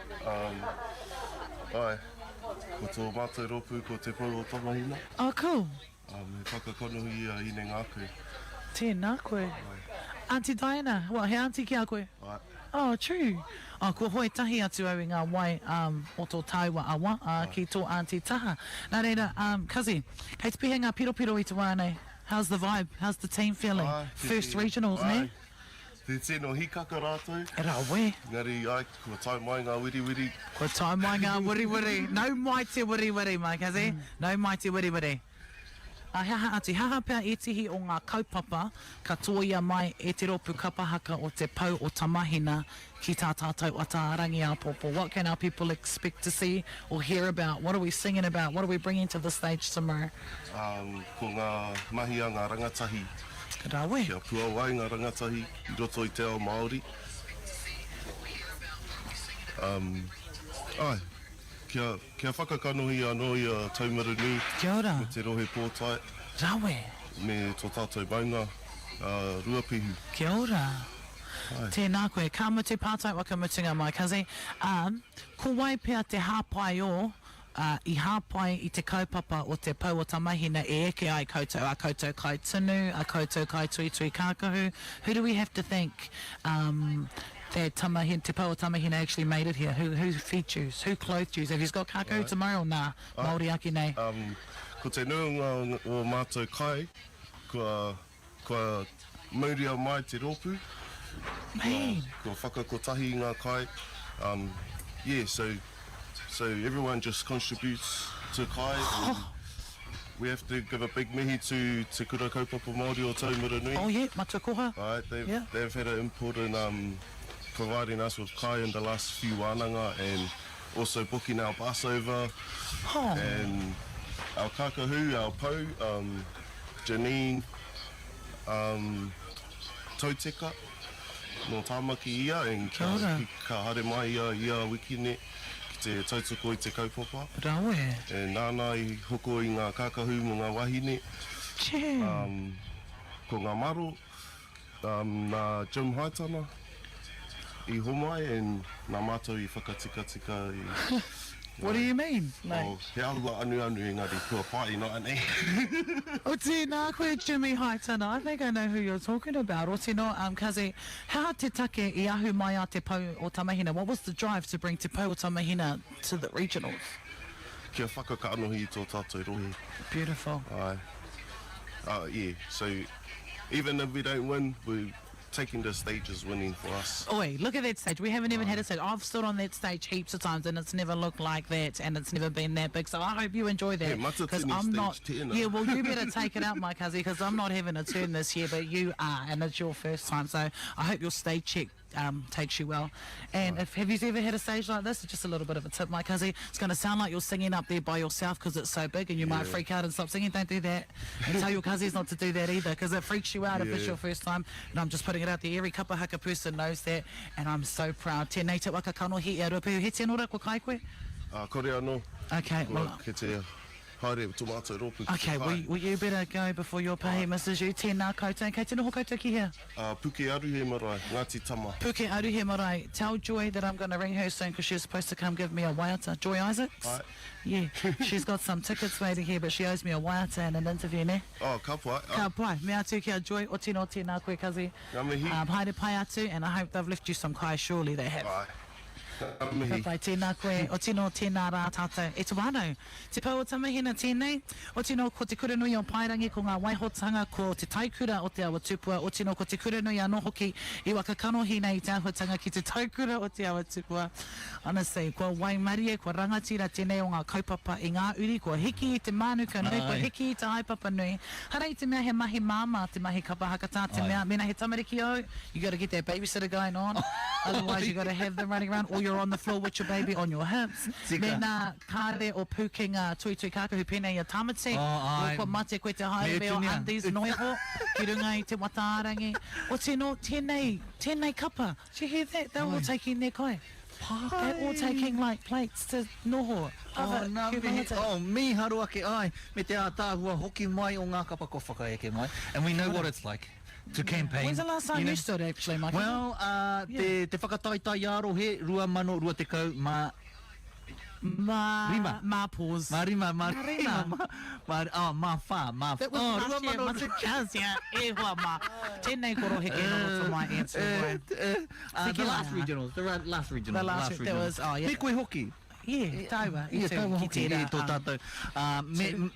Ai, ko tō mātou ropu ko te pau o tamahina. Oh, cool. Me whakakonuhi i nei ngā koe. Tēnā koe. Auntie Diana, well, he auntie ki a koe? Ai. Oh, true. Oh, ko hoi tahi atu au i ngā wai o tō tauwa awa ki tō auntie taha. Nā reira, kazi, kei te pihe ngā piropiro i te wānei. How's the vibe? How's the team feeling? First regionals, ne? Te tēno hikaka rātou. E rā we. Ngari, ai, kua tai mai ngā wiri. Kua tai mai ngā wiri. Nau mai te wiri, mai kazi. Nau mai te wiri. Haha atu, haha pia e tihi o ngā kaupapa, ka tōia mai e te ropu kapahaka o te pau o tamahina ki tā tātou a Taranaki a popo. What can our people expect to see or hear about? What are we singing about? What are we bringing to the stage tomorrow? Ko ngā mahi a ngā rangatahi. Rā we. Kia Pōwhiri ngā rangatahi, I roto I te ao Māori. Ai, kia whakakanohi anō I a taumara nui. Kia ora. Me te rohe pōtai. Rā we. Me tō tātou maunga, ruapihu. Kia ora. Tēnā koe, ka mutu pātai wakamutunga mai, kazi. Ko wai pia te hāpai o, I hāpai I te kaupapa o te pau o tamahina e eke ai koutou, a koutou kai tunu, a koutou kai tui kākahu. Who do we have to thank that tamahina, te pau o tamahina actually made it here? Who fed you? Who clothed you? Have you got kākahu tomorrow or nā? Māori aki nei? Ko te nuanga o mātou kai, kua mauria mai te ropu. Man. Kua whakakotahi ngā kai. Yeah, so everyone just contributes to kai. We have to give a big mihi to Te Kura Kaupapa Māori o Taumara Nui. Oh yeah, matakoha. Right, they've had an input in providing us with kai in the last few wānanga and also booking our bus over. And our kakahu, our pau, Janine, Tauteka, no tāmaki ia, and ka hare mai ia wikine ki te tautoko I te kaupapa. Rawe. E nāna I hoko I ngā kakahu mo ngā wahine. Ko ngā maro, ngā Jim Haitana, I homai, and ngā mātou I whakatika I... What do you mean? Oh, he aua anu engari, kua pai no ane. O tēnā koe Jimmy Haitana, I think I know who you're talking about. O tēnā, kazi, how te take I ahu mai a te pau o tamahina? What was the drive to bring te pau o tamahina to the regionals? Kia whakakaanohi I tō tātou rohe. Beautiful. Yeah, so even if we don't win, we're taking the stage as winning for us. Oi, look at that stage. We haven't even had a stage. I've stood on that stage heaps of times and it's never looked like that and it's never been that big. So I hope you enjoy that. Because I'm not. Yeah, well, you better take it out, my cousin, because I'm not having a turn this year, but you are, and it's your first time. So I hope your stage check takes you well. And have you ever had a stage like this? Just a little bit of a tip, my cousin. It's going to sound like you're singing up there by yourself because it's so big and you might freak out and stop singing. Don't do that. And tell your cousins not to do that either because it freaks you out if it's your first time. And I'm just putting it out there. Every kapa haka person knows that. And I'm so proud. Tēnei te waka kano hi e aropehu. He te anora ko kai koe? Kore anō. Okay, well... Ke te haere tomato ropu. Okay, well you better go before your pahi, Mrs. You. Tēnā koutou. Kei te noho koutou ki here? Puke aru he marae, Ngāti Tama. Puke aru he marae. Tell Joy that I'm going to ring her soon because she's supposed to come give me a waiata. Joy Isaacs? Right. Yeah, she's got some tickets waiting here, but she owes me a waiata and an interview, ne? Oh, ka pai. Ka pai. Me atu kia Joy. O tino tēnā koe, kazi. Ngā mihi. Haere pai atu, and I hope they've left you some kai. Surely they have. Right. Ngā mihi. Pai tēnā koe, o tino tēnā rā tātou. E te wānau, te pau o tamahina tēnei, o tino ko te kuranui o Pairangi ko ngā waihotanga ko te taikura o te awa tupua, o tino ko te kuranui anō hoki I waka kanohi nei te ahotanga ki te taikura o te awa tupua. Honestly, kua waimarie, kua rangatira tēnei o ngā kaupapa I ngā uri, kua hiki I te mānuka nui, kua hiki I te haipapa nui. Harei te mea he mahi māma, te mahi kapa hakata, te mea, mena he tamariki au, you got to get that babysitter going on, otherwise you got to have them running around, or you're on the floor with your baby on your hips. Mena kāre o pūkinga tui kākahu pēnei a tamati, o kua mate koe te haere me o undies noiho, ki runga I te watarangi. O tino, tēnei kapa, do you hear that? They're all taking their kai. They're all taking like plates to noho. Me haru ake ai, me te ātāhua hoki mai o ngā kapa ko whakaeke mai. And we know what it's like to campaign. When's the last time you stood actually, Michael? Well, te whakataitai a Rohe, rua mano, rua te kau, Ma pause. Ma rima. Ma Ma wha. That was last year, was it just, yeah, e hoa ma. Tēnei koro heke no for my answer. The last regionals, the last regionals. The last, there was, oh yeah. Me koe hoki. Yeah, tauā. Yeah, tauā hoki, tō tātou.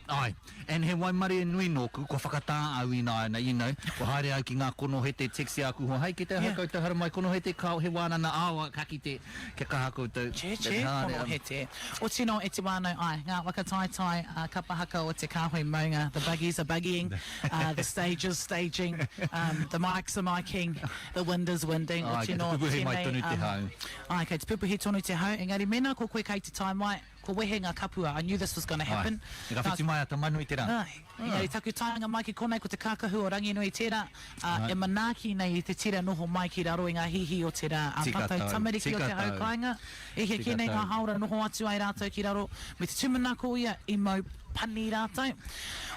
Ai, and he waimare nui nōku, ko whakatā au ina ana, you know, ko haere au ki ngā kono he te teksi a kuho, hei, ki te hakau te haramai kono he te kao, he wānana awa, kaki te, ke kaha koutou. Che, kono he te. O tino e te wānau ai, Ngā Whakataetae, kapa haka o Te Kāhui Maunga, the buggies are buggying, the stage is staging, the mics are micing, the wind is winding. O tino, ai, kei te pupuhi tonu te hau, engari mena ko koe kei te tai mai, ko wehe ngā kapua. I knew this was going to happen. Ka whiti mai a ta manu I te rā. Engari taku taanga mai ki konei ko te kākahu o rangi nui te rā. E manaaki nei I te tira noho mai ki raro I ngā hihi o te rā. A tātou tamariki o te haukainga. E he kēnei ngā haura noho atu ai rātou ki raro. Me te tumanako ia I mau pani rātou.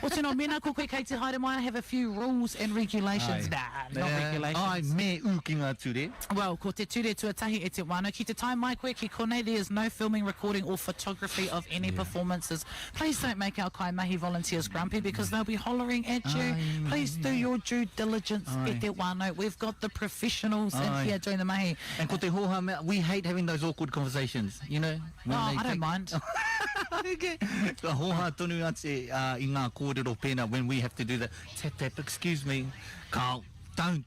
O tino, mena ko koe kei te haere mai, I have a few rules and regulations. Not regulations. Ai, me u ki ngā ture. Well, ko te ture tuatahi e te wānau. Ki te tai mai koe ki konei, there is no filming, recording or photography of any performances. Please don't make our kai mahi volunteers grumpy because they'll be hollering at you. Please do your due diligence e te wānau. We've got the professionals in here doing the mahi. And ko te hoha mea, we hate having those awkward conversations, you know? I don't mind. Ka hoha tonu ate I ngā kōrero pēna when we have to do that. Tap, excuse me. Ka, don't.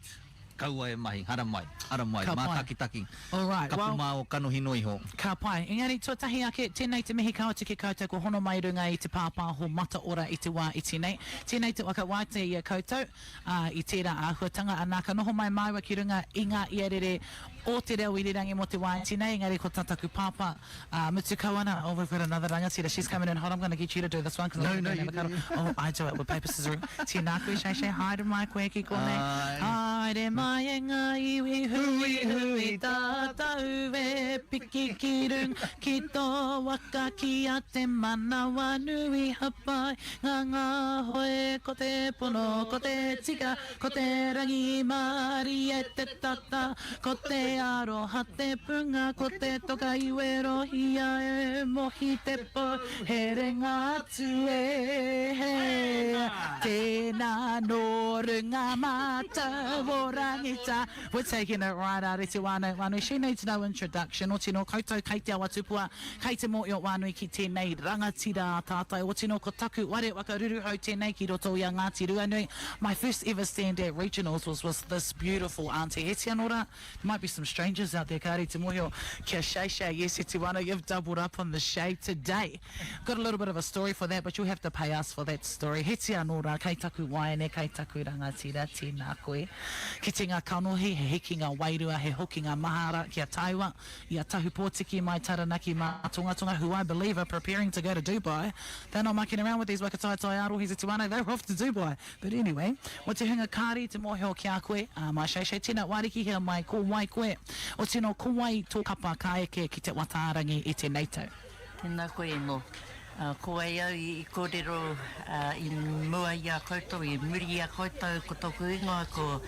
Kaua e mahi, hara mai, mā taki. All right, Kapu mā o kanohi noiho. Ka pai. Engari, tuatahi ake, tēnei te mihi kaua tiki koutou ko hono mai runga I te pāpā ho mata ora I te wā I tēnei. Tēnei te waka waite I a koutou, I tērā āhuatanga, anā ka noho mai maiwa ki runga I ngā iarere o te reo Irirangi mo te wā I tēnei. Engari, ko tataku pāpā, mutu kawana. Oh, we've got another rangatira. She's coming in hot. I'm going to get you to do this one. Oh, I do it with paper, scissors. Tēnā koe, shei, haere mai koe ki konei. Haere mai. Ai e ngā iwi hui tātau e piki ki rung ki tō waka ki a te manawa nui hapai ngā hoe ko te pono ko te tika ko te rangi mari e te tata ko te aroha te punga ko te toka iwe rohia e mohi te po here ngā tue he tēnā no runga mata wora we're taking it right out. Te wānau. She needs no introduction. O tino koutou kei te awa tupua, kei te mō I o wānui ki tēnei rangatira tātai. O tino ko taku ware wakaruru hau tēnei ki roto I a Ngāti Ruanui. My first ever stand at regionals was this beautiful auntie. He te anora. There might be some strangers out there. Kāre te mohio kia shei. Yes, he te wānau. You've doubled up on the shade today. Got a little bit of a story for that, but you'll have to pay us for that story. He te anora. Kei taku waene, kei taku rangatira, tēnā koe. Ki te ngā kanohi, he hiki ngā wairua, he hoki ngā mahara ki a taiwa, i a tahu pōtiki mai Taranaki mā tongatonga, who I believe are preparing to go to Dubai. They're not mucking around with these whakataetae arohis e tuana, they're off to Dubai. But anyway, mo te hunga kāri, te mōheo ki a koe, mai shei tēnā wariki hea mai ko wai koe, o tino ko wai tō kapa ka eke ki te watarangi i te neitau. Tēnā koe no. Ko ai au i kōrero i mua i a koutou, i muri i a koutou, ko tōku ingoa, ko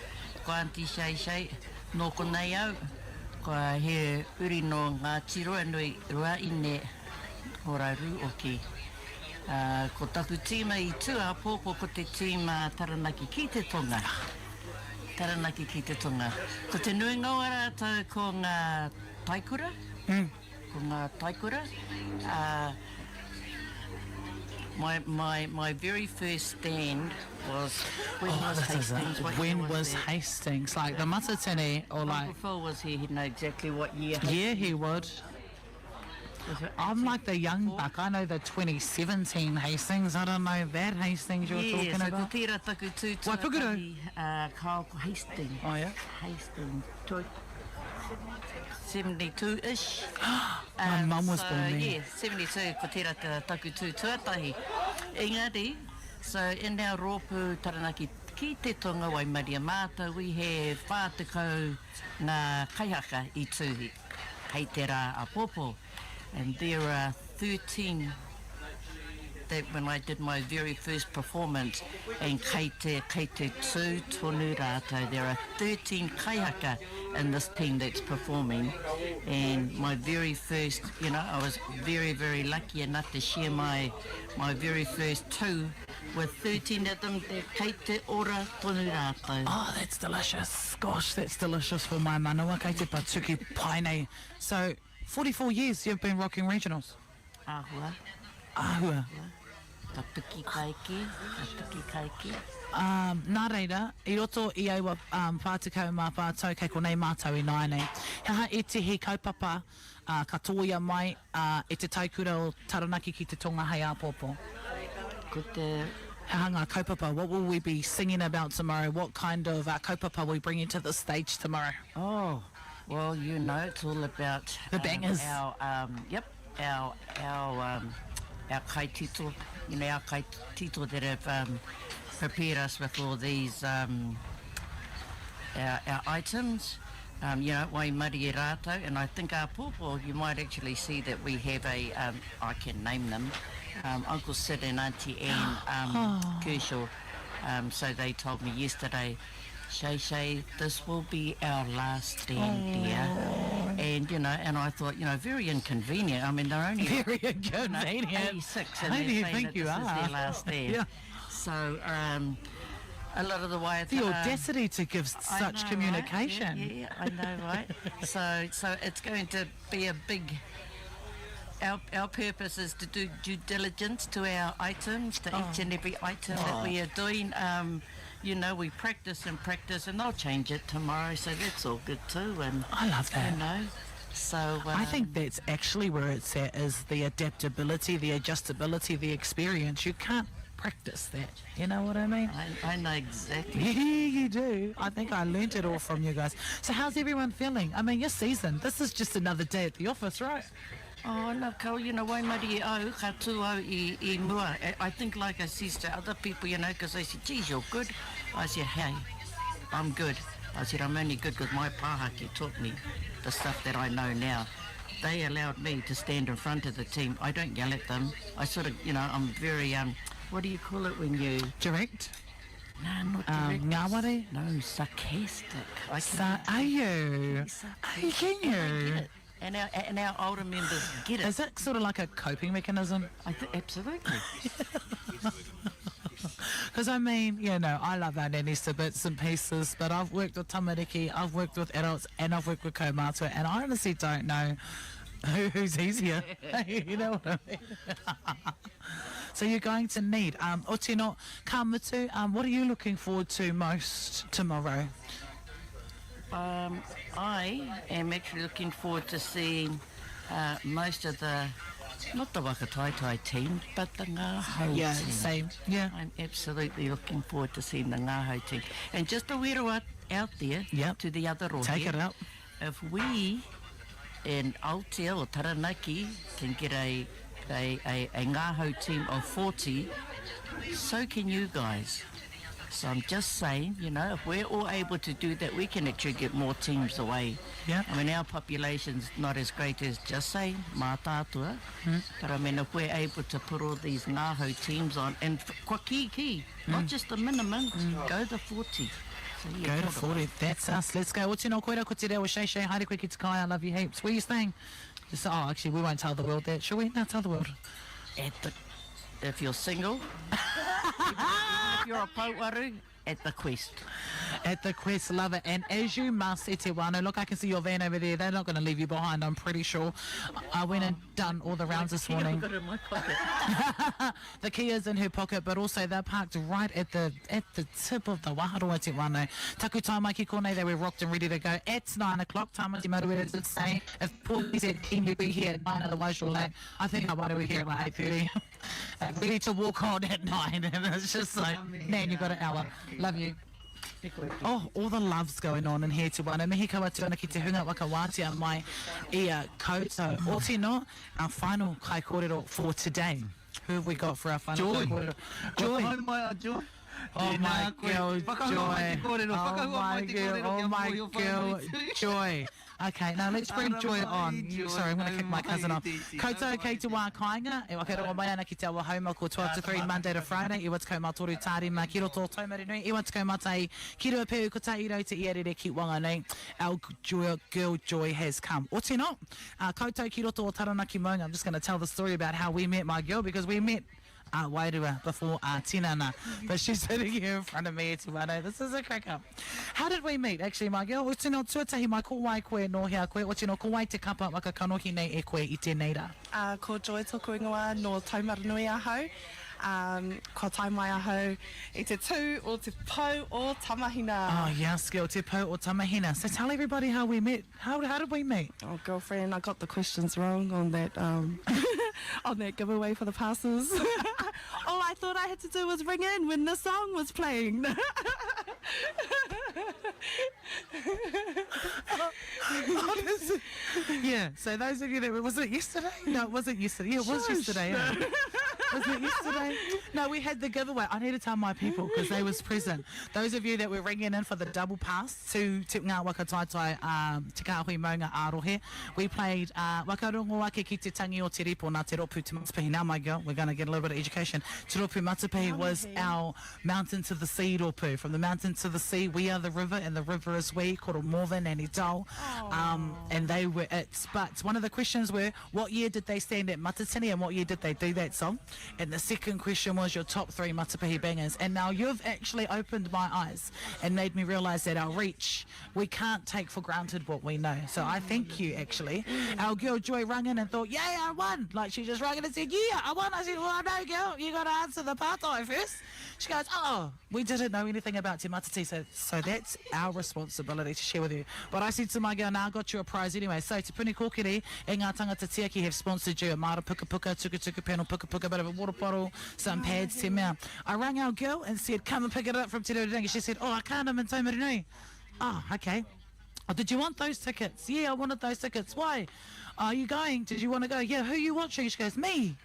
Auntie Shei, no ko nei au, ko he uri no ngā tiroa nui rua i ne horaru o ki. Ko taku tīma i tū a pōpō ko te tīma Taranaki ki te tonga. Taranaki ki te tonga. Ko te nui ngaua rātou ko ngā taikura. Ko ngā taikura. My very first stand was when was Hastings. When was Hastings? Like the Matatini or like... Uncle Phil was here, he'd know exactly what year. Yeah, he would. I'm like the young buck. I know the 2017 Hastings. I don't know that Hastings you're talking about. Ko tērā taku tūtua Kaoko Hastings. Oh, yeah? Hastings. 72-ish. My mum was born then. Yeah, 72, ko tērā taku tuatahi. Engari, so in our rōpū Taranaki ki te tonga wai maria mātou, we have whātekau ngā kaihaka i tūhi, hei te rā a pōpō. And there are 13 that when I did my very first performance, and kei te tū tonu rātou, there are 13 kaihaka in this team that's performing. And my very first, you know, I was very, very lucky enough to share my very first two with 13 of them, kei te ora tonu rātou. Oh, that's delicious. Gosh, that's delicious for my manawa, kei te patuki paine. So, 44 years you've been rocking regionals? Ahua. Ahua. Tapuki kaiki. Nā reira, I roto I aua whātikau mā whātau kei konei mātau I nāne. Hea e te he kaupapa katoia mai e te taikura o Taranaki ki te tonga hei āpōpō. Ko te... Hea ngā kaupapa, what will we be singing about tomorrow? What kind of kaupapa will we bring into the stage tomorrow? Oh, well, you know, it's all about... the bangers. Our kai tito, you know, our kai tito that have prepared us with all these our items, you know, wai mari e rātou, and I think our pōpō, you might actually see that we have a, I can name them, Uncle Sid and Auntie Anne Kershaw, so they told me yesterday, Shay, this will be our last stand, dear. And, you know, and I thought, you know, very inconvenient. I mean, they're only... Very inconvenient. 86, and How they're do you saying think that you this are? is their last stand. Yeah. So, a lot of the way... The audacity to give such know, communication. Right? Yeah, I know, right? So it's going to be a big... Our purpose is to do due diligence to our items, to each and every item that we are doing. You know, we practice and they'll change it tomorrow, so that's all good too. And I love that. You know, so... I think that's actually where it's at, is the adaptability, the adjustability, the experience. You can't practice that, you know what I mean? I know exactly. Yeah, you do. I think I learnt it all from you guys. So how's everyone feeling? I mean, you're seasoned. This is just another day at the office, right? Oh, no, Kau, you know, wai mari e au, ka tū au I mua. I think, like I said to other people, you know, because they said, geez, you're good. I said, hey, I'm good. I said, I'm only good because my pāhaki taught me the stuff that I know now. They allowed me to stand in front of the team. I don't yell at them. I sort of, you know, I'm very, what do you call it when you... Direct? No, not direct. Ngāwari? No, sarcastic. Are you? Can you? And our older members get it. Is it sort of like a coping mechanism? Absolutely. Because I mean, you know, I love our nannies to bits and pieces, but I've worked with tamariki, I've worked with adults, and I've worked with kaumātua, and I honestly don't know who's easier. You know what I mean? So you're going to need, o tino, ka mutu, what are you looking forward to most tomorrow? I am actually looking forward to seeing most of the Not the Whakataetae team, but the Ngā Hau Yeah, team. same. Yeah. I'm absolutely looking forward to seeing the Ngā Hau team. And just a wera out there to the other Rohe. Take it out. If we in Aotea or Taranaki can get a Ngā Hau team of 40, so can you guys. So I'm just saying, you know, if we're all able to do that, we can actually get more teams away. Yeah. I mean, our population's not as great as just say Mātātua, but I mean, if we're able to put all these Ngā Hau teams on, and kwa ki, not just the minimum, go to 40. So, yeah, Go to 40. That's us. Let's go. What's no koira, ko te reo, Shay Shay, haere koe ki te kai, I love you heaps. Where are you staying? Just, actually, we won't tell the world that, shall we? No, tell the world. If you're single, if you're a pauaru, at the Quest. At the Quest, love it. And as you must, e te wano, look, I can see your van over there. They're not going to leave you behind, I'm pretty sure. I went and done all the rounds this morning. I've got it in my pocket. The key is in her pocket, but also they're parked right at the tip of the Waharoa te wano. Taku taimai ki konei, they were rocked and ready to go at 9 o'clock. Tamati Maruera did say, if Paul said, can you be here at 9, otherwise you're late. I think I want to be here at like 8:30. Ready to walk on at 9. And it's just like, man, you got an hour. Love you. Oh, all the loves going on in here te wana. Mihi kawa tūna ki te hunga wakawātia mai ia koutou. O tino, our final kai kōrero for today. Who have we got for our final kai kōrero? Joy. Joy. Oh my girl, Joy. Oh my girl, Joy. Okay, now let's bring Joy on. Sorry, I'm going to kick my cousin off. Koutou kei te wā kāinga, e wakarongo mai ana ki te awa hauma ko 12 to 3 Monday to Friday. I watu kaumatoru tāri ma ki roto taumari nui. I watu kaumatai ki rua pēu ko tai rau te iarere ki wanga nei. Our girl Joy has come. O tino, koutou ki roto o Taranaki Maunga. I'm just going to tell the story about how we met my girl, because we met Waitara before tinana, but she's sitting here in front of me. This is a crack up. How did we meet? Actually, my girl, tino tuatahi mai ko wai koe no hea koe, o tino ko wai te kapa waka kanohi nei e koe I te neira. Ko Joy tōku ingoa no taumaranui ahau. Ko taimai ahau I te tū o te pau o Tamahina. Oh, yes, girl, te pau o Tamahina. So tell everybody how we met. How did we meet? Oh, girlfriend, I got the questions wrong on that on that giveaway for the passes. All I thought I had to do was ring in when the song was playing. Yeah, so those of you that was it yesterday? No, it wasn't yesterday. Yeah, it was yesterday. Yeah. Was it yesterday? No, we had the giveaway. I need to tell my people because they was present. Those of you that were ringing in for the double pass to Te Ngā Whakataetae, Te Kāhui Maunga a Rohe, we played Wakarongo ake ki te tangi o te ripo nā te ropu te matapihi. Now, my girl, we're going to get a little bit of education. Te ropu matapihi was our mountain to the sea ropu. From the mountain to the sea, we are the river, and the river is we, koro Morven and Idol. And they were it. But one of the questions were, what year did they stand at Matatini and what year did they do that song? And the second question was your top 3 matapihi bangers. And now you've actually opened my eyes and made me realise that our reach, we can't take for granted what we know. So I thank you, actually. Our girl Joy rang in and thought, yeah, I won. Like, she just rang in and said, yeah, I won. I said, well, no, girl, you got to answer the pātai first. She goes, oh, we didn't know anything about Te Matati, so that's our responsibility to share with you. But I said to my girl, I got you a prize anyway. So Te Puni Kōkiri e ngā tangata tiaki have sponsored you a mara puka puka, tuku tuku panel, puka puka, bit of a water bottle, some pads, te mea. I rang our girl and said, come and pick it up from Te Irirangi. She said, oh, I can't, I'm in Taumarinui. Oh, okay. Oh, did you want those tickets? Yeah, I wanted those tickets. Why? Are you going? Did you want to go? Yeah, who are you watching? She goes, me.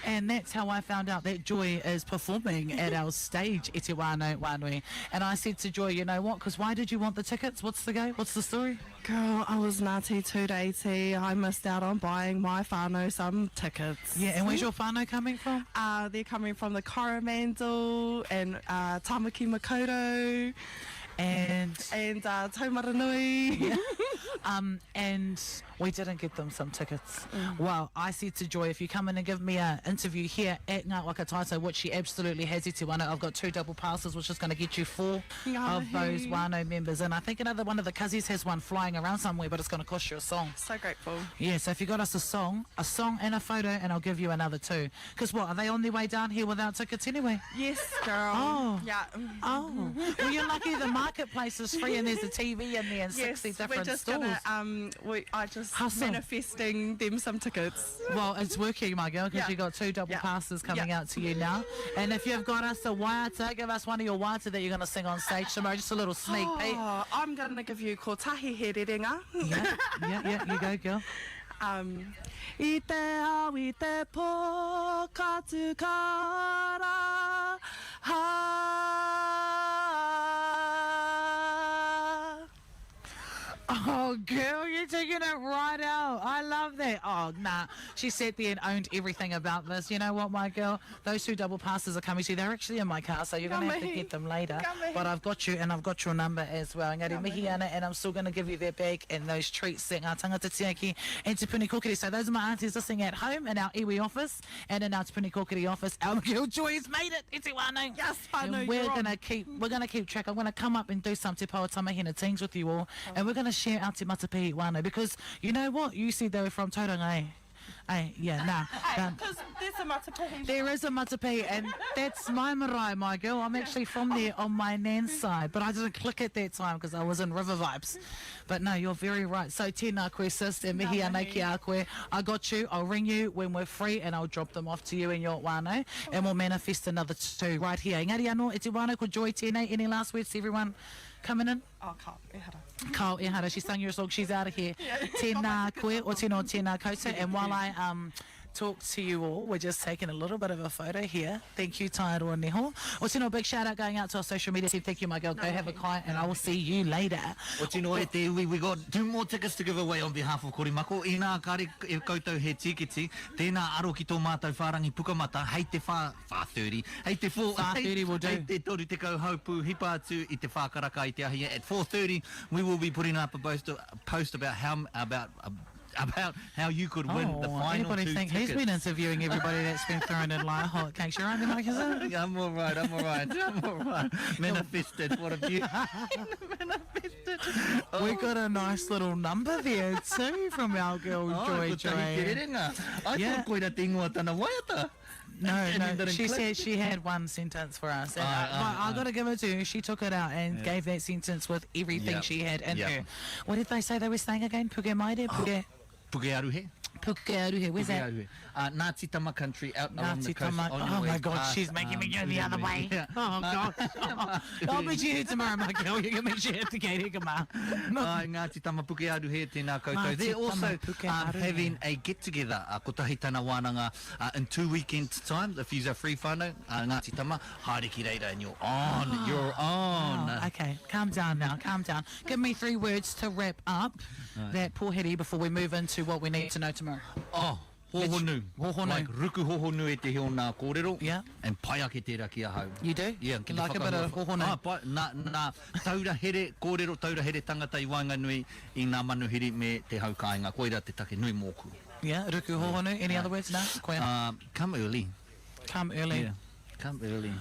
And that's how I found out that Joy is performing at our stage, E Te Wānau Wānui. And I said to Joy, you know what, because why did you want the tickets? What's the go? What's the story? Girl, I was Ngāti 280. I missed out on buying my whānau some tickets. Yeah, and where's your whānau coming from? They're coming from the Korimako and Tamaki Makoto. And Taumaranui. Yeah. And we didn't get them some tickets. Well, I said to Joy, if you come in and give me an interview here at Ngā Whakataetae, which she absolutely has, Te Wānau, I've got 2 double passes, which is going to get you 4 of those Wānau members. And I think another one of the cousins has one flying around somewhere, but it's going to cost you a song. So grateful. Yeah, so if you got us a song and a photo, and I'll give you another 2. Because what, are they on their way down here without tickets anyway? Yes, girl. Oh. Yeah. Oh. Well, you're lucky the marketplace is free and there's a TV in there and 60 different we're just stalls. I just Hustle. manifesting them some tickets. Well, it's working, my girl, because you got 2 double passes coming out to you now. And if you've got us a Waitara, give us one of your Waitara that you're going to sing on stage tomorrow. Just a little sneak peek. I'm going to give you Kotahi He Rerenga. Yeah, you go, girl. I te au I te pō katu kara Oh, girl, you're taking it right out. I love that. Oh, nah. She sat there and owned everything about this. You know what, my girl? Those 2 double passes are coming to you. They're actually in my car, so you're going to have to get them later. But I've got you, and I've got your number as well. Ngari mihi ana, and I'm still going to give you that bag and those treats that ngā tangata tiaki and Te Puni Kokiri. So those are my aunties listening at home in our iwi office and in our Te Puni Kokiri office. Our girl Joy has made it. Iti wānau. Yes, I know. We're going to keep track. I'm going to come up and do some Te Pāo Tamahina teams with you all, and we're going to share our Te Matapihi wānau, because you know what? You said they were from Tauranga, eh? Yeah, nah. Because there's a matapihi. There is a matapihi, and that's my marae, my girl. I'm actually from there on my nan's side, but I didn't click at that time because I was in river vibes. But no, you're very right. So tēnā koe sis, e mihi anei ki a koe. I got you. I'll ring you when we're free, and I'll drop them off to you in your wānau, and we'll manifest another 2 right here. Engari anō, e te wānau ko Joy tēnei. Any last words to everyone coming in? Oh, Kao Ehara. Kao Ehara, she sung your song, she's out of here. Tēnā koe, o tēnā tēnā koutou. And while I talk to you all, we're just taking a little bit of a photo here. Thank you, Tairoa Neho. O tēnā, big shout out going out to our social media team. Thank you, my girl. Go have a kai, and I will see you later. O tēnā e te iwi, we got 2 more tickets to give away on behalf of Korimako. I nā kare e koutou he tikiti, tēnā aro ki tō mātou whārangi pukamata, hei te 4:30, hei te 4:30 will do. Hei te toru te kauhaupu hipa atu i te whākaraka i te ahi. At 4:30, we will be putting up a post about how you could win the final anybody 2 think tickets. he's been interviewing everybody that's been thrown in like hot cakes? You're right, Mike, is it? I'm all right. Manifested. What have you? Manifested. We got a nice little number there too from our girl Joy. I thought koe ra te ingoa tana waiata. No, she said she had 1 sentence for us. And I got to give it to her. She took it out and gave that sentence with everything she had in her. What did they say they were saying again? Puke maire? Puke aruhe. Puke aruhe. Where's that? Ngāti Tama country out on the Ngāti coast. Tama. Oh my God, she's making me go the other way. Oh God. I'll meet you here tomorrow, my girl. You can meet you at the gate here, come on. Ngāti Tama puke aruhe tēnā koutou. They're also having a get-together, kotahi tana wānanga, in 2 weekends' time. If you're free whānau, Ngāti Tama, haere ki reira, and you're on. You're on. Okay, calm down now, calm down. Give me 3 words to wrap up that Pōwhiri before we move into what we need to know tomorrow. Hohonu. Like ruku hohonu e te heo nā kōrero. Yeah. And pai ake tērā ki a hau. You do? Yeah. Like a bit of hohonu. Nā taura here kōrero, taura here tangata i Wainganui I ngā manuhiri me te hau kāinga. Koira te take nui mōku. Yeah, ruku hohonu. Any other words now? Come early. Come early. Yeah. Come early.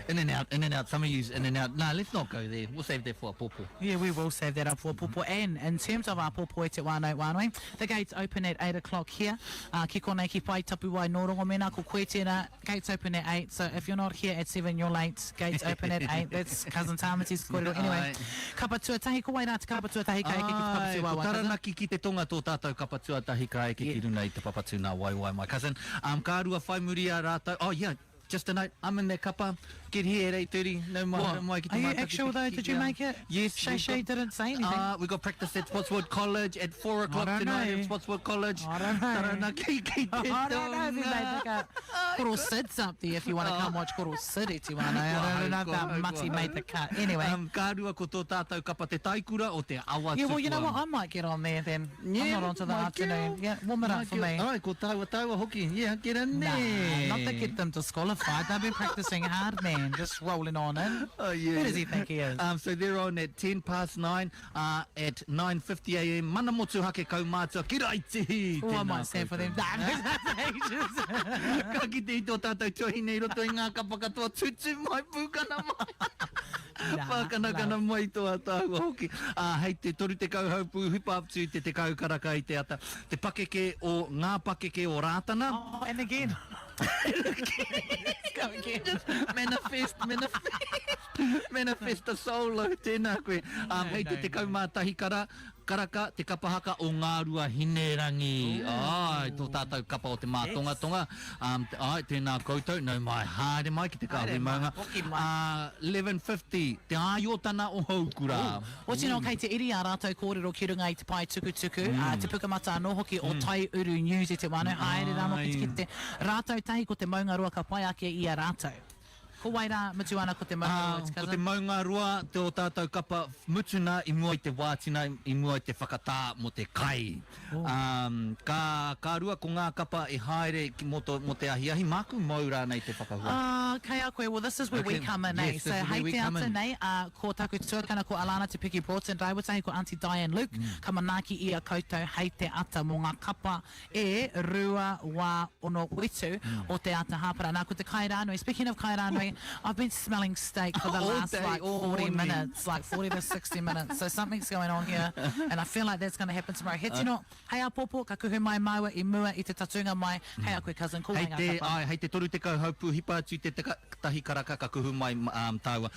In and out. Some of you in and out. No, let's not go there. We'll save that for a popo. Yeah, we will save that up for a popo. And in terms of our popo e te wānau wānui, the gates open at 8 o'clock here. Ki konei ki pai Tapuwae no Rongo mena ko koe tēnā. Gates open at 8. So if you're not here at 7, you're late. Gates open at 8. That's Cousin Tamati's kōrero. Anyway, kapa tuatahi ko wai nā te kapa tuatahi ka eke ki te papatū wai. Ko Taranaki ki te tonga tō tātou kapa tuatahi ka eke ki runa I te papatū nā wai, my cousin. Ka rua whai muri a rātou. Oh, yeah. Just a note, I'm in that kapa. Get here at 8:30. No more. Are you actual though? Did you make it? Yes. Shay didn't say anything. We got practice at Spotswood College at 4 o'clock tonight at Spotswood College. I don't know. Taranaki ki te I don't know if you made the cut. Koro Sid's up there if you want to come watch Koro Sid e te wānau. I don't know if that Mati made the cut. Anyway. Ka rua ko tō tātou kapa te taikura o te awa. Yeah, well, you know what? I might get on there then. Yeah, I'm not on to the afternoon. Yeah, warm it up for me. All right, ko taua hoki. Yeah, get in there. Not to get them disqualified. They've been practicing hard, man. Just rolling on in. Oh, yeah. Who does he think he is? So they're on at 9:10 at 9:50 a.m. Mana motu hake kaumātua. Ki rai tihi. Oh, I might stand for them. Ka ki te ito tātou tohine I roto I ngā kapa katoa tutu mai pūkana mai. Whākanakana mai toa tāua hoki. Hei te toru te kauhaupu hipa aptu te kaukaraka I te ata. Te pakeke o ngā pakeke o rātana. Oh, and again. Go again. Manifest. Manifesta solo, tēnā koe. Hei te kaumātahi karaka, te kapahaka o ngā rua hinerangi. Ai, tō tātou kapa o te mātonga tonga. Ai, tēnā koutou, nau mai, haere mai ki te Kāhui Maunga. 11:50, te aiotana o haukura. O tino kei te iri a rātou kōrero ki runga i te pai tukutuku, te pukamata anō hoki o Tai Uru News i te wānau, haere rāmo ki te rātou tahi ko te maunga rua ka pai ake i a rātou. Ko Waitara mutu ana ko te maunga rua, ko te maunga rua, te o tātou kapa mutuna i mua i te wātina, i mua i te whakatā mo te kai. Ka rua ko ngā kapa e haere mo te ahi māku maura nei te whakahua. Kei a koe, well this is where we come in, eh? So hei te ata nei, ko taku tuakana ko Alana Te Piki Broughton, Raiwatahi ko Auntie Diane Luke, ka manaki i a koutou hei te ata mo ngā kapa e rua wā ono witu o te ata hāpara. Nā ko te kairānui, speaking of kairānui, I've been smelling steak for the last like 40 minutes, like 40 to 60 minutes. So something's going on here, and I feel like that's going to happen tomorrow. He tino, hei a popo, ka kuhu mai maua I mua I te tatunga mai, hei a koe cousin, ko hei ngā kapa. Hei te toru te kauhaupu hipa atu te tahi karaka ka kuhu mai taua.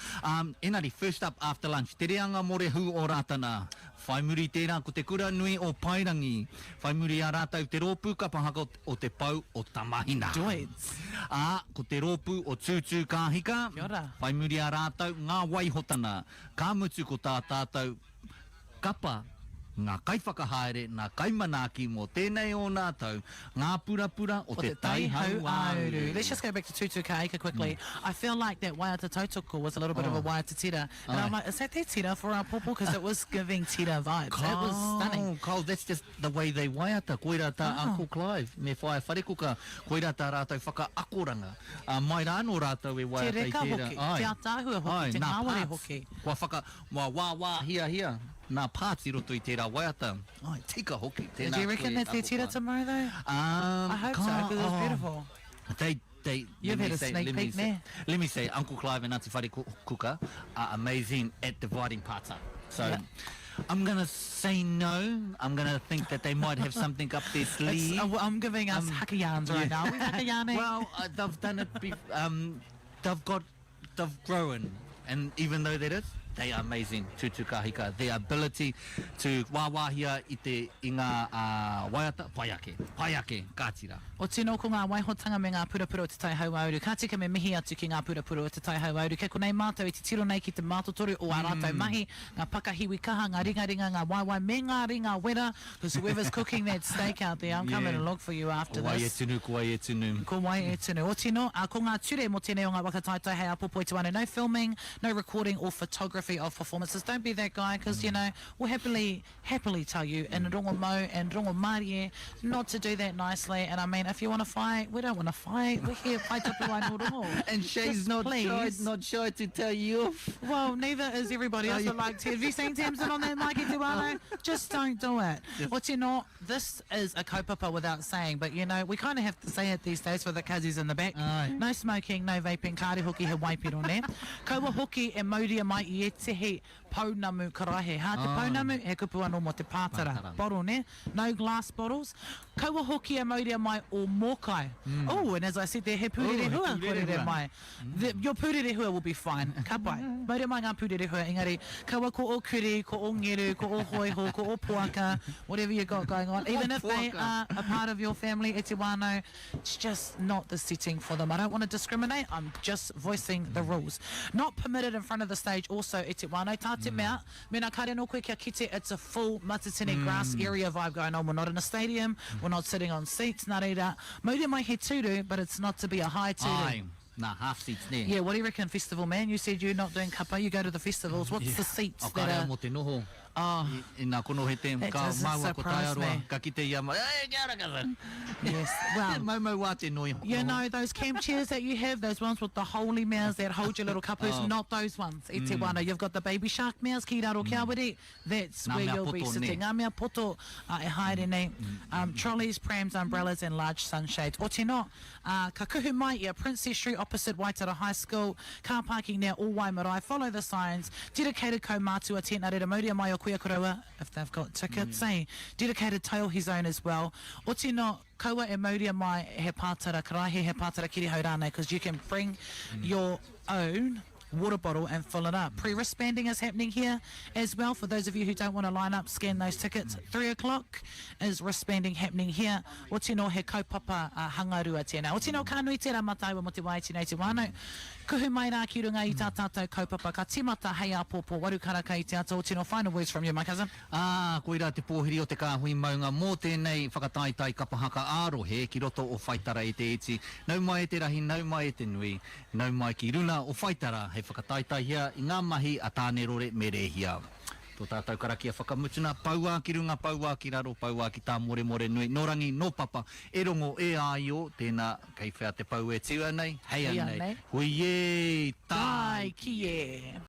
Enari, first up after lunch, te reanga more hu o rātana. Whai muri tērā ko te kura nui o Pairangi. Whai muri a rātau te rōpū ka pahaka o te pau o Tamahina. Joins. Ko te rōpū o Tūtū Kāhika. Kia ora. Whai muri a rātau ngā waihotana. Ka mutu ko tā tātou kapa. Ngā kaiwhakahaere, ngā kaimanaki mo tēnei o nātou, ngā purapura o te taihau auru. Let's just go back to Tūtū Kāhika quickly. I feel like that Waiata Tautoko was a little bit of a Waiata tira. And I'm like, is that their tira for our popo? Because it was giving tira vibes. It was stunning. Carl, that's just the way they Waiata. Koira tā Uncle Clive, me whae wharekuka, koira tā rātou whakaakoranga. Mai rāno rātou e Waiata Te reka hoki, te atāhua hoki, te ngāware hoki. Kua whaka, wā, hia. Nā pāti roto I tērā waiata. Ai, tika hoki. Do you reckon that's their tira tomorrow though? I hope so, because it was beautiful. You've had a sneak peek there. Let me say, Uncle Clive and Auntie Whare Kuka are amazing at dividing pāta. So, I'm going to say no. I'm going to think that they might have something up their sleeve. I'm giving us hakayans right now. Are we hakayaning? Well, they've done it. They've grown. And even though that is, they are amazing, Tūtū Kāhika. Their ability to wāwāhia I ngā waiata, paiake, kātira. O tino ko ngā waihotanga me ngā purapura o te taihau auru. Ka tika me mihi atu ki ngā purapura o te taihau auru. Kei konei mātou I te tiro nei ki te mātotoru o a rātou mahi, ngā pakahiwi kaha, ngā ringa, ngā waiwai, me ngā ringa wera, because whoever's cooking that steak out there, I'm coming to look for you after this. Ko wai e tunu. Ko wai e tunu. O tino, ko ngā ture mo tēnei o Ngā Whakataetae, hei a popo I te wane. No filming, no recording or photography of performances. Don't be that guy, because you know we'll happily tell you in Rongo Mo and Rongo Marie not to do that nicely. And I mean, if you want to fight, we don't want to fight. We're here Whai Tapuwae no Rongo. And she's not shy to tell you off. Well, neither is everybody else. But like, have you seen Tamsin on that Mikey Tuano? Just don't do it. What you know, this is a kaupapa without saying, but you know we kind of have to say it these days for the kazis in the back. No smoking, no vaping. Kāre hoki he waipiro ne. Kaua hoki e mauria mai I e tehe paunamu karahe. Ha te paunamu he kupu anō mo te pātara. Bottle ne. No glass bottles. Kaua hoki e mauria mai o mokai. Oh, and as I said there, he pūrere hua korere mai. Your pūrere hua will be fine. Ka pai. Mauria mai ngā pūrere hua. Engari, kaua ko o kuri, ko o ngeru, ko o hoiho, ko o puaka, whatever you got going on. Even if they are a part of your family, e te wānau, it's just not the setting for them. I don't want to discriminate. I'm just voicing the rules. Not permitted in front of the stage also e te wānau. Tā te mea, mena kare no koe kia kite, it's a full matatini grass area vibe going on. We're not in a stadium, we're not sitting on seats, nā reira. Mauria mai he turu, but it's not to be a high turu. Nah, half seats there. Yeah, what do you reckon, festival man? You said you're not doing kapa, you go to the festivals. What's the seats that are... mo te noho. Ina kono he te ka maua ko tai aroa, ka kite ia mai. Yes, well, mau wā te noi. You know, those camp chairs that you have, those ones with the holy mouths that hold your little kapus, not those ones. E te wana, you've got the baby shark mouths, ki raro kia wiri, that's where you'll be sitting. Ngā mea poto, e haere nei. Trolleys, prams, umbrellas and large sunshades. O te no, ka kuhu mai I a Princess Street opposite Waitara High School, car parking now all Waimarai. Follow the signs. Dedicated kaumātua tent nā reira mauria mai o Kuia Koroa, if they've got tickets, dedicated tauhi zone as well. O tino, kaua e mauria mai he pātara, karahe he pātara kiri hau rānei, because you can bring your own water bottle and fill it up. Pre-wristbanding is happening here as well. For those of you who don't want to line up, scan those tickets. 3 o'clock is wristbanding happening here. O tino he kaupapa hangarua tēnā. O tino ka nui tērā mataiwa mo te Waitara nei te wānau. Kuhu mai rā ki runga I tā tātou kaupapa. Ka timata hei a pōpō warukara kai te ato. O tino, final words from you, my cousin. Koira te Pōwhiri o te Kāhui Maunga. Mō tēnei whakataetae kapahaka ārohe ki roto o Waitara e te iti. Nau mai e te rahi, nau mai e te nui. Nau mai ki runa o Waitara. Hei whakataetae hia I ngā mahi a tāne rore me rehia. Tō tātou karakia whakamutuna, paua ki runga, paua ki raro, paua ki tā more more nui. Nō rangi, nō papa, e rongo, e āio, tēnā kei whea te pau e tiu anei, hei anei. Hui e, tai ki e.